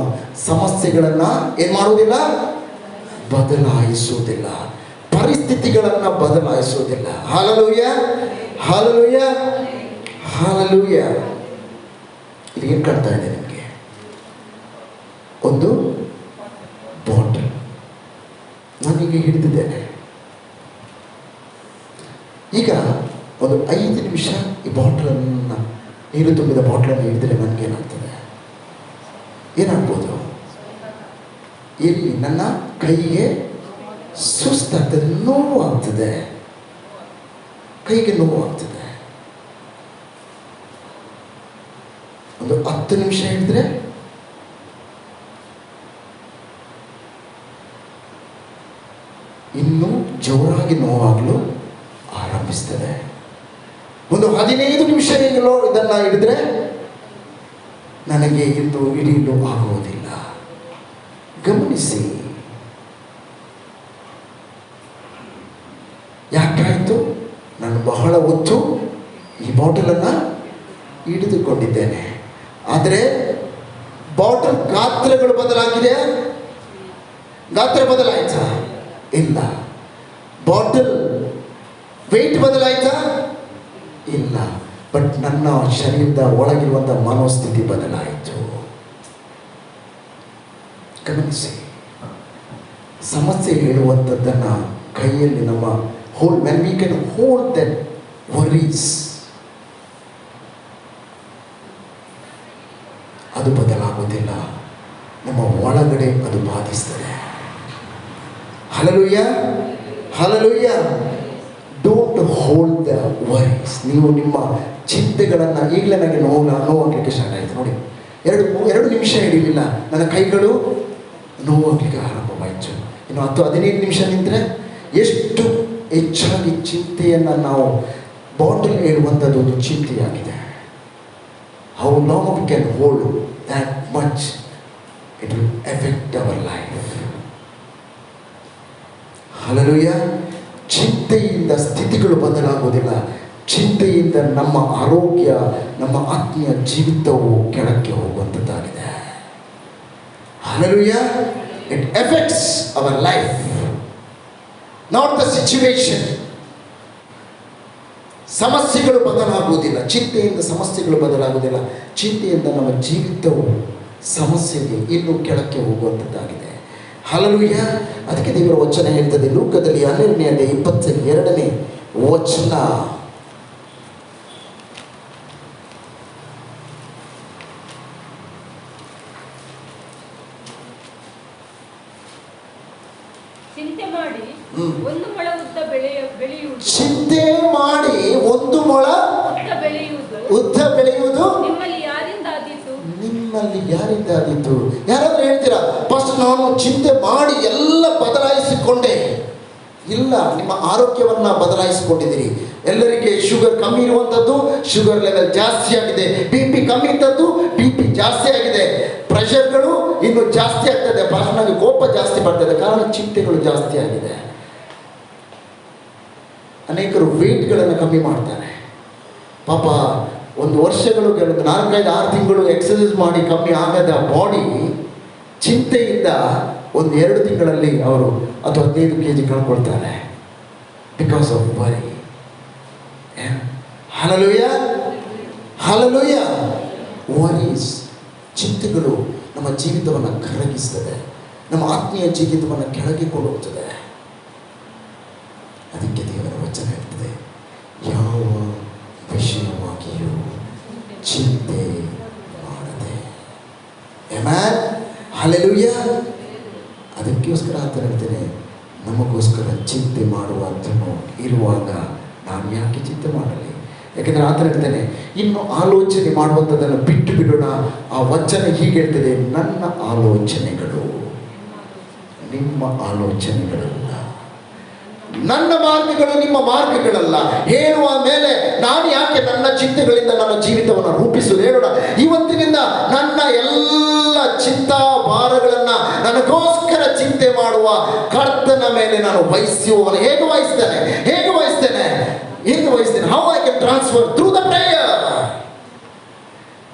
ಸಮಸ್ಯೆಗಳನ್ನ ಏನ್ ಮಾಡುವುದಿಲ್ಲ, ಬದಲಾಯಿಸುವುದಿಲ್ಲ, ಪರಿಸ್ಥಿತಿಗಳನ್ನ ಬದಲಾಯಿಸುವುದಿಲ್ಲ. Hallelujah, hallelujah, hallelujah. ಇಲ್ಲಿ ಏನ್ ಕಾಣ್ತಾ ಇದೆ ನಿಮಗೆ? ಒಂದು ಬಾಟಲ್ ನಾನೀಗ ಹಿಡಿದಿದ್ದೇನೆ. ಈಗ ಒಂದು 5 ನಿಮಿಷ ಈ ಬಾಟಲನ್ನು, ನೀರು ತುಂಬಿದ ಬಾಟಲನ್ನು ಹಿಡಿದರೆ ನನಗೇನಾಗ್ತದೆ? ಏನಾಗ್ಬೋದು? ಇಲ್ಲಿ ನನ್ನ ಕೈಗೆ ಸುಸ್ತಾಗ್ತದೆ, ನೋವು ಆಗ್ತದೆ, ಕೈಗೆ ನೋವು ಆಗ್ತದೆ. ಒಂದು 10 ನಿಮಿಷ ಹಿಡಿದ್ರೆ ಇನ್ನೂ ಜೋರಾಗಿ ನೋವಾಗಲು ಆರಂಭಿಸ್ತದೆ. ಒಂದು 15 ನಿಮಿಷ ಇದನ್ನು ಹಿಡಿದ್ರೆ ನನಗೆ ಇಂದು ಹಿಡಿಯಲು ಆಗುವುದಿಲ್ಲ. ಗಮನಿಸಿ, ಯಾಕಾಯಿತು? ನಾನು ಬಹಳ ಹೊತ್ತು ಈ ಬಾಟಲನ್ನು ಹಿಡಿದುಕೊಂಡಿದ್ದೇನೆ. ಆದರೆ ಬಾಟಲ್ ಗಾತ್ರಗಳು ಬದಲಾಗಿದೆ. ಗಾತ್ರ ಬದಲಾಯ್ತಾ? ಇಲ್ಲ. ಬಾಟಲ್ ವೆಯ್ಟ್ ಬದಲಾಯ್ತಾ? ಇಲ್ಲ. ಬಟ್ ನನ್ನ ಶರೀರದ ಒಳಗಿರುವಂಥ ಮನೋಸ್ಥಿತಿ ಬದಲಾಯಿತು. ಗಮನಿಸಿ, ಸಮಸ್ಯೆ ಹೇಳುವಂಥದ್ದನ್ನು ಕೈಯಲ್ಲಿ ನಮ್ಮ hold, when we can hold that worries, ಅದು ಬದಲಾಗುವುದಿಲ್ಲ, ನಮ್ಮ ಒಳಗಡೆ ಅದು ಬಾಧಿಸ್ತದೆ. Hallelujah, hallelujah. Don't hold the worries. ನೀವು ನಿಮ್ಮ ಚಿಂತೆಗಳನ್ನು, ಈಗಲೇ ನನಗೆ ನೋವಾಗಲಿಕ್ಕೆ ಸ್ಟಾರ್ಟ್ ಆಯಿತು ನೋಡಿ. ಎರಡು ನಿಮಿಷ ಹಿಡಿಲಿಲ್ಲ, ನನ್ನ ಕೈಗಳು ನೋವಾಗಲಿಕ್ಕೆ ಆರಂಭವಾಯಿತು. ಇನ್ನು 10-15 ನಿಮಿಷ ನಿಂತರೆ ಎಷ್ಟು ಹೆಚ್ಚಾಗಿ ಚಿಂತೆಯನ್ನು ನಾವು ಬಾಟಲ್ ಹೇಳುವಂಥದ್ದು ಒಂದು ಚಿಂತೆಯಾಗಿದೆ. How long we can hold that much it will effect our life. Hallelujah. ಚಿಂತೆಯಿಂದ ಸ್ಥಿತಿಗಳು ಬದಲಾಗುವುದಿಲ್ಲ. ಚಿಂತೆಯಿಂದ ನಮ್ಮ ಆರೋಗ್ಯ, ನಮ್ಮ ಆತ್ಮೀಯ ಜೀವಿತವು ಕೆಳಕ್ಕೆ ಹೋಗುವಂಥದ್ದಾಗಿದೆ. Hallelujah. It effects our life, not the situation. ಸಮಸ್ಯೆಗಳು ಬದಲಾಗುವುದಿಲ್ಲ. ಚಿಂತೆಯಿಂದ ಸಮಸ್ಯೆಗಳು ಬದಲಾಗುವುದಿಲ್ಲ. ಚಿಂತೆಯಿಂದ ನಮ್ಮ ಜೀವಿತವು ಸಮಸ್ಯೆಗೆ ಇನ್ನೂ ಕೆಳಕ್ಕೆ ಹೋಗುವಂಥದ್ದಾಗಿದೆ. ಹಲ್ಲೆಲೂಯಾ. ಅದಕ್ಕೆ ದೇವರ ವಚನ ಹೇಳ್ತದೆ, ಲೂಕದಲ್ಲಿ 12ನೇ ಅಧ್ಯಾಯ 22ನೇ ವಚನ. ಚಿಂತೆ ಮಾಡಿ 1 ಮೊಳ ಉದ್ದ ಬೆಳೆಯುವುದು. ಚಿಂತೆ ಮಾಡಿ 1 ಮೊಳ ಉದ್ದ ಬೆಳೆಯುವುದು ನಿಮ್ಮಲ್ಲಿ ಯಾರಿಂದಾದೀತು? ನಿಮ್ಮಲ್ಲಿ ಯಾರಿಂದಾದೀತು? ಯಾರಾದ್ರೂ ಹೇಳ್ತೀರಾ, ಫಸ್ಟ್ ನಾನು ಚಿಂತೆ ಮಾಡಿ ಎಲ್ಲ ಬದಲಾಯಿಸಿಕೊಂಡೆ. ಇಲ್ಲ, ನಿಮ್ಮ ಆರೋಗ್ಯವನ್ನು ಬದಲಾಯಿಸಿಕೊಂಡಿದ್ದೀರಿ. ಎಲ್ಲರಿಗೆ ಶುಗರ್ ಕಮ್ಮಿ ಇರುವಂಥದ್ದು ಶುಗರ್ ಲೆವೆಲ್ ಜಾಸ್ತಿ ಆಗಿದೆ, BP ಕಮ್ಮಿ ಇದ್ದದ್ದು BP ಜಾಸ್ತಿ ಆಗಿದೆ, ಪ್ರೆಷರ್ಗಳು ಇನ್ನು ಜಾಸ್ತಿ ಆಗ್ತದೆ, ನನಗೆ ಕೋಪ ಜಾಸ್ತಿ ಬರ್ತದೆ, ಕಾರಣ ಚಿಂತೆಗಳು ಜಾಸ್ತಿ ಆಗಿದೆ. ಅನೇಕರು ವೆಯ್ಟ್ಗಳನ್ನು ಕಮ್ಮಿ ಮಾಡ್ತಾರೆ. ಪಾಪ ಒಂದು ವರ್ಷಗಳು 4-5-6 ತಿಂಗಳು ಎಕ್ಸಸೈಸ್ ಮಾಡಿ ಕಮ್ಮಿ ಆಗದ ಬಾಡಿ ಚಿಂತೆಯಿಂದ 1-2 ತಿಂಗಳಲ್ಲಿ ಅವರು 15 kg ಕಳ್ಕೊಳ್ತಾರೆ. Because of worry. Hallelujah, hallelujah. Worries, ಚಿಂತೆಗಳು ನಮ್ಮ ಜೀವಿತವನ್ನು ಕರಗಿಸ್ತದೆ, ನಮ್ಮ ಆತ್ಮೀಯ ಜೀವಿತವನ್ನು ಕೆಳಗೆ ಕೊಳ್ಳುತ್ತದೆ. ಅದಕ್ಕೆ ದೇವರ ವಚನ ಇರ್ತದೆ, ಯಾವ ವಿಷಯವಾಗಿಯೂ ಚಿಂತೆ ಮಾಡದೆ. Amen, hallelujah. ಅದಕ್ಕೋಸ್ಕರ ಅಂತ ಹೇಳ್ತೇನೆ, ನಮಗೋಸ್ಕರ ಚಿಂತೆ ಮಾಡುವಂತನು ಇರುವಾಗ ನಾನು ಯಾಕೆ ಚಿಂತೆ ಮಾಡಲಿ? ಯಾಕೆಂದರೆ ಆತ ಹೇಳ್ತೇನೆ, ಇನ್ನು ಆಲೋಚನೆ ಮಾಡುವಂಥದ್ದನ್ನು ಬಿಟ್ಟು ಬಿಡೋಣ. ಆ ವಚನ ಹೀಗೆ ಹೇಳ್ತದೆ, ನನ್ನ ಆಲೋಚನೆಗಳು ನಿಮ್ಮ ಆಲೋಚನೆಗಳಲ್ಲ, ನನ್ನ ಮಾರ್ಗಗಳು ನಿಮ್ಮ ಮಾರ್ಗಗಳಲ್ಲ. ಹೇಳುವ ಮೇಲೆ ನಾನು ಯಾಕೆ ನನ್ನ ಚಿಂತೆಗಳಿಂದ ನನ್ನ ಜೀವಿತವನ್ನು ರೂಪಿಸುವುದು? ಹೇಳೋಣ, ಇವತ್ತಿನಿಂದ ನನ್ನ ಎಲ್ಲ ಚಿಂತಾ ಭಾರಗಳನ್ನು ನನಗೋಸ್ಕರ ಚಿಂತೆ ಮಾಡುವ ಕರ್ತನ ಮೇಲೆ ನಾನು ವಹಿಸುವವನು. ಹೇಗೆ ವಹಿಸ್ತೇನೆ? ಹೇಗೆ ವಹಿಸ್ತೇನೆ? ಹೇಗೆ ವಹಿಸ್ತೇನೆ? How I can transfer? Through the prayer.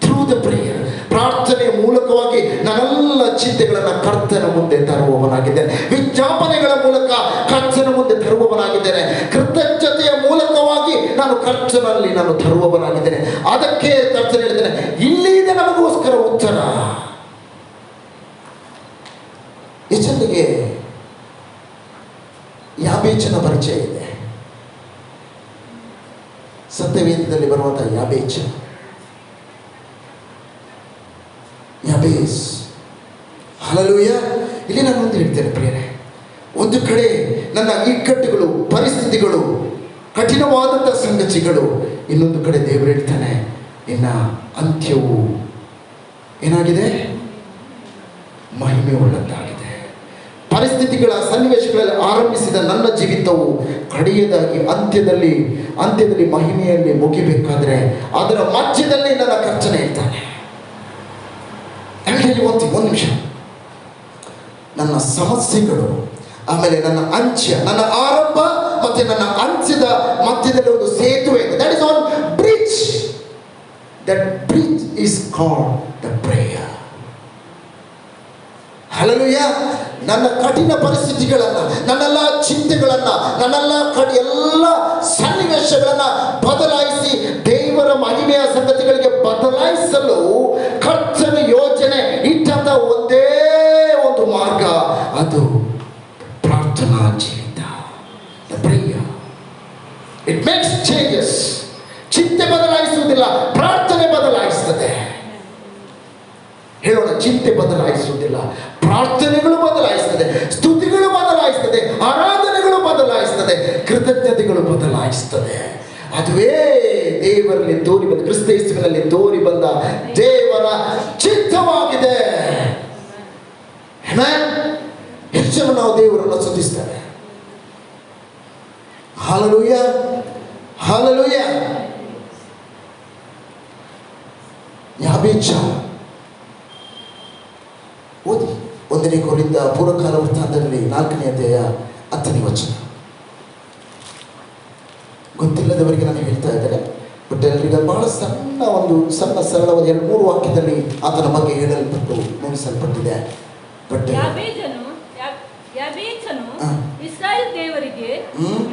Through the prayer, ಪ್ರಾರ್ಥನೆಯ ಮೂಲಕವಾಗಿ ನನ್ನೆಲ್ಲ ಚಿಂತೆಗಳನ್ನು ಕರ್ತನ ಮುಂದೆ ತರುವವನಾಗಿದ್ದೇನೆ. ವಿಜ್ಞಾಪನೆಗಳ ಮೂಲಕ ಕರ್ತನ ಮುಂದೆ ತರುವವನಾಗಿದ್ದೇನೆ. ಕೃತಜ್ಞತೆಯ ಮೂಲಕವಾಗಿ ನಾನು ಕರ್ತನಲ್ಲಿ ನಾನು ತರುವವನಾಗಿದ್ದೇನೆ. ಅದಕ್ಕೆ ಕರ್ತನ ಹೇಳಿದ್ದೇನೆ, ಇಲ್ಲಿದೆ ನಮಗೋಸ್ಕರ ಉತ್ತರ. ಹೆಚ್ಚಿಗೆ ಯಾಬೇಚನ ಪರಿಚಯ ಇದೆ. ಸತ್ಯವೇದದಲ್ಲಿ ಬರುವಂತಹ ಯಾಬೇಚ, ಯಾಬೇಸ್. ಹಲ್ಲೆಲೂಯಾ. ಇಲ್ಲಿ ನಾನು ಒಂದು ಹೇಳ್ತೇನೆ ಪ್ರಿಯರೇ, ಒಂದು ಕಡೆ ನನ್ನ ಇಕ್ಕಟ್ಟುಗಳು, ಪರಿಸ್ಥಿತಿಗಳು, ಕಠಿಣವಾದಂಥ ಸಂಗತಿಗಳು, ಇನ್ನೊಂದು ಕಡೆ ದೇವರು ಹೇಳ್ತಾನೆ, ನಿನ್ನ ಅಂತ್ಯವು ಏನಾಗಿದೆ? ಮಹಿಮೆ ಉಳ್ಳದ್ದಾಗಿದೆ. ಪರಿಸ್ಥಿತಿಗಳ ಸನ್ನಿವೇಶಗಳಲ್ಲಿ ಆರಂಭಿಸಿದ ನನ್ನ ಜೀವಿತವು ಕಡೆಯದಾಗಿ ಅಂತ್ಯದಲ್ಲಿ ಮಹಿಮೆಯಲ್ಲಿ ಮುಗಿಬೇಕಾದ್ರೆ ಅದರ ಮಧ್ಯದಲ್ಲಿ ನನ್ನ ಕರ್ತನೆ ಇರ್ತಾನೆ. ಒಂದು ನಿಮಿಷ, ನನ್ನ ಸಮಸ್ಯೆಗಳು, ಆಮೇಲೆ ನನ್ನ ಅಂತ್ಯ, ನನ್ನ ಆರಂಭ ಮತ್ತೆ ನನ್ನ ಅಂತ್ಯದ ಮಧ್ಯದಲ್ಲಿ ಒಂದು ಸೇತುವೆ ಇದೆ. That is on bridge. That bridge is called the prayer. Hallelujah. ನನ್ನ ಕಠಿಣ ಪರಿಸ್ಥಿತಿಗಳನ್ನ, ನನ್ನೆಲ್ಲ ಚಿಂತೆಗಳನ್ನ, ನನ್ನೆಲ್ಲ ಎಲ್ಲ ಸನ್ನಿವೇಶಗಳನ್ನ ಬದಲಾಯಿಸಿ ದೇವರ ಮಹಿಮೆಯ ಸಂಗತಿಗಳಿಗೆ ಬದಲಾಯಿಸಲು ಕರ್ತನ ಯೋಜನೆ ಇಟ್ಟಂತ ಒಂದೇ ಒಂದು ಮಾರ್ಗ, ಅದು ಪ್ರಾರ್ಥನಾ ಜೀವಿತ. Prayer it makes changes. ಚಿಂತೆ ಬದಲಾಯಿಸುವುದಿಲ್ಲ, ಪ್ರಾರ್ಥನೆ ಬದಲಾಯಿಸುತ್ತದೆ. ಹೇಳೋಣ, ಚಿಂತೆ ಬದಲಾಯಿಸುವುದಿಲ್ಲ, ಪ್ರಾರ್ಥನೆಗಳು ಬದಲಾಯಿಸ್ತದೆ, ಸ್ತುತಿಗಳು ಬದಲಾಯಿಸ್ತದೆ, ಆರಾಧನೆಗಳು ಬದಲಾಯಿಸ್ತದೆ, ಕೃತಜ್ಞತೆಗಳು ಬದಲಾಯಿಸ್ತದೆ. ಅದುವೇ ದೇವರಲ್ಲಿ ತೋರಿ ಬಂದ, ಕ್ರಿಸ್ತ ಯೇಸುವಿನಲ್ಲಿ ತೋರಿ ಬಂದ ದೇವರ ಚಿತ್ತವಾಗಿದೆ. ಎಷ್ಟು ಜನ ನಾವು ದೇವರನ್ನು ಸ್ತುತಿಸ್ತೇವೆ? Hallelujah, hallelujah. ಯಾಬೇಚ ಓದಿ 1 ಕೊರಿಂಥ ಪೂರ್ವಕಾಲ ವೃತ್ತಾಂತದಲ್ಲಿ 4ನೇ ಅಧ್ಯಾಯ 10ನೇ ವಚನ. ಗೊತ್ತಿಲ್ಲದವರಿಗೆ ನಾನು ಹೇಳ್ತಾ ಇದ್ದೇನೆ, ಬಟ್ ಎಲ್ಲರಿಗೆ ಬಹಳ ಸಣ್ಣ ಸರಳವಾದ 2-3 ವಾಕ್ಯದಲ್ಲಿ ಆತನ ಬಗ್ಗೆ ಹೇಳಲ್ಪಟ್ಟು ಮುಗಿಸಲ್ಪಟ್ಟಿದೆ. ಬಟ್ ಯಾಬೇಚನು ಇಸ್ರಾಯೇಲ್ ದೇವರಿಗೆ,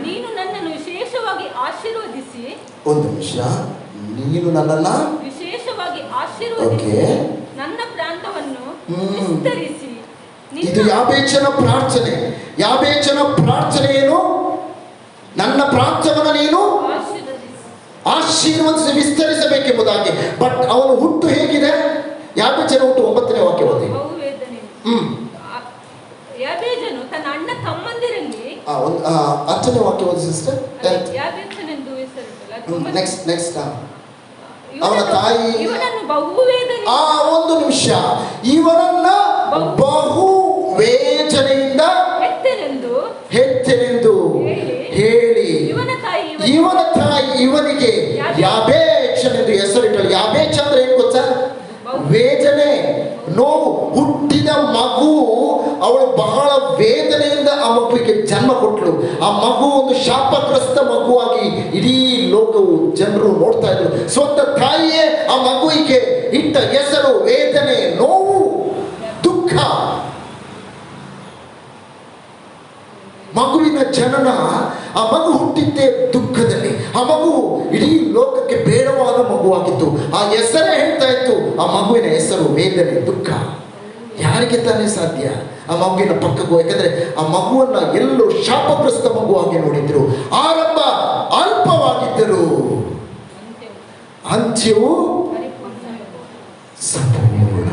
ನೀನು ನನ್ನನ್ನು ವಿಶೇಷವಾಗಿ ಆಶೀರ್ವದಿಸಿ, ಒಂದು ನಿಮಿಷ, ನೀನು ನನ್ನನ್ನು ವಿಶೇಷವಾಗಿ ಆಶೀರ್ವದಿಸಿ ನನ್ನ ಪ್ರಾಂತವನ್ನು ವಿಸ್ತರಿಸಿ. ಇದು ಯಾಬೇಚನ ಪ್ರಾರ್ಥನೆ. ಯಾಬೇಚನ ಪ್ರಾರ್ಥನೆ ಏನು? ನನ್ನ ಪ್ರಾಂತವನ್ನು ನೀನು ಆಶೀರ್ವದಿಸಿ ವಿಸ್ತರಿಸಬೇಕೆಂಬುದಾಗಿ. ಬಟ್ ಅವನು ಹುಟ್ಟು ಹೇಗಿದೆ? ಯಾಬೇಚನ ಹುಟ್ಟು 9ನೇ ವಾಕ್ಯ ಓದಿ. ಯಾಬೇಚನು ತನ್ನ ಅಣ್ಣ ತಮ್ಮಂದಿರಲ್ಲಿ 10ನೇ ವಾಕ್ಯ ಓದಿ ಸಿಸ್ಟರ್. ಯಾಬೇಚನೆಂದು ಹೆಸರಿಟ್ಟಲ್ಲ. ನೆಕ್ಸ್ಟ್ ಅವನ ತಾಯಿ ಇವನನ್ನು ಬಹುವೇದನೆ, ಒಂದು ನಿಮಿಷ, ಇವನನ್ನ ಬಹು ವೇದನೆಯಿಂದ ಹೆತ್ತೆನೆಂದು ಹೇಳಿ ಇವನ ತಾಯಿ ಇವನಿಗೆ ಯಾಬೇಚನೆಂದು ಹೆಸರಿಟ್ಟಳು. ಯಾಬೇಚ ಅಂದ್ರೆ ಏನು ಗೊತ್ತಾ? ವೇದನೆ, ನೋವು. ಹುಟ್ಟಿದ ಮಗು, ಅವಳು ಬಹಳ ವೇದನೆಯಿಂದ ಆ ಮಗುವಿಗೆ ಜನ್ಮ ಕೊಟ್ಟಳು. ಆ ಮಗು ಒಂದು ಶಾಪಗ್ರಸ್ತ ಮಗುವಾಗಿ ಇಡೀ ಲೋಕವು ಜನರು ನೋಡ್ತಾ ಇದ್ರು. ಸ್ವಂತ ತಾಯಿಯೇ ಆ ಮಗುವಿಗೆ ಇಟ್ಟ ಹೆಸರು ವೇದನೆ, ನೋವು, ದುಃಖ. ಮಗುವಿನ ಜನನ, ಆ ಮಗು ಹುಟ್ಟಿದ್ದೇ ದುಃಖದಲ್ಲಿ. ಆ ಮಗು ಇಡೀ ಲೋಕಕ್ಕೆ ಬೇಡವಾದ ಮಗುವಾಗಿತ್ತು. ಆ ಹೆಸರೇ ಹೇಳ್ತಾ ಇತ್ತು, ಆ ಮಗುವಿನ ಹೆಸರು ವೇದನೆ, ದುಃಖ. ಯಾರಿಗೆ ತಾನೇ ಸಾಧ್ಯ ಆ ಮಗುವಿನ ಪಕ್ಕಕ್ಕೂ? ಯಾಕಂದ್ರೆ ಆ ಮಗುವನ್ನ ಎಲ್ಲರೂ ಶಾಪಗ್ರಸ್ತ ಮಗುವಾಗಿ ನೋಡಿದ್ರು. ಆರಂಭ ಅಲ್ಪವಾಗಿದ್ದರು, ಅಂತ್ಯವು ಸಂಪೂರ್ಣ.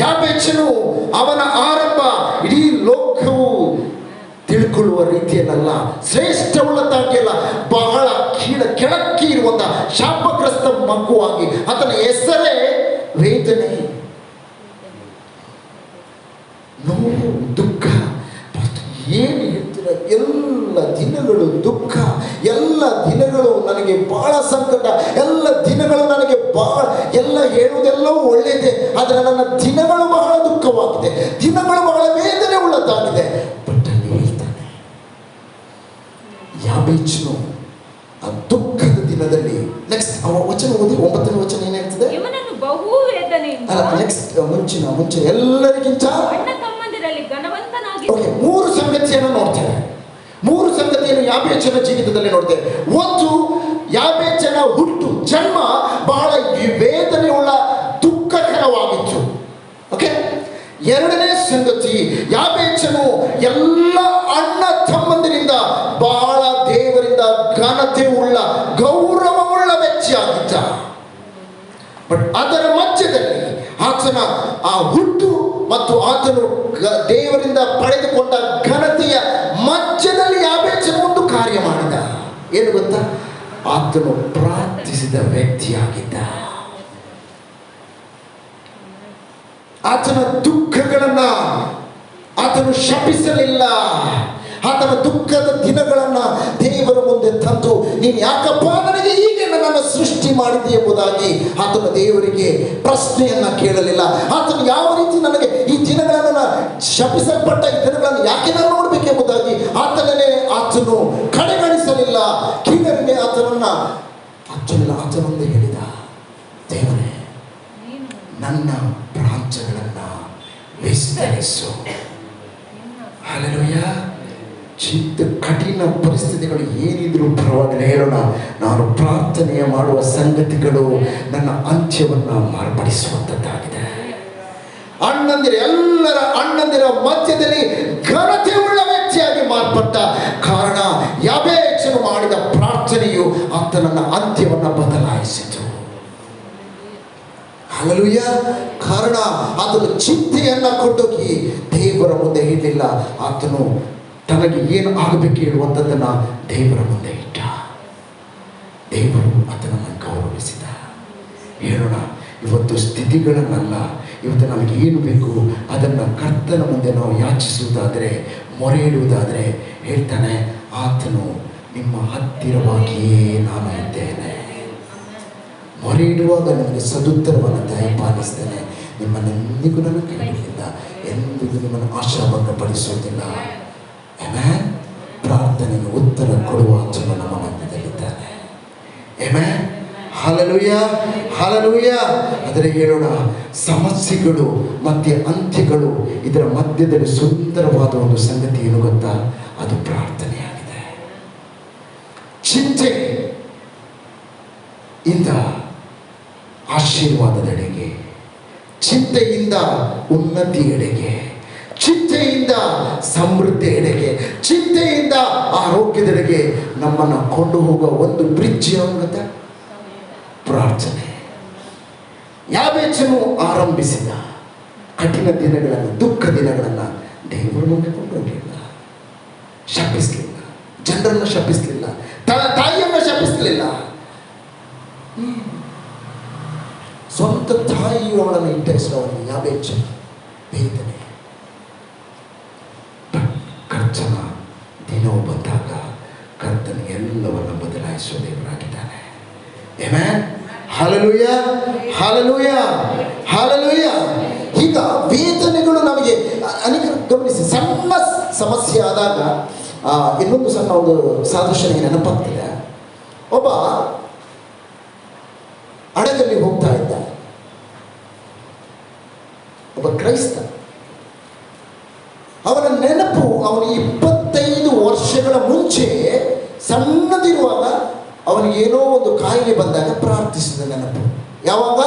ಯಾಬೇಚನು ಅವನ ಆರಂಭ ಇಡೀ ಲೋಕವು ತಿಳ್ಕೊಳ್ಳುವ ರೀತಿಯಲ್ಲ, ಶ್ರೇಷ್ಠವುಳ್ಳದ್ದಾಗಿಲ್ಲ, ಬಹಳ ಕೆಳಕ್ಕೆ ಇರುವಂತಹ ಶಾಪಗ್ರಸ್ತ ಮಗುವಾಗಿ. ಆತನ ಹೆಸರೇ ವೇದನೆ, ನೋವು, ದುಃಖ. ಏನು ಹೇಳ್ತೀರ? ಎಲ್ಲ ದಿನಗಳು ದುಃಖ, ಎಲ್ಲ ದಿನಗಳು ನನಗೆ ಬಹಳ ಸಂಕಟ, ಎಲ್ಲ ದಿನಗಳು ನನಗೆ ಎಲ್ಲ ಹೇಳುವುದೆಲ್ಲವೂ ಒಳ್ಳೆಯದೇ, ಆದರೆ ನನ್ನ ದಿನಗಳು ಬಹಳ ದುಃಖವಾಗಿದೆ, ದಿನಗಳು ಬಹಳ ವೇದನೆ ಉಳ್ಳದ್ದಾಗಿದೆ. ಬಟ್ ಅಲ್ಲಿ ಹೇಳ್ತಾನೆ ಯಾಬೇಚನು ಆ ದುಃಖದ ದಿನದಲ್ಲಿ. ನೆಕ್ಸ್ಟ್ ವಚನ ಓದಿ, 9ನೇ ವಚನ ಏನ್ ಹೇಳ್ತದೆ? ಇವನನ್ನು ಬಹು ವೇದನೆಯಿಂದ, ನೆಕ್ಸ್ಟ್ ಮುಂಚೆ ಎಲ್ಲರಿಗಿಂತ ಅಣ್ಣ ತಮ್ಮಂದಿರಲ್ಲಿ ಘನವಂತನಾಗಿ. 3 ಸಂಗತಿಯನ್ನು ನೋಡ್ತೇವೆ. 3 ಸಂಗತಿಯನ್ನು ಯಾಬೇಚನ ಜೀವಿತದಲ್ಲಿ ನೋಡ್ತೇವೆ. ಒಂದು, ಯಾಬೇಚನ ಹುಟ್ಟು, ಜನ್ಮ ಬಹಳ ವೇದನೆಯುಳ್ಳ ದುಃಖಕರವಾಗಿತ್ತು. ಓಕೆ. 2ನೇ ಸಂಗತಿ, ಯಾಬೇಚನು ಎಲ್ಲ ಅಣ್ಣ ತಮ್ಮಂದಿರಿಂದ ಬಹಳ ದೇವರಿಂದ ಘನತೆ ಉಳ್ಳ, ಗೌರವವುಳ್ಳ ವ್ಯಕ್ತಿಯಾಗಿದ್ದ. ಬಟ್ ಅದರ ಮಧ್ಯದಲ್ಲಿ ಆತನ ಆ ಹುಟ್ಟು ಮತ್ತು ಆತನು ದೇವರಿಂದ ಪಡೆದುಕೊಂಡ ಘನತೆಯ ಮಧ್ಯದಲ್ಲಿ ಯಾಬೇಚನು ಒಂದು ಕಾರ್ಯ ಮಾಡಿದ. ಏನು ಗೊತ್ತಾ? ಆತನು ಪ್ರಾರ್ಥಿಸಿದ ವ್ಯಕ್ತಿಯಾಗಿದ್ದ. ಆತನ ದುಃಖಗಳನ್ನ ಆತನು ಶಪಿಸಲಿಲ್ಲ. ಆತನ ದುಃಖದ ದಿನಗಳನ್ನ ದೇವರ ಮುಂದೆ ತಂದು, ನೀನು ಯಾಕಪ್ಪ ನನಗೆ ಹೀಗೆ ನನ್ನನ್ನು ಸೃಷ್ಟಿ ಮಾಡಿದೆ ಎಂಬುದಾಗಿ ಆತನ ದೇವರಿಗೆ ಪ್ರಶ್ನೆಯನ್ನ ಕೇಳಲಿಲ್ಲ. ಆತನು ಯಾವ ರೀತಿ ನನಗೆ ಈ ದಿನಗಳನ್ನು ಶಪಿಸಲ್ಪಟ್ಟ ಈ ದಿನಗಳನ್ನು ಯಾಕೆ ನಾನು ನೋಡಬೇಕೆಂಬುದಾಗಿ ಆತನು ಕಡೆಗಣಿಸಲಿಲ್ಲ. ಕೀಳರಿಮೆ ಆತನನ್ನ ಹಚ್ಚಲಿಲ್ಲ. ಆತನೊಂದು ಹೇಳಿದ, ದೇವರೇ ನನ್ನ ಪ್ರಾಂತ್ಯಗಳನ್ನ ವಿಸ್ತರಿಸು. ಹಲ್ಲೆಲೂಯಾ. ಕಠಿಣ ಪರಿಸ್ಥಿತಿಗಳು ಏನಿದ್ರು ಪರವಾಗಿಲ್ಲ, ಹೇಳೋಣ, ನಾನು ಪ್ರಾರ್ಥನೆಯ ಮಾಡುವ ಸಂಗತಿಗಳು ನನ್ನ ಅಂತ್ಯವನ್ನ ಮಾರ್ಪಡಿಸುವಂಥದ್ದಾಗಿದೆ. ಎಲ್ಲರ ಅಣ್ಣಂದಿರ ಮಧ್ಯದಲ್ಲಿ ಘನತೆ ಉಳ್ಳ ವ್ಯಕ್ತಿಯಾಗಿ ಮಾರ್ಪಟ್ಟ ಕಾರಣ ಯಾಬೇಚನು ಮಾಡಿದ ಪ್ರಾರ್ಥನೆಯು ಆತನ ಅಂತ್ಯವನ್ನ ಬದಲಾಯಿಸಿತು. ಹಲ್ಲೆಲೂಯಾ. ಕಾರಣ ಆತನು ಚಿಂತೆಯನ್ನ ಕೊಂಡೋಗಿ ದೇವರ ಮುಂದೆ ಇಡಲಿಲ್ಲ. ಆತನು ತನಗೆ ಏನು ಆಗಬೇಕು ಹೇಳುವಂಥದ್ದನ್ನು ದೇವರ ಮುಂದೆ ಇಟ್ಟ. ದೇವರು ಆತನನ್ನು ಗೌರವಿಸಿದ. ಹೇಳೋಣ, ಇವತ್ತು ಸ್ಥಿತಿಗಳನ್ನಲ್ಲ, ಇವತ್ತು ನಮಗೆ ಏನು ಬೇಕು ಅದನ್ನು ಕರ್ತನ ಮುಂದೆ ನಾವು ಯಾಚಿಸುವುದಾದರೆ, ಮೊರೆ ಇಡುವುದಾದರೆ ಹೇಳ್ತಾನೆ, ಆತನು ನಿಮ್ಮ ಹತ್ತಿರವಾಗಿಯೇ ನಾನು ಇದ್ದೇನೆ. ಮೊರೆ ಇಡುವಾಗ ನಿಮಗೆ ಸದುತ್ತರವನ್ನು ದಯಪಾಲಿಸ್ತೇನೆ. ನಿಮ್ಮನ್ನೆಂದಿಗೂ ನಾನು ಕೇಳಲಿಲ್ಲ, ಎಂದಿಗೂ ನಿಮ್ಮನ್ನು ಆಶಾಭಂಗಪಡಿಸುವುದಿಲ್ಲ. ಆಮೆನ್. ಪ್ರಾರ್ಥನೆಗೆ ಉತ್ತರ ಕೊಡುವ ಆತನು ನಮ್ಮ ಮಧ್ಯದಲ್ಲಿದ್ದಾನೆ. ಆಮೆನ್. Hallelujah, hallelujah. ಆದರೆ ಹೇಳೋಣ, ಸಮಸ್ಯೆಗಳು ಮತ್ತೆ ಅಂತ್ಯಗಳು ಇದರ ಮಧ್ಯದಲ್ಲಿ ಸುಂದರವಾದ ಒಂದು ಸಂಗತಿ ಏನು ಗೊತ್ತಾ? ಅದು ಪ್ರಾರ್ಥನೆಯಾಗಿದೆ. ಚಿಂತೆಯಿಂದ ಆಶೀರ್ವಾದದೆಡೆಗೆ, ಚಿಂತೆಯಿಂದ ಉನ್ನತಿಯೆಡೆಗೆ, ಚಿಂತೆಯಿಂದ ಸಮೃದ್ಧಿ ಎಡೆಗೆ, ಚಿಂತೆಯಿಂದ ಆರೋಗ್ಯದೆಡೆಗೆ ನಮ್ಮನ್ನು ಕೊಂಡು ಹೋಗುವ ಒಂದು ಬ್ರಿಡ್ಜ್ ಯಾವುದು? ಪ್ರಾರ್ಥನೆ. ಯಾಬೇಚನು ಆರಂಭಿಸಿದ ಕಠಿಣ ದಿನಗಳನ್ನು, ದುಃಖ ದಿನಗಳನ್ನು ದೇವರ ಮುಂದೆ ಕೊಂಡೋಗಲಿಲ್ಲ, ಶಪಿಸಲಿಲ್ಲ, ಜನರನ್ನು ಶಪಿಸಲಿಲ್ಲ, ತಾಯಿಯನ್ನು ಶಪಿಸಲಿಲ್ಲ. ಸ್ವಂತ ತಾಯಿಯು ಅವಳನ್ನು ಇಟ್ಟ ಹೆಸರು ಅವನಿಗೆ ಯಾಬೇಚನ ವೇದನೆ. ಕರ್ತನ ದಿನವು ಬಂದಾಗ ಕರ್ತನ ಎಲ್ಲವನ್ನು ಬದಲಾಯಿಸುವ ದೇವರಾಗಿದ್ದಾನೆ. ಆಮೆನ್. Hallelujah, hallelujah, hallelujah. ಈಗ ವೇದನೆಗಳು ನಮಗೆ ಅನೇಕ ಗಮನಿಸಿ, ಸಣ್ಣ ಸಮಸ್ಯೆ ಆದಾಗ ಇನ್ನೊಂದು ಸಣ್ಣ ಒಂದು ಸಾದೃಶ್ಯ ನೆನಪಾಗ್ತದೆ. ಒಬ್ಬ ಹಡಗಲ್ಲಿ ಹೋಗ್ತಾ ಇದ್ದ, ಒಬ್ಬ ಕ್ರೈಸ್ತ. ಅವನ ನೆನಪು, ಅವನು 25 ವರ್ಷಗಳ ಮುಂಚೆ ಸಣ್ಣದಿರುವಾಗ ಅವನಿಗೆ ಏನೋ ಒಂದು ಕಾಯಿಲೆ ಬಂದಾಗ ಪ್ರಾರ್ಥಿಸಿದ ನೆನಪು. ಯಾವಾಗ?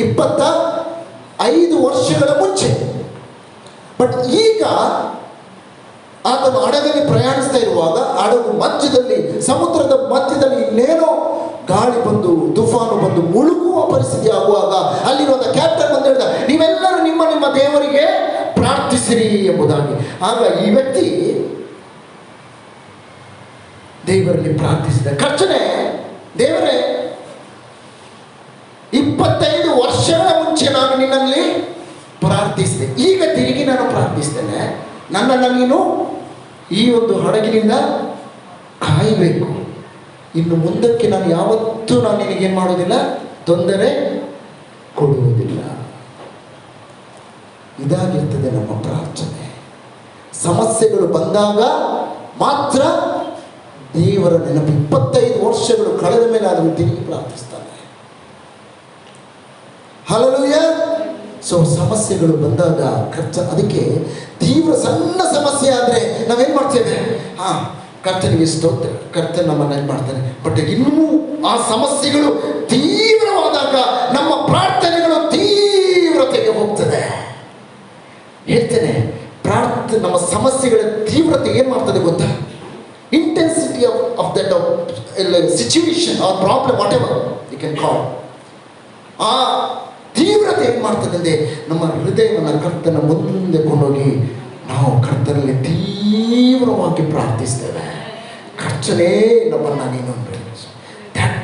25 ವರ್ಷಗಳ ಮುಂಚೆ. ಬಟ್ ಈಗ ಆತನು ಹಡಗಲ್ಲಿ ಪ್ರಯಾಣಿಸ್ತಾ ಇರುವಾಗ, ಹಡಗು ಮಧ್ಯದಲ್ಲಿ, ಸಮುದ್ರದ ಮಧ್ಯದಲ್ಲಿ ಇನ್ನೇನೋ ಗಾಳಿ ಬಂದು, ತುಫಾನು ಬಂದು ಮುಳುಗುವ ಪರಿಸ್ಥಿತಿ ಆಗುವಾಗ ಅಲ್ಲಿರುವಂಥ ಕ್ಯಾಪ್ಟನ್ ಬಂದು ಹೇಳಿದ, ನೀವೆಲ್ಲರೂ ನಿಮ್ಮ ನಿಮ್ಮ ದೇವರಿಗೆ ಪ್ರಾರ್ಥಿಸಿರಿ ಎಂಬುದಾಗಿ. ಆಗ ಈ ವ್ಯಕ್ತಿ ದೇವರಲ್ಲಿ ಪ್ರಾರ್ಥಿಸಿದ. ಕರ್ತನೇ, ದೇವರೇ, 25 ವರ್ಷಗಳ ಮುಂಚೆ ನಾನು ನಿನ್ನಲ್ಲಿ ಪ್ರಾರ್ಥಿಸಿದೆ, ಈಗ ತಿರುಗಿ ನಾನು ಪ್ರಾರ್ಥಿಸ್ತೇನೆ. ನನ್ನನ್ನು ನೀನು ಈ ಒಂದು ಹಡಗಿನಿಂದ ಕಾಯಬೇಕು. ಇನ್ನು ಮುಂದಕ್ಕೆ ನಾನು ಯಾವತ್ತೂ ನಾನು ನಿನಗೇನು ಮಾಡೋದಿಲ್ಲ, ತೊಂದರೆ ಕೊಡುವುದಿಲ್ಲ. ಇದಾಗಿರ್ತದೆ ನಮ್ಮ ಪ್ರಾರ್ಥನೆ. ಸಮಸ್ಯೆಗಳು ಬಂದಾಗ ಮಾತ್ರ ದೇವರ ನೆನಪು. 25 ವರ್ಷಗಳು ಕಳೆದ ಮೇಲೆ ಅದನ್ನು ತಿರುಗಿ ಪ್ರಾರ್ಥಿಸ್ತಾನೆ. ಹಲ್ಲೆಲೂಯಾ. ಸೊ ಸಮಸ್ಯೆಗಳು ಬಂದಾಗ ಅದಕ್ಕೆ ತೀವ್ರ ಸಣ್ಣ ಸಮಸ್ಯೆ ಆದರೆ ನಾವೇನು ಮಾಡ್ತೇವೆ? ಕರ್ತನಿಗೆ ಸ್ತೋತ್ರ, ಕರ್ತನ ನಮ್ಮನ್ನು ಏನು ಮಾಡ್ತಾನೆ. ಬಟ್ ಇನ್ನೂ ಆ ಸಮಸ್ಯೆಗಳು ತೀವ್ರವಾದಾಗ ನಮ್ಮ ಪ್ರಾರ್ಥನೆಗಳು ತೀವ್ರತೆಗೆ ಹೋಗ್ತದೆ. ಹೇಳ್ತೇನೆ, ನಮ್ಮ ಸಮಸ್ಯೆಗಳ ತೀವ್ರತೆ ಏನು ಮಾಡ್ತದೆ ಗೊತ್ತಾ? Intensity of that situation or problem, whatever you can call, ಆ ತೀವ್ರತೆ ಏನು ಮಾಡ್ತದೆ ಅಂದರೆ ನಮ್ಮ ಹೃದಯವನ್ನು ಕರ್ತನ ಮುಂದೆ ಕೊಂಡೋಗಿ ನಾವು ಕರ್ತನಲ್ಲಿ ತೀವ್ರವಾಗಿ ಪ್ರಾರ್ಥಿಸ್ತೇವೆ. ಕರ್ತನೇ, ನಮ್ಮನ್ನು ನೀನು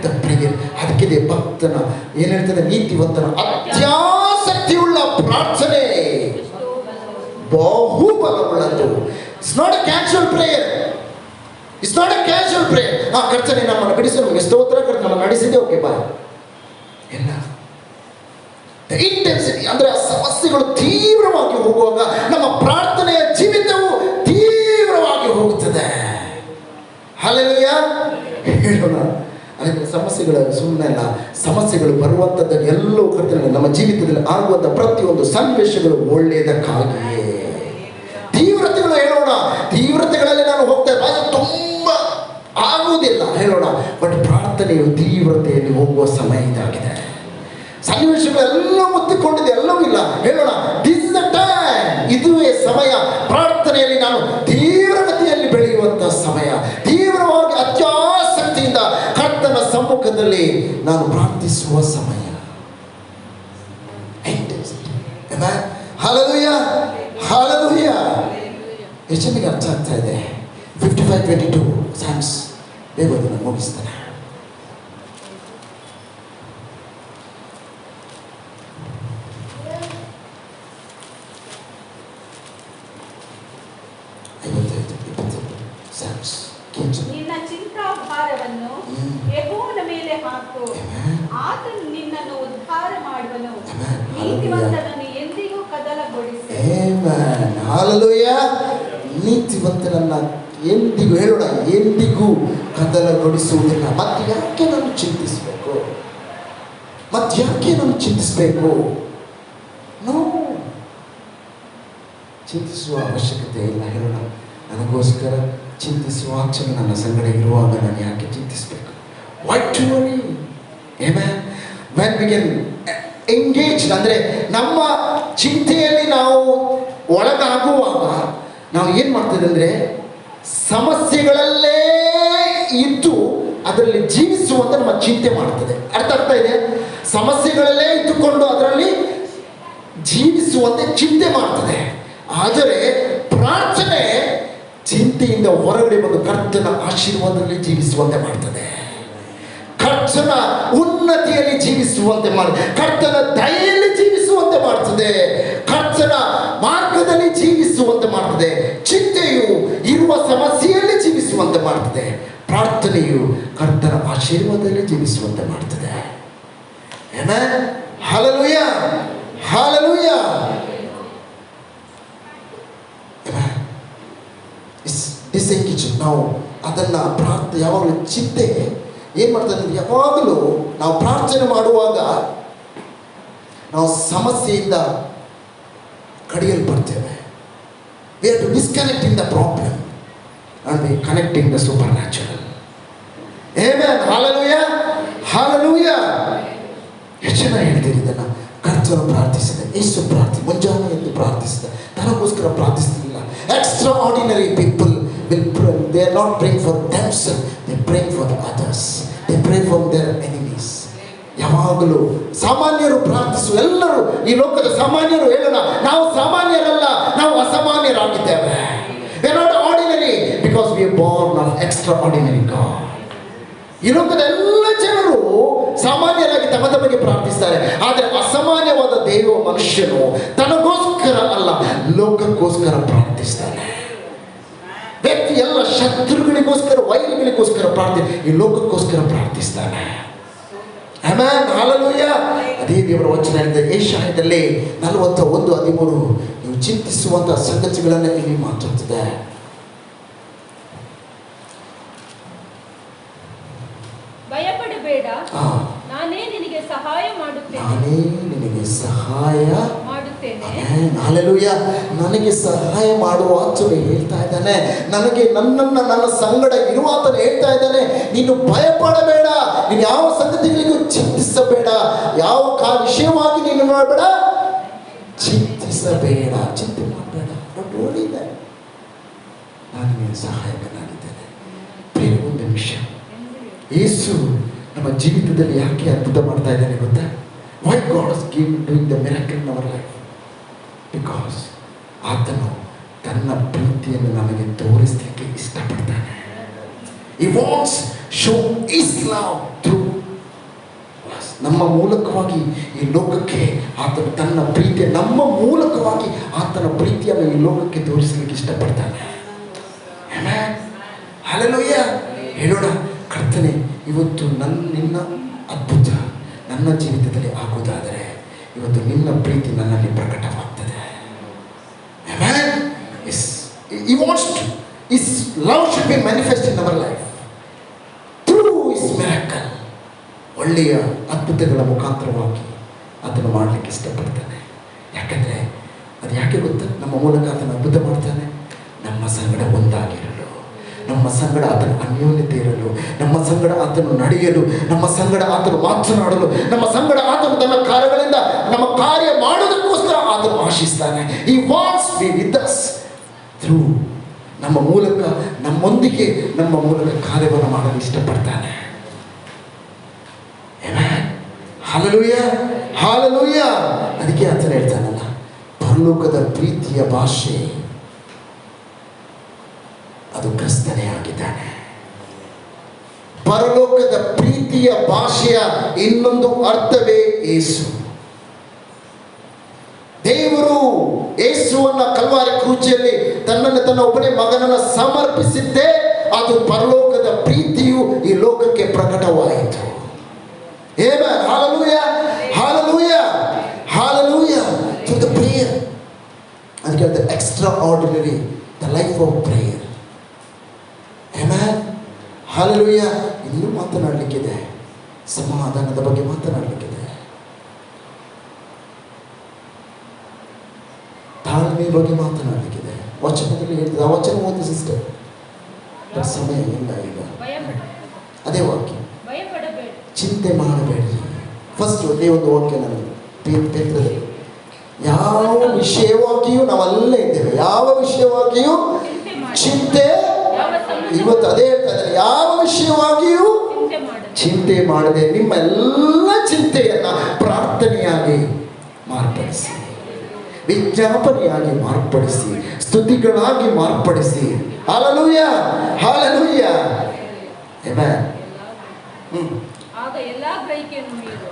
ದ ಪ್ರೇಯರ್. ಅದಕ್ಕಿದೆ ಭಕ್ತನ ಏನು ಹೇಳ್ತದೆ, ನೀತಿವಂತನ ಅತ್ಯಾಸಕ್ತಿಯುಳ್ಳ ಪ್ರಾರ್ಥನೆ ಬಹುಬಲವುಳ್ಳದ್ದು. It's not a casual prayer. It's not a casual prayer. ಕರ್ತನೆ ನಮ್ಮನ್ನು ಬಿಡಿಸು, ನಮಗೆ ಸ್ತೋತ್ರ, ಕರ್ತನೆ ನಡೆಸಿದೆ, ಓಕೆ ಬಾಯ್. ಇಲ್ಲ, ಇಂಟೆನ್ಸಿಟಿ ಅಂದ್ರೆ ಸಮಸ್ಯೆಗಳು ತೀವ್ರವಾಗಿ ಹೋಗುವಾಗ ನಮ್ಮ ಪ್ರಾರ್ಥನೆಯ ಜೀವಿತವು ತೀವ್ರವಾಗಿ ಹೋಗುತ್ತದೆ. ಹಲ್ಲೆಲೂಯ ಹೇಳೋಣ. ಅದಕ್ಕೆ ಸಮಸ್ಯೆಗಳು ಸುಮ್ಮನೆ ಅಲ್ಲ, ಸಮಸ್ಯೆಗಳು ಬರುವಂಥದ್ದು ಎಲ್ಲವೂ ಕರ್ತನೆ ನಮ್ಮ ಜೀವಿತದಲ್ಲಿ ಆಗುವಂಥ ಪ್ರತಿಯೊಂದು ಸನ್ನಿವೇಶಗಳು ಒಳ್ಳೆಯದಕ್ಕಾಗಿಯೇ. ತೀವ್ರತೆಗಳು ಹೇಳೋಣ, ತೀವ್ರತೆಗಳಲ್ಲಿ ನಾನು ಹೋಗ್ತಾ ಇದ್ದೆ, ಅದು ತುಂಬ ಆಗುವುದಿಲ್ಲ ಹೇಳೋಣ. ಬಟ್ ಪ್ರಾರ್ಥನೆಯು ತೀವ್ರತೆಯಲ್ಲಿ ಹೋಗುವ ಸಮಯ ಇದಾಗಿದೆ. ಸನ್ನಿವೇಶಗಳೆಲ್ಲ ಮುತ್ತಿಕೊಂಡಿದೆ, ಎಲ್ಲವೂ ಇಲ್ಲ ಹೇಳೋಣ. ದಿಸ್ ಇಸ್ ದ ಟೈಮ್, ಇದುವೇ ಸಮಯ. ಪ್ರಾರ್ಥನೆಯಲ್ಲಿ ನಾನು ತೀವ್ರಗತಿಯಲ್ಲಿ ಬೆಳೆಯುವಂತಹ ಸಮಯ, ತೀವ್ರವಾಗಿ ಅತ್ಯಾಸಕ್ತಿಯಿಂದ ಕರ್ತನ ಸಮ್ಮುಖದಲ್ಲಿ ನಾನು ಪ್ರಾರ್ಥಿಸುವ ಸಮಯ. Hallelujah hallelujah. ಎಷ್ಟು ಜನಕ್ಕೆ ಅರ್ಥ ಆಗ್ತಾ ಇದೆ? 55:22 ಸ್ಯಾಮ್ಸ್ ಬೇಗ ಅದನ್ನು ಮುಗಿಸ್ತಾನೆ. ನಿನ್ನ ಚಿಂತಾಭಾರವನ್ನು ಯೆಹೋವನ ಮೇಲೆ ಹಾಕು, ಆತನು ನಿನ್ನನ್ನು ಉದ್ಧಾರ ಮಾಡುವನು, ನೀತಿವಂತನನ್ನು ಎಂದಿಗೂ ಕದಲಗೊಳಿಸಿ. ಹಲ್ಲೆಲೂಯ. ನೀತಿವಂತನನ್ನ ಎಂದಿಗೂ ಹೇಳೋಣ, ಎಂದಿಗೂ ಕದಲಗೊಳಿಸುವುದಿಲ್ಲ. ಮತ್ತೆ ಯಾಕೆ ನಾನು ಚಿಂತಿಸಬೇಕು? ಮತ್ತೆ ಯಾಕೆ ನಾನು ಚಿಂತಿಸಬೇಕು? ನೋ, ಚಿಂತಿಸುವ ಅವಶ್ಯಕತೆ ಇಲ್ಲ. ಹೇಳೋಣ, ನನಗೋಸ್ಕರ ಚಿಂತಿಸುವ ಆಚರಣೆ ನನ್ನ ಸಂಗಡ ಇರುವಾಗ ನಾನು ಯಾಕೆ ಚಿಂತಿಸಬೇಕು? Why to worry? Amen. When we can engage ಅಂದರೆ ನಮ್ಮ ಚಿಂತೆಯಲ್ಲಿ ನಾವು ಒಳಗಾಗುವಾಗ ನಾವು ಏನು ಮಾಡ್ತೇವೆ ಅಂದರೆ ಸಮಸ್ಯೆಗಳಲ್ಲೇ ಇದ್ದು ಅದರಲ್ಲಿ ಜೀವಿಸುವಂತ ನಮ್ಮ ಚಿಂತೆ ಮಾಡ್ತದೆ. ಅರ್ಥ ಆಗ್ತಾ ಇದೆ? ಸಮಸ್ಯೆಗಳಲ್ಲೇ ಇದ್ದುಕೊಂಡು ಅದರಲ್ಲಿ ಜೀವಿಸುವಂತೆ ಚಿಂತೆ ಮಾಡ್ತದೆ. ಆದರೆ ಪ್ರಾರ್ಥನೆ ಚಿಂತೆಯಿಂದ ಹೊರಗಡೆ ಬಂದು ಕರ್ತನ ಆಶೀರ್ವಾದದಲ್ಲಿ ಜೀವಿಸುವಂತೆ ಮಾಡ್ತದೆ, ಕರ್ತನ ಉನ್ನತಿಯಲ್ಲಿ ಜೀವಿಸುವಂತೆ ಮಾಡ್ತದೆ, ಕರ್ತನ ದಯೆಯಲ್ಲಿ ಜೀವಿಸುವಂತೆ ಮಾಡ್ತದೆ, ಕರ್ತನ ಮಾರ್ಗದಲ್ಲಿ ಜೀವಿಸುವಂತೆ ಮಾಡ್ತದೆ. ಚಿಂತೆಯು ಇರುವ ಸಮಸ್ಯೆಯಲ್ಲಿ ಜೀವಿಸುವಂತೆ ಮಾಡ್ತದೆ, ಪ್ರಾರ್ಥನೆಯು ಕರ್ತನ ಆಶೀರ್ವಾದದಲ್ಲಿ ಜೀವಿಸುವಂತೆ ಮಾಡ್ತದೆ. ಆಮೆನ್. Hallelujah hallelujah. ನಾವು ಅದನ್ನು ಯಾವಾಗಲೂ ಚಿಂತೆ ಏನು ಮಾಡ್ತಾರೆ ಅಂದರೆ ಯಾವಾಗಲೂ ನಾವು ಪ್ರಾರ್ಥನೆ ಮಾಡುವಾಗ ನಾವು ಸಮಸ್ಯೆಯಿಂದ ಕಡಿಯಲ್ಪಡ್ತೇವೆ. We have to disconnecting the problem and we connecting the supernatural. Amen. Hallelujah hallelujah. ಎಷ್ಟು ಜನ ಹೇಳ್ತೀರಿ ಇದನ್ನು? ಕರ್ತನು ಪ್ರಾರ್ಥಿಸಿದೆ, ಯೇಸು ಮುಂಜಾನೆ ಎಂದು ಪ್ರಾರ್ಥಿಸಿದ, ತನಗೋಸ್ಕರ ಪ್ರಾರ್ಥಿಸಲಿಲ್ಲ. Extraordinary people will pray. They are not praying for themselves, they pray for the others, they pray for their enemies. ಯಾವಾಗಲೂ ಸಾಮಾನ್ಯರು ಪ್ರಾರ್ಥಿಸುವ ಎಲ್ಲರೂ ಈ ಲೋಕದ ಸಾಮಾನ್ಯರು ಹೇಳೋಣ, ನಾವು ಸಾಮಾನ್ಯರಲ್ಲ, ನಾವು ಅಸಾಮಾನ್ಯರಾಗಿದ್ದೇವೆ. We are not ordinary because we are born of extraordinary God. ಈ ಲೋಕದ ಎಲ್ಲ ಜನರು ಸಾಮಾನ್ಯರಾಗಿ ತಮ್ಮ ತಮಗೆ ಪ್ರಾರ್ಥಿಸ್ತಾರೆ, ಆದರೆ ಅಸಾಮಾನ್ಯವಾದ ದೇವ ಮನುಷ್ಯನು ತನಗೋಸ್ಕರ ಅಲ್ಲ ಲೋಕಕ್ಕೋಸ್ಕರ ಪ್ರಾರ್ಥಿಸ್ತಾನೆ. ವ್ಯಕ್ತಿ ಎಲ್ಲ ಶತ್ರುಗಳಿಗೋಸ್ಕರ ವೈರಿಗಳಿಗೋಸ್ಕರ ಈ ಲೋಕಕ್ಕೋಸ್ಕರ ಪ್ರಾರ್ಥಿಸ್ತಾನೆ. ಆಮೆನ್. ಹಲ್ಲೆಲೂಯ. ಅದೇ ದೇವರ ವಚನ ಹೇಳಿದೆ ಯೆಶಾಯದಲ್ಲಿ 41:13, ನೀವು ಚಿಂತಿಸುವಂತಹ ಸಂಗತಿಗಳನ್ನು ಇಲ್ಲಿ ಮಾತಾಡ್ತದೆ. ಭಯಪಡಬೇಡ, ನಾನೇ ನಿನಗೆ ಸಹಾಯ ಮಾಡುತ್ತೇನೆ. ನಾನೇ ನಿನಗೆ ಸಹಾಯ ಮಾಡುತ್ತೇನೆ. ಹಲ್ಲೆಲೂಯ. ನನಗೆ ಸಹಾಯ ಮಾಡುವ ಆತನು ಹೇಳ್ತಾ ಇದ್ದಾನೆ, ನನಗೆ ನನ್ನ ಸಂಗಡ ಇರುವ ಆತನು ಹೇಳ್ತಾ ಇದ್ದಾನೆ, ನೀನು ಭಯಪಡಬೇಡ, ನೀನು ಯಾವ ಸಂಗತಿಗಳಿಗೂ ಚಿಂತಿಸಬೇಡ, ಯಾವ ವಿಷಯವಾಗಿ ನೀನು ಮಾಡಬೇಡ, ಚಿಂತಿಸಬೇಡ, ಚಿಂತೆ ಮಾಡಬೇಡ. ನೋಡಿದೆ ನಾನು ನಿನಗೆ ಸಹಾಯಕನಾಗಿದ್ದೇನೆ. ಬೇರೆ ಒಂದು ವಿಷಯ, ಯೇಸು ನಮ್ಮ ಜೀವಿತದಲ್ಲಿ ಯಾಕೆ ಅದ್ಭುತ ಮಾಡ್ತಾ ಇದ್ದಾನೆ ಗೊತ್ತಾ? Y god is doing the miracle in our life? Because ಆತನು ತನ್ನ ಪ್ರೀತಿಯನ್ನು ನಮಗೆ ತೋರಿಸಲಿಕ್ಕೆ ಇಷ್ಟಪಡ್ತಾನೆ. He wants show his love through us. ನಮ್ಮ ಮೂಲಕವಾಗಿ ಈ ಲೋಕಕ್ಕೆ ಆತನು ತನ್ನ ಪ್ರೀತಿ ನಮ್ಮ ಮೂಲಕವಾಗಿ ಆತ ಆತನ ಪ್ರೀತಿಯನ್ನು ಈ ಲೋಕಕ್ಕೆ ತೋರಿಸಲಿಕ್ಕೆ ಇಷ್ಟಪಡ್ತಾನೆ. ಹಲ್ಲೆಲೂಯಾ. ಹೇಳೋಣ, ಕರ್ತನೆ, ಇವತ್ತು ನಿನ್ನ ಅದ್ಭುತ ನನ್ನ ಜೀವಿತದಲ್ಲಿ ಆಗುವುದಾದರೆ ಇವತ್ತು ನಿನ್ನ ಪ್ರೀತಿ ನನ್ನಲ್ಲಿ ಪ್ರಕಟವಾಗ್ತದೆ. His love should be manifest in our life through His miracle. ಒಳ್ಳೆಯ ಅದ್ಭುತಗಳ ಮುಖಾಂತರವಾಗಿ ಅದನ್ನು ಮಾಡಲಿಕ್ಕೆ ಇಷ್ಟಪಡ್ತಾನೆ. ಯಾಕಂದರೆ ಅದು ಯಾಕೆ ಗೊತ್ತಾ? ನಮ್ಮ ಮೂಲಕ ಅದನ್ನು ಅದ್ಭುತ ಮಾಡ್ತಾನೆ. ನಮ್ಮ ಸಂಗಡ ಒಂದಾಗಿರಲು, ನಮ್ಮ ಸಂಗಡ ಆತನ ಅನ್ಯೋನ್ಯತೆ ಇರಲು, ನಮ್ಮ ಸಂಗಡ ಆತನು ನಡೆಯಲು, ನಮ್ಮ ಸಂಗಡ ಆತನು ಮಾತನಾಡಲು, ನಮ್ಮ ಸಂಗಡ ಆತನು ತನ್ನ ಕಾರ್ಯಗಳಿಂದ ನಮ್ಮ ಕಾರ್ಯ ಮಾಡೋದಕ್ಕೋಸ್ಕರ ಆತನು ಆಶಿಸ್ತಾನೆ. He wants to be with us through ನಮ್ಮ ಮೂಲಕ, ನಮ್ಮೊಂದಿಗೆ ನಮ್ಮ ಮೂಲಕ ಕಾರ್ಯವನ್ನು ಮಾಡಲು ಇಷ್ಟಪಡ್ತಾನೆ. Hallelujah, hallelujah. ಅದಕ್ಕೆ ಆತನು ಹೇಳ್ತಾನಲ್ಲ, ಪರಲೋಕದ ಪ್ರೀತಿಯ ಭಾಷೆ ಅದು ಕ್ರಿಸ್ತನೇ ಆಗಿದ್ದಾನೆ. ಪರಲೋಕದ ಪ್ರೀತಿಯ ಭಾಷೆಯ ಇನ್ನೊಂದು ಅರ್ಥವೇ ಯೇಸು. ದೇವರು ಯೇಸುವನ್ನ ಕಲ್ವಾರಿ ಕ್ರೂಚಿಯಲ್ಲಿ ತನ್ನ ಒಬ್ಬನೇ ಮಗನನ್ನು ಸಮರ್ಪಿಸಿದ್ದೇ ಅದು ಪರಲೋಕದ ಪ್ರೀತಿಯು ಈ ಲೋಕಕ್ಕೆ ಪ್ರಕಟವಾಯಿತು. Amen. Hallelujah. Hallelujah. Hallelujah. So the prayer, ಅದಕ್ಕೆ the extraordinary, the life of prayer. Amen. Hallelujah. ಇನ್ನೂ ಮಾತನಾಡಲಿಕ್ಕಿದೆ, ಸಮಾಧಾನದ ಬಗ್ಗೆ ಮಾತನಾಡಲಿಕ್ಕಿದೆ, ತಾಳ್ಮೆ ಬಗ್ಗೆ ಮಾತನಾಡಲಿಕ್ಕಿದೆ. ವಚನದಲ್ಲಿ ಹೇಳ್ತದೆ, ಆ ವಚನ ಓದಿ ಸಿಸ್ಟರ್, ಸಮಯ ಇಲ್ಲ ಈಗ. ಅದೇ ವಾಕ್ಯ, ಚಿಂತೆ ಮಾಡಬೇಡಿ. ಫಸ್ಟ್ ಒಂದೇ ಒಂದು ವಾಕ್ಯ ನನಗೆ ಪೇತ್ರದಲ್ಲಿ, ಯಾವ ವಿಷಯವಾಗಿಯೂ ನಾವಲ್ಲೇ ಇದ್ದೇವೆ, ಯಾವ ವಿಷಯವಾಗಿಯೂ ಚಿಂತೆ, ಇವತ್ತು ಅದೇ ಹೇಳ್ತಾ ಇದ್ದಾರೆ, ಯಾವ ವಿಷಯವಾಗಿಯೂ ಚಿಂತೆ ಮಾಡದೆ ನಿಮ್ಮ ಎಲ್ಲ ಚಿಂತೆಯನ್ನ ಪ್ರಾರ್ಥನೆಯಾಗಿ ಮಾರ್ಪಡಿಸಿ, ವಿಜ್ಞಾಪನೆಯಾಗಿ ಮಾರ್ಪಡಿಸಿ, ಸ್ತುತಿಗಳಾಗಿ ಮಾರ್ಪಡಿಸಿ. Hallelujah, hallelujah. ಆಮೆನ್.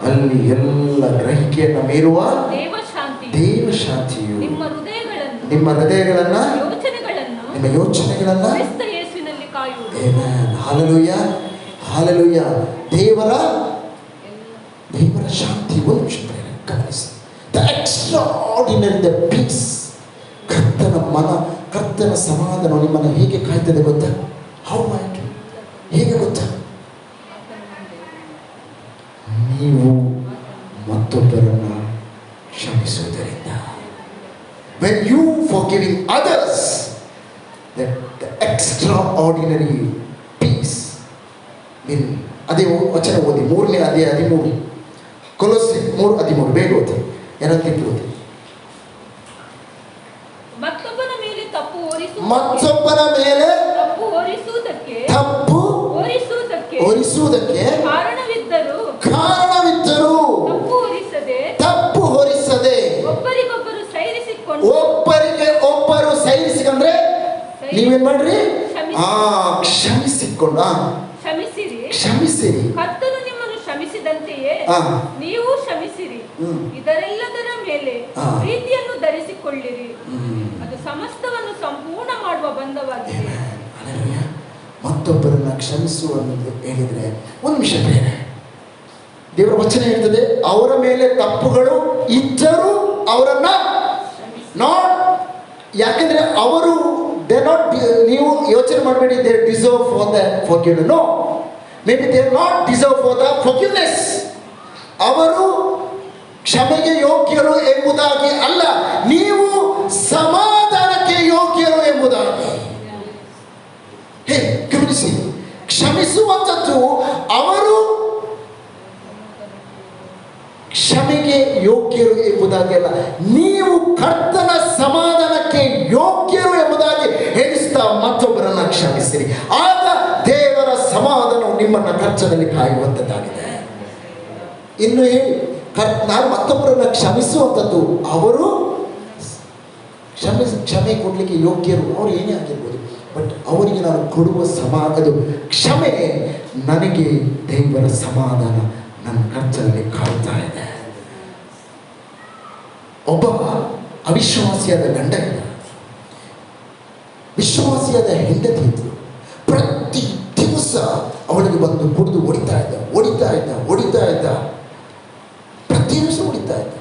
ಅಲ್ಲಿ ಎಲ್ಲ ಗ್ರಹಿಕೆಯನ್ನು ಮೀರುವ ದೇವ ಶಾಂತಿಯು ನಿಮ್ಮ ಹೃದಯಗಳನ್ನ, ನಿಮ್ಮ ಯೋಚನೆಗಳನ್ನ, ಹಲ್ಲೆಲೂಯಾ, ಹಲ್ಲೆಲೂಯಾ. ದೇವರ ಶಾಂತಿ. ಒಂದು ನಿಮಿಷ ಗಮನಿಸಿ, ದ ಎಕ್ಸ್ಟ್ರಾಆರ್ಡಿನರಿ, ದ ಪೀಸ್. ಕರ್ತನ ಮನ, ಕರ್ತನ ಸಮಾಧಾನ ನಿಮ್ಮನ್ನು ಹೇಗೆ ಕಾಯ್ತದೆ ಗೊತ್ತಾ? ಹೌ ಮೈಟ್, ಹೇಗೆ ಗೊತ್ತಾ? ನೀವು ಮತ್ತೊಬ್ಬರನ್ನು ಕ್ಷಮಿಸುವುದರಿಂದ. When you forgiving others, the extraordinary peace. ಅದೇ ವಚನ ಓದಿ, 3ನೇ ಅಧ್ಯಾಯ 13, ಕೊಲೊಸ್ಸೆ 3:13. ಬೇಗ ಓದಿ, ಏನಂತಿತ್ತು ಓದಿ. ಮತ್ತೊಬ್ಬನ ಮೇಲೆ ತಪ್ಪು ಹೊರಿಸುವುದಕ್ಕೆ ಕಾರಣವಿದ್ದರೂ ತಪ್ಪು ಹೊರಿಸದೆ ಒಬ್ಬರಿಗೆ ಒಬ್ಬರು ಸೈರಿಸಿಕೊಂಡ್ರೆ ನೀವೇನ್ ಮಾಡ್ರಿ? ಕ್ಷಮಿಸಿರಿ. ಕರ್ತನು ನಿಮ್ಮನ್ನು ಕ್ಷಮಿಸಿದಂತೆಯೇ ನೀವು ಕ್ಷಮಿಸಿರಿ. ಇದರೆಲ್ಲದರ ಮೇಲೆ ಪ್ರೀತಿಯನ್ನು ಧರಿಸಿಕೊಳ್ಳಿರಿ, ಅದು ಸಮಸ್ತವನ್ನು ಸಂಪೂರ್ಣ ಮಾಡುವ ಬಂಧವಾಗಿದೆ. ಮತ್ತೊಬ್ಬರನ್ನ ಕ್ಷಮಿಸುವ ಹೇಳಿದ್ರೆ ಒಂದು ನಿಮಿಷ ಬೇರೆ. ದೇವರ ವಚನ ಹೇಳ್ತದೆ, ಅವರ ಮೇಲೆ ತಪ್ಪುಗಳು ಇದ್ದರೂ ಅವರನ್ನ ನಾಟ್, ಯಾಕಂದ್ರೆ ಅವರು ದೇ ನಾಟ್, ನೀವು ಯೋಚನೆ ಮಾಡಬೇಡಿ they deserve for the forgiveness. No, maybe they not deserve for the forgiveness. ಅವರು ಕ್ಷಮೆಗೆ ಯೋಗ್ಯರು ಎಂಬುದಾಗಿ ಅಲ್ಲ, ನೀವು ಸಮಾಧಾನಕ್ಕೆ ಯೋಗ್ಯರು ಎಂಬುದಾಗಿ. ಗಮನಿಸಿ, ಕ್ಷಮಿಸುವಂಥದ್ದು ಅವರು ಕ್ಷಮೆಗೆ ಯೋಗ್ಯರು ಎಂಬುದಾಗಿ ಅಲ್ಲ, ನೀವು ಕರ್ತನ ಸಮಾಧಾನಕ್ಕೆ ಯೋಗ್ಯರು ಎಂಬುದಾಗಿ ಹೇಳಿಸ್ತಾ ಮತ್ತೊಬ್ಬರನ್ನ ಕ್ಷಮಿಸಿರಿ. ಆಗ ದೇವರ ಸಮಾಧಾನವು ನಿಮ್ಮನ್ನ ಕರ್ತನಲ್ಲಿ ಕಾಯುವಂಥದ್ದಾಗಿದೆ. ಇನ್ನು ಹೇಳಿ, ನಾನು ಮತ್ತೊಬ್ಬರನ್ನ ಕ್ಷಮಿಸುವಂಥದ್ದು, ಅವರು ಕ್ಷಮೆ ಕೊಡಲಿಕ್ಕೆ ಯೋಗ್ಯರು, ಅವರು ಏನೇ ಆಗಿರ್ಬೋದು, ಬಟ್ ಅವರಿಗೆ ನಾನು ಕೊಡುವ ಅದು ಕ್ಷಮೆ ನನಗೆ ದೇವರ ಸಮಾಧಾನ ನನ್ನ ಕರ್ತನಲ್ಲಿ ಕಾಡ್ತಾ ಇದೆ. ಒಬ್ಬ ಅವಿಶ್ವಾಸಿಯಾದ ಗಂಡ ಇದ್ದ, ವಿಶ್ವಾಸಿಯಾದ ಹೆಂಡತಿ ಇದ್ದರು. ಪ್ರತಿ ದಿವಸ ಅವಳಿಗೆ ಬಂದು ಕುಡಿದು ಹೊಡಿತಾ ಇದ್ದ. ಪ್ರತಿ ದಿವಸ ಹೊಡಿತಾ ಇದ್ದ.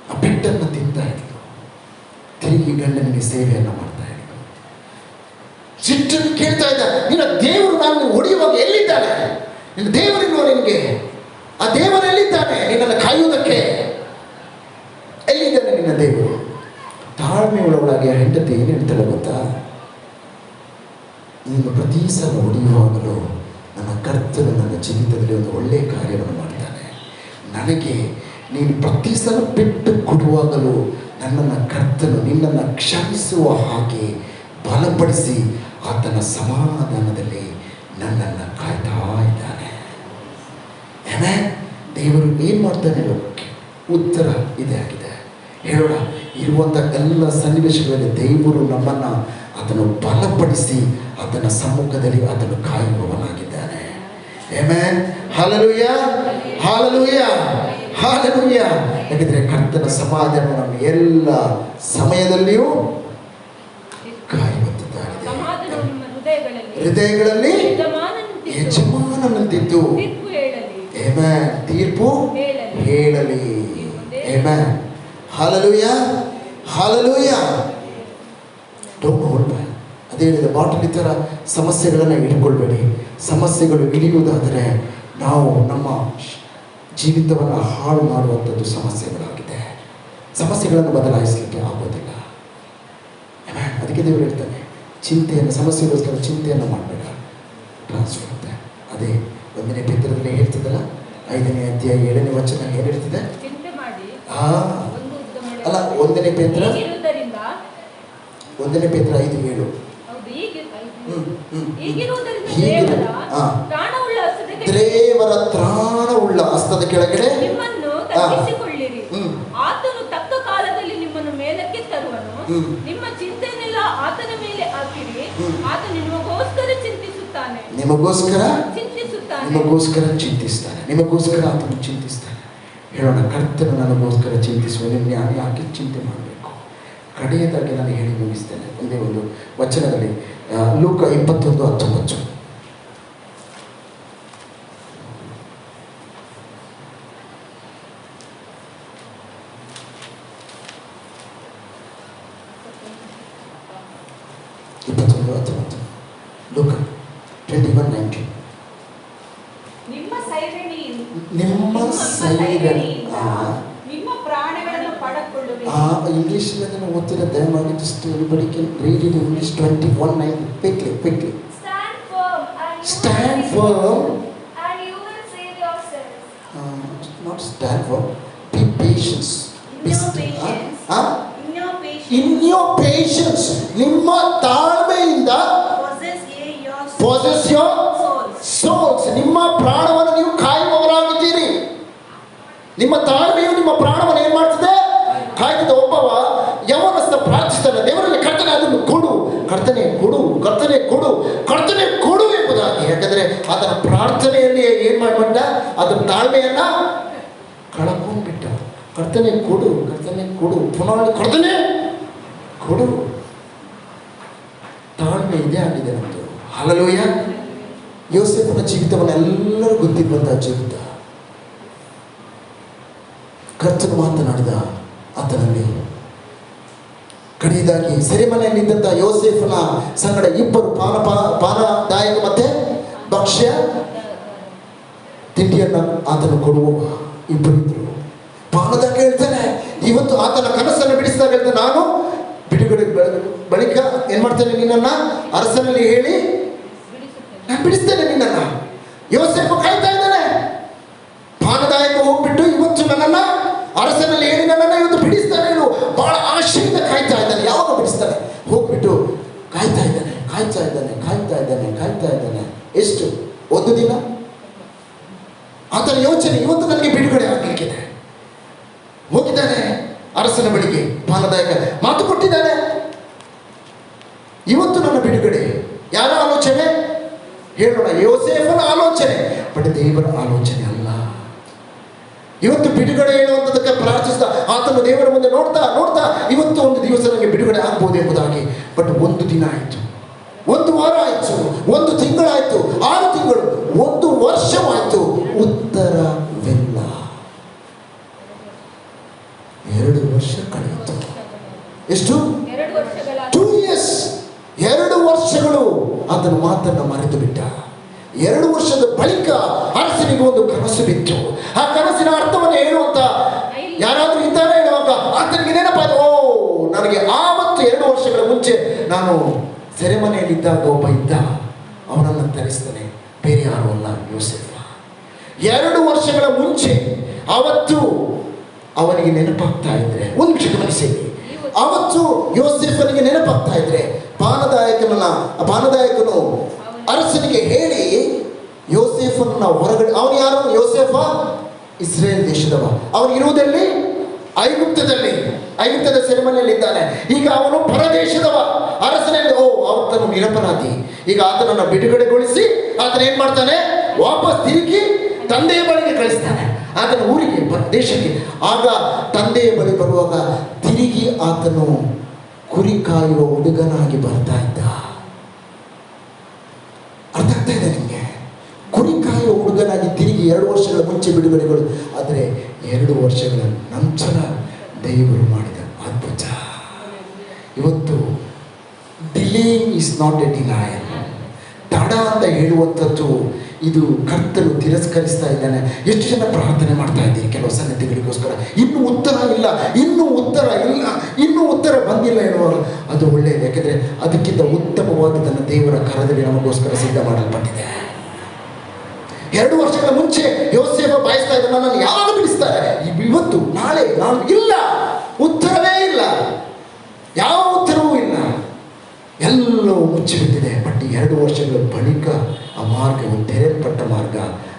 ಆ ಪೆಟ್ಟನ್ನು ತಿಂತಾ ಇದ್ಲು. ತಿರುಗಿ ಗಂಡನಿಗೆ ಸೇವೆಯನ್ನು ಮಾಡ್ತಾ ಇದ್ಲು. ಸಿಟ್ಟನ್ನು ಕೇಳ್ತಾ ಇದ್ದ, ನಿನ್ನ ದೇವರು ನಾನು ಹೊಡೆಯುವಾಗ ಎಲ್ಲಿದ್ದಾನೆ? ನಿನ್ನ ದೇವರಿಲ್ವ ನಿನಗೆ? ಆ ದೇವರು ಎಲ್ಲಿದ್ದಾನೆ ನಿನ್ನನ್ನು ಕಾಯುವುದಕ್ಕೆ? ಎಲ್ಲಿದ್ದಾನೆ ನಿನ್ನ ದೇವರು? ತಾಳ್ಮೆಯೊಳಗೆ ಹೆಂಡತಿ ಏನು ಹೇಳ್ತಾಳೆ ಗೊತ್ತಾ? ನೀನು ಪ್ರತಿ ಸಲ ಹೊಡೆಯುವಾಗಲೂ ನನ್ನ ಕರ್ತನು ನನ್ನ ಜೀವಿತದಲ್ಲಿ ಒಂದು ಒಳ್ಳೆಯ ಕಾರ್ಯವನ್ನು ಮಾಡ್ತಾನೆ. ನನಗೆ ನೀನು ಪ್ರತಿ ಸಲ ಪೆಟ್ಟು ಕೊಡುವಾಗಲೂ ನನ್ನನ್ನು ಕರ್ತನು ನಿನ್ನನ್ನು ಕ್ಷಮಿಸುವ ಹಾಗೆ ಬಲಪಡಿಸಿ ಆತನ ಸಮಾಧಾನದಲ್ಲಿ ನನ್ನನ್ನು ಕಾಯ್ತಾ ಇದ್ದಾನೆ. ಆಮೇಲೆ ದೇವರು ಏನು ಮಾಡ್ತಾನೆ? ಉತ್ತರ ಇದೇ ಆಗಿದೆ. ಹೇಳೋಣ, ಇರುವಂಥ ಎಲ್ಲ ಸನ್ನಿವೇಶಗಳಲ್ಲಿ ದೇವರು ನಮ್ಮನ್ನು ಅದನ್ನು ಬಲಪಡಿಸಿ ಆತನ ಸಮ್ಮುಖದಲ್ಲಿ ಅದನ್ನು ಕಾಯುವವನಾಗಿದ್ದಾನೆ. ಆಮೆನ್. Hallelujah, hallelujah, hallelujah. ಯಾಕೆಂದರೆ ಕರ್ತನ ಸಮಾಧಾನ ನಮ್ಮ ಎಲ್ಲ ಸಮಯದಲ್ಲಿಯೂ ಕಾಯುವಂತದ್ದಾಗಿದೆ. ಹೃದಯಗಳಲ್ಲಿ ಯಜಮಾನನಂತಿದ್ದು ಆಮೆನ್ ತೀರ್ಪು ಹೇಳಲಿ. Amen. Hallelujah, hallelujah. Don't hold back. ಅದೇ ಹೇಳಿದ ಬಾಟಲಿ ಥರ ಸಮಸ್ಯೆಗಳನ್ನು ಹಿಡ್ಕೊಳ್ಬೇಡಿ. ಸಮಸ್ಯೆಗಳು ಹಿಡಿಯುವುದಾದರೆ ನಾವು ನಮ್ಮ ಜೀವಿತವನ್ನು ಹಾಳು ಮಾಡುವಂಥದ್ದು ಸಮಸ್ಯೆಗಳಾಗಿದೆ. ಸಮಸ್ಯೆಗಳನ್ನು ಬದಲಾಯಿಸಲಿಕ್ಕೆ ಆಗೋದಿಲ್ಲ. ಅದಕ್ಕೆ ದೇವರು ಹೇಳ್ತಾನೆ, ಸಮಸ್ಯೆಗೋಸ್ಕರ ಚಿಂತೆಯನ್ನು ಮಾಡಬೇಡ, ಟ್ರಾನ್ಸ್ಫರ್ ಆಗುತ್ತೆ. ಅದೇ 1ನೇ ಪೇತ್ರದಲ್ಲಿ ಹೇಳ್ತಿದ್ದಲ್ಲ, 5ನೇ ಅಧ್ಯಾಯ 7ನೇ ವಚನ ಏನು ಹೇಳ್ತಿದೆ? ಅಲ್ಲ, 1ನೇ ಪೇತ್ರ 5:7. ದೇವರ ತ್ರಾಣವುಳ್ಳ ಹಸ್ತದ ಕೆಳಗಡೆ ಆತನು ತಕ್ಕ ಕಾಲದಲ್ಲಿ ನಿಮ್ಮನ್ನು ಮೇಲಕ್ಕೆ ತರುವನು. ನಿಮ್ಮ ಚಿಂತೆಯನ್ನೆಲ್ಲ ಆತನ ಮೇಲೆ ಹಾಕಿರಿ. ಆತ ನಿಮಗೋಸ್ಕರ ಚಿಂತಿಸುತ್ತಾನೆ. ನಿಮಗೋಸ್ಕರ ಆತನು ಚಿಂತಿಸ್ತಾನೆ. ಹೇಳೋಣ, ಕರ್ತನು ನನಗೋಸ್ಕರ ಚಿಂತಿಸುವ ನಾನು ಯಾಕೆ ಚಿಂತೆ ಮಾಡಬೇಕು? ಕಡೆಯದಾಗಿ ನಾನು ಹೇಳಿ ಮುಗಿಸ್ತೇನೆ ಒಂದೇ ಒಂದು ವಚನದಲ್ಲಿ, ಲೂಕ 21:19. ಲೂಕ 21:19. ನಿಮ್ಮ ಸೈರಣೆಯಿಂದ ನಿಮ್ಮ ಪ್ರಾಣಗಳನ್ನು ಪಡೆದುಕೊಳ್ಳುವಿರಿ. ಇಂಗ್ಲಿಷಲ್ಲಿ ಅದನ್ನು ಓದ್ತಿರೋ ದಯಮಾಡಿ just everybody can read it in English. 21:19. quickly. Stand firm and you will save yourselves. Not stand firm. Be patient. In your patience. ನಿಮ್ಮ ತಾಳ್ಮೆಯಿಂದ possess your souls. ನಿಮ್ಮ ಪ್ರಾಣವನ್ನು ನೀವು ಕಾಯುವವರಾಗಿದ್ದೀರಿ. ನಿಮ್ಮ ತಾಳ್ಮೆಯು ನಿಮ್ಮ ಪ್ರಾಣವನ್ನು ಏನು ಮಾಡ್ತದೆ? ಕಾಯ್ತದೆ. ಒಬ್ಬವ ಯವನಸ್ಥ ಪ್ರಾರ್ಥಿಸ್ತಾನೆ, ದೇವರಲ್ಲಿ ಕರ್ತನೆ ಅದನ್ನು ಕೊಡು, ಕರ್ತನೆ ಕೊಡು, ಕರ್ತನೆ ಕೊಡು, ಕರ್ತನೆ ಕೊಡು ಎಂಬುದಾಗಿ. ಯಾಕಂದರೆ ಆತನ ಪ್ರಾರ್ಥನೆಯಲ್ಲಿ ಏನು ಮಾಡಿಬಿಟ್ಟ? ಅದರ ತಾಳ್ಮೆಯನ್ನ ಕಳ್ಕೊಂಡ್ಬಿಟ್ಟ. ಕರ್ತನೆ ಕೊಡು, ಕರ್ತನೆ ಕೊಡು, ಪುನಃ ಕರ್ತನೆ ಕೊಡು. ತಾಳ್ಮೆ ಇದೇ ಆಗಿದೆ ನಮ್ಮದು. ಹಲ್ಲೆಲೂಯಾ. ಯೋಸೇಫನ ಜೀವಿತವನ್ನು ಎಲ್ಲರೂ ಗೊತ್ತಿರುವಂತಹ ಜೀವಿತ. ಕರ್ತನು ಮಾತನಾಡಿದ ಆತನಲ್ಲಿ. ಕಡೆಯದಾಗಿ ಸೆರೆಮನೆಯಲ್ಲಿದ್ದಂಥ ಯೋಸೇಫನ ಸಂಗಡ ಇಬ್ಬರು ಪಾನದಾಯಕ ಮತ್ತೆ ಭಕ್ಷ್ಯ ತಿಂಡಿಯನ್ನು ಆತನು ಕೊಡುವ ಇಬ್ಬರು ಇದ್ದರು. ಪಾನದಾಯಕ ಹೇಳ್ತಾನೆ, ಇವತ್ತು ಆತನ ಕನಸನ್ನು ಬಿಡಿಸಿದಾಗ ಹೇಳ್ತಾನೆ, ನಾನು ಬಿಡುಗಡೆ ಬಳಿಕ ಏನ್ ಮಾಡ್ತೇನೆ? ನಿನ್ನನ್ನು ಅರಸನಲ್ಲಿ ಹೇಳಿ ನಾನು ಬಿಡಿಸ್ತೇನೆ ನಿನ್ನನ್ನು. ಯೋಸೇಫ ಕಾಯ್ತಾ ಇದ್ದಾನೆ. ಪಾನದಾಯಕ ಹೋಗ್ಬಿಟ್ಟು ಇವತ್ತು ನನ್ನನ್ನು ಅರಸನಲ್ಲಿ ಹೇಳಿ ನನ್ನನ್ನು ಇವತ್ತು ಬಿಡಿಸ್ತಾನೆ. ಬಹಳ ಆಶೆಯಿಂದ ಕಾಯ್ತಾ ಇದ್ದಾನೆ. ಯಾವಾಗ ಬಿಡಿಸ್ತಾನೆ? ಹೋಗ್ಬಿಟ್ಟು ಕಾಯ್ತಾ ಇದ್ದಾನೆ. ಎಷ್ಟು? 1 ದಿನ. ಆತನ ಯೋಚನೆ, ಇವತ್ತು ನನಗೆ ಬಿಡುಗಡೆ ಆಗಲಿಕ್ಕಿದೆ. ಹೋಗಿದ್ದಾನೆ ಅರಸನ ಬಳಿಗೆ. ಪಾನದಾಯಕ ಮಾತು ಕೊಟ್ಟಿದ್ದಾನೆ, ಇವತ್ತು ನನ್ನ ಬಿಡುಗಡೆ. ಯಾರ ಆಲೋಚನೆ? ಹೇಳೋಣ, ಯೋಸೇಫನ ಆಲೋಚನೆ. ಬಟ್ ದೇವರ ಆಲೋಚನೆ ಅಲ್ಲ. ಇವತ್ತು ಬಿಡುಗಡೆ ಹೇಳುವಂಥದಕ್ಕೆ ಪ್ರಾರ್ಥಿಸ್ತಾ ಆತನ ದೇವರ ಮುಂದೆ ನೋಡ್ತಾ ನೋಡ್ತಾ ಇವತ್ತು ಒಂದು ದಿವಸ ನನಗೆ ಬಿಡುಗಡೆ ಆಗ್ಬೋದು ಎಂಬುದಾಗಿ. ಬಟ್ ಒಂದು ದಿನ ಆಯಿತು, ಒಂದು ವಾರ ಆಯಿತು, ಒಂದು ತಿಂಗಳಾಯಿತು, 6 ತಿಂಗಳು, 1 ವರ್ಷವಾಯಿತು, ಉತ್ತರವಿಲ್ಲ. 2 ವರ್ಷ ಕಳೆಯಿತು. ಎಷ್ಟು? 2 years. 2 ವರ್ಷಗಳು ಆತನ ಮಾತನ್ನು ಮರೆತು ಬಿಟ್ಟ. 2 ವರ್ಷದ ಬಳಿಕ ಅರಸನಿಗೆ ಒಂದು ಕನಸು ಬಿತ್ತು. ಆ ಕನಸಿನ ಅರ್ಥವನ್ನು ಹೇಳುವಂತ ಯಾರಾದ್ರೂ ಇದ್ದಾರೆ ಹೇಳುವಾಗ ಆತನಿಗೆ ನೆನಪಾದ, ಓ, ನನಗೆ ಆವತ್ತು 2 ವರ್ಷಗಳ ಮುಂಚೆ ನಾನು ಸೆರೆಮನೆಯಲ್ಲಿದ್ದಾಗ ಒಬ್ಬ ಇದ್ದ, ಅವನನ್ನು ತರಿಸ್ತಾನೆ, ಬೇರೆ ಯಾರು ಅಲ್ಲ, ಯೋಸೇಫ. 2 ವರ್ಷಗಳ ಮುಂಚೆ ಅವತ್ತು ಅವನಿಗೆ ನೆನಪಾಗ್ತಾ ಇದ್ರೆ, ಒಂದು ನಿಮಿಷ ಗಮನಿಸಿ, ಅವತ್ತು ಯೋಸೇಫನಿಗೆ ನೆನಪಾಗ್ತಾ ಇದ್ರೆ ಪಾನದಾಯಕನು ಅರಸನಿಗೆ ಹೇಳಿ ಯೋಸೇಫನ ಹೊರಗಡೆ, ಅವನು ಯಾರು? ಯೋಸೇಫ ಇಸ್ರೇಲ್ ದೇಶದವ, ಅವನು ಇರುವುದಲ್ಲಿ ಐಗುಪ್ತದ ಸೆರೆಮನೆಯಲ್ಲಿದ್ದಾನೆ. ಈಗ ಅವನು ಪರದೇಶದವ, ಅರಸನಲ್ಲಿ, ಓ, ಆತನು ನಿರಪರಾಧಿ. ಈಗ ಆತನನ್ನು ಬಿಡುಗಡೆಗೊಳಿಸಿ ಆತನ ಏನ್ ಮಾಡ್ತಾನೆ? ವಾಪಸ್ ತಿರುಗಿ ತಂದೆಯ ಬಳಿಗೆ ಕಳಿಸ್ತಾನೆ, ಆತನ ಊರಿಗೆ, ದೇಶಕ್ಕೆ. ಆಗ ತಂದೆಯ ಬಳಿ ಬರುವಾಗ ತಿರುಗಿ ಆತನು ಕುರಿ ಕಾಯುವ ಹುಡುಗನಾಗಿ ಬರ್ತಾ ಇದ್ದ. ಅರ್ಥ ಆಗ್ತಾ ಇದೆ ನಿಮಗೆ? ಕುರಿ ಕಾಯುವ ಹುಡುಗನಾಗಿ ತಿರುಗಿ 2 ವರ್ಷಗಳ ಮುಂಚೆ ಬಿಡುಗಡೆಗಳು, ಆದರೆ 2 ವರ್ಷಗಳ ನಂತರ ದೇವರು ಮಾಡಿದ ಅದ್ಭುತ. ಇವತ್ತು delay is not A denial. ತಡ ಅಂತ ಹೇಳುವಂಥದ್ದು ಇದು ಕರ್ತನು ತಿರಸ್ಕರಿಸ್ತಾ ಇದ್ದಾನೆ. ಎಷ್ಟು ಜನ ಪ್ರಾರ್ಥನೆ ಮಾಡ್ತಾ ಇದ್ದೀರಿ ಕೆಲವು ಸಂಗತಿಗಳಿಗೋಸ್ಕರ, ಇನ್ನೂ ಉತ್ತರ ಇಲ್ಲ, ಇನ್ನೂ ಉತ್ತರ ಬಂದಿಲ್ಲ ಎನ್ನುವಾಗ ಅದು ಒಳ್ಳೆಯದು. ಯಾಕೆಂದರೆ ಅದಕ್ಕಿಂತ ಉತ್ತಮವಾದದನ್ನು ದೇವರ ಕರದಲ್ಲಿ ನಮಗೋಸ್ಕರ ಸಿದ್ಧ ಮಾಡಲ್ಪಟ್ಟಿದೆ. 2 ವರ್ಷಗಳ ಮುಂಚೆ ಯೋಸೇಫ ಬಾಯಿಸ್ತಾ ಇದ್ದ, ನನ್ನನ್ನು ಯಾವಾಗ ಬಿಡಿಸ್ತಾರೆ? ಇವತ್ತು, ನಾಳೆ, ನಾನು ಇಲ್ಲ, ಉತ್ತರವೇ ಇಲ್ಲ, ಯಾವ ಉತ್ತರವೂ ಇಲ್ಲ, ಎಲ್ಲವೂ ಮುಚ್ಚಿಬಿಟ್ಟಿದೆ. ಬಟ್ 2 ವರ್ಷಗಳ ಬಳಿಕ ಆ ಮಾರ್ಗವು ತೆರೆಯಲ್ಪಟ್ಟ ಮಾರ್ಗ,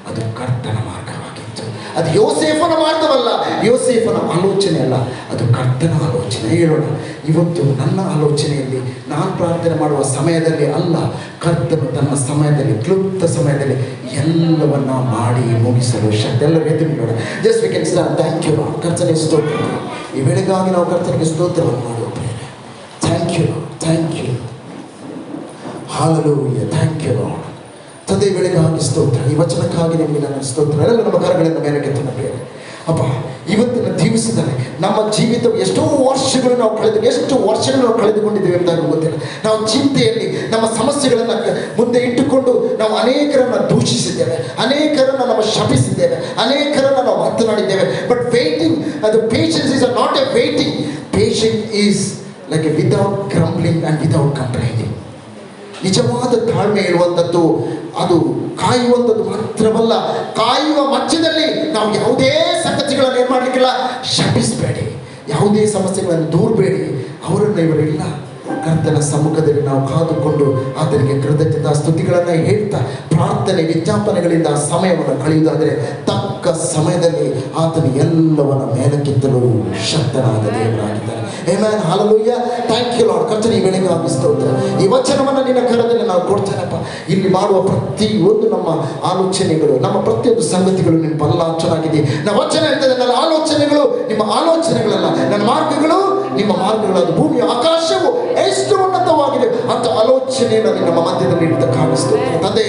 ಅದು ಕರ್ತನ ಮಾರ್ಗವಾಗಿತ್ತು. ಅದು ಯೋಸೇಫನ ಮಾರ್ಗವಲ್ಲ, ಯೋಸೇಫನ ಆಲೋಚನೆ ಅಲ್ಲ, ಅದು ಕರ್ತನ ಆಲೋಚನೆ. ಹೇಳೋಣ, ಇವತ್ತು ನನ್ನ ಆಲೋಚನೆಯಲ್ಲಿ ನಾನು ಪ್ರಾರ್ಥನೆ ಮಾಡುವ ಸಮಯದಲ್ಲಿ ಅಲ್ಲ, ಕರ್ತನು ತನ್ನ ಸಮಯದಲ್ಲಿ, ಕ್ಲುಪ್ತ ಸಮಯದಲ್ಲಿ ಎಲ್ಲವನ್ನ ಮಾಡಿ ಮುಗಿಸಲು ಶಕ್ತಿ. ಎಲ್ಲರೂ ಎದ್ದು ನೋಡ, just we can start. Thank you Lord. ಕರ್ತನಿಗೆ ಸ್ತೋತ್ರ. ಈ ಬೆಳಗಾಗಿ ನಾವು ಕರ್ತನಿಗೆ ಸ್ತೋತ್ರವನ್ನು ಮಾಡುವ. Thank you, thank you, hallelujah, thank you Lord. ತಂದೆ, ಬೆಳಗಾಗಿ ಸ್ತೋತ್ರ, ಈ ವಚನಕ್ಕಾಗಿ ನಿಮಗೆ ನನ್ನ ಸ್ತೋತ್ರ. ಎಲ್ಲ ನಮ್ಮ ಕರಗಳನ್ನು ಮೇಲಕ್ಕೆ ಬೇರೆ ಅಪ್ಪ, ಇವತ್ತಿನ ದಿವಸದಲ್ಲಿ ನಮ್ಮ ಜೀವಿತ ಎಷ್ಟು ವರ್ಷಗಳು ನಾವು ಕಳೆದುಕೊಂಡಿದ್ದೇವೆ ಎಂಬುದಾಗಿ ಗೊತ್ತಿಲ್ಲ. ನಾವು ಚಿಂತೆಯಲ್ಲಿ ನಮ್ಮ ಸಮಸ್ಯೆಗಳನ್ನು ಮುಂದೆ ಇಟ್ಟುಕೊಂಡು ನಾವು ಅನೇಕರನ್ನು ದೂಷಿಸಿದ್ದೇವೆ, ಅನೇಕರನ್ನು ನಾವು ಶಪಿಸಿದ್ದೇವೆ, ಅನೇಕರನ್ನು ನಾವು ಮಾತನಾಡಿದ್ದೇವೆ. ಬಟ್ ವೇಟಿಂಗ್, ಅದು patience is not A waiting. Patience is like A without grumbling and without complaining. ನಿಜವಾದ ತಾಳ್ಮೆ ಇರುವಂಥದ್ದು ಅದು ಕಾಯುವಂಥದ್ದು ಮಾತ್ರವಲ್ಲ, ಕಾಯುವ ಮಧ್ಯದಲ್ಲಿ ನಾವು ಯಾವುದೇ ಸಂಗತಿಗಳನ್ನು ಏನು ಮಾಡಲಿಕ್ಕಿಲ್ಲ, ಶಪಿಸಬೇಡಿ, ಯಾವುದೇ ಸಮಸ್ಯೆಗಳನ್ನು ದೂರಬೇಡಿ. ಅವರನ್ನು ಇವರಿಲ್ಲ, ಕರ್ತನ ಸಮ್ಮುಖದಲ್ಲಿ ನಾವು ಕಾದುಕೊಂಡು ಆತನಿಗೆ ಕೃತಜ್ಞತಾ ಸ್ತುತಿಗಳನ್ನು ಹೇಳ್ತಾ ಪ್ರಾರ್ಥನೆ ವಿಜ್ಞಾಪನೆಗಳಿಂದ ಸಮಯವನ್ನು ಕಳೆಯುವುದಾದರೆ ತಕ್ಕ ಸಮಯದಲ್ಲಿ ಆತನ ಎಲ್ಲವನ್ನ ಮೇಲಕ್ಕೆತ್ತಲು ಶಕ್ತನಾದ ದೇವರಾಗಿದ್ದಾನೆ. Amen, hallelujah. Thank you Lord. ಕರ್ತನ ಈ ಬೆಳಗಾಗಿ ಸ್ತೋತ್ರ. ಈ ವಚನವನ್ನು ನಿನ್ನ ಕರದಲ್ಲಿ ನಾವು ಕೊಡ್ತೇನಪ್ಪ. ಇಲ್ಲಿ ಮಾಡುವ ಪ್ರತಿಯೊಂದು ನಮ್ಮ ಆಲೋಚನೆಗಳು, ನಮ್ಮ ಪ್ರತಿಯೊಂದು ಸಂಗತಿಗಳು ನಿನ್ನ ಬಲ್ಲ ಚೆನ್ನಾಗಿದೆ. ನಾವು ವಚನ ಹೇಳ್ತದೆ, ನನ್ನ ಆಲೋಚನೆಗಳು ನಿಮ್ಮ ಆಲೋಚನೆಗಳಲ್ಲ, ನನ್ನ ಮಾರ್ಗಗಳು ನಿಮ್ಮ ಮಾರ್ಗಗಳು. ಅದು ಭೂಮಿಯ ಆಕಾಶವು ಎಷ್ಟು ಉನ್ನತವಾಗಿದೆ ಅಂತ ಆಲೋಚನೆಯನ್ನು ನಮ್ಮ ಮಧ್ಯದಲ್ಲಿ ಇಡ್ತಾ ಕಾಣಿಸ್ತದೆ. ತಂದೆ,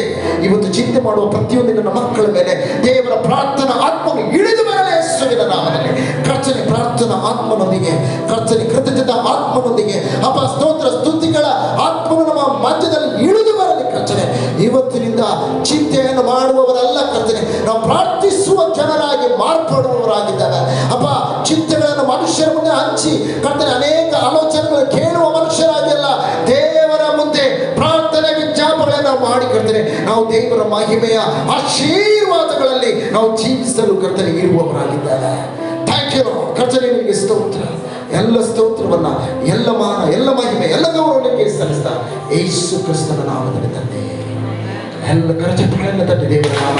ಇವತ್ತು ಚಿಂತೆ ಮಾಡುವ ಪ್ರತಿಯೊಂದು ನನ್ನ ಮಕ್ಕಳ ಮೇಲೆ ದೇವರ ಪ್ರಾರ್ಥನಾ ಆತ್ಮನು ಇಳಿದು ಬರಲೇ ಯೇಸುವಿನ ನಾಮದಲ್ಲಿ. ಕರ್ತನೆ ಪ್ರಾರ್ಥನಾ ಆತ್ಮನೊಂದಿಗೆ, ಕರ್ತನೆ ಕೃತಜ್ಞತಾ ಆತ್ಮನೊಂದಿಗೆ ಅಪ್ಪ ಸ್ತೋತ್ರ ಸ್ತುತಿಗಳ ಆತ್ಮನು ನಮ್ಮ ಮಧ್ಯದಲ್ಲಿ ಇಳಿದು ಬರಲಿ. ಕರ್ತನೆ, ಇವತ್ತಿನಿಂದ ಚಿಂತೆಯನ್ನು ಮಾಡುವವರಲ್ಲ ಕರ್ತನೆ, ನಾವು ಪ್ರಾರ್ಥಿಸುವ ಜನರಾಗಿ ಮಾರ್ಪಡುವವರಾಗಿದ್ದಾರೆ ಅಪ್ಪ. ಚಿಂತೆಗಳನ್ನು ಮನುಷ್ಯರ ಮುಂದೆ ಹಂಚಿ ಕರ್ತನೆ ಅನೇಕ ಆಲೋಚನೆಗಳು ಕೇಳುವ ಮನುಷ್ಯರಾಗಿ ಅಲ್ಲ, ದೇವರ ಮುಂದೆ ಪ್ರಾರ್ಥನೆ ವಿಜ್ಞಾಪನೆಯನ್ನು ಮಾಡಿ ಕರ್ತನೆ ನಾವು ದೇವರ ಮಹಿಮೆಯ ಆಶೀರ್ವಾದಗಳಲ್ಲಿ ನಾವು ಜೀವಿಸಲು ಕರ್ತನೆ ಇರುವವರಾಗಿದ್ದಾರೆ. ಥ್ಯಾಂಕ್ ಯು ಕರ್ತನೆ, ನಿಮಗೆ ಸ್ತೋತ್ರ. ಎಲ್ಲ ಸ್ತೋತ್ರವನ್ನ, ಎಲ್ಲ ಮಾನ, ಎಲ್ಲ ಮಹಿಮೆ, ಎಲ್ಲ ಗೌರವಕ್ಕೆ ಸಲ್ಲಿಸ್ತಾ ಯೇಸು ಕ್ರಿಸ್ತನ ನಾಮದಲ್ಲಿ ತಂದೆ ಎಲ್ಲ ಕರಚಪ್ಪಳೆಲ್ಲ ತಟ್ಟಿ ದೇವರ ನಾಮ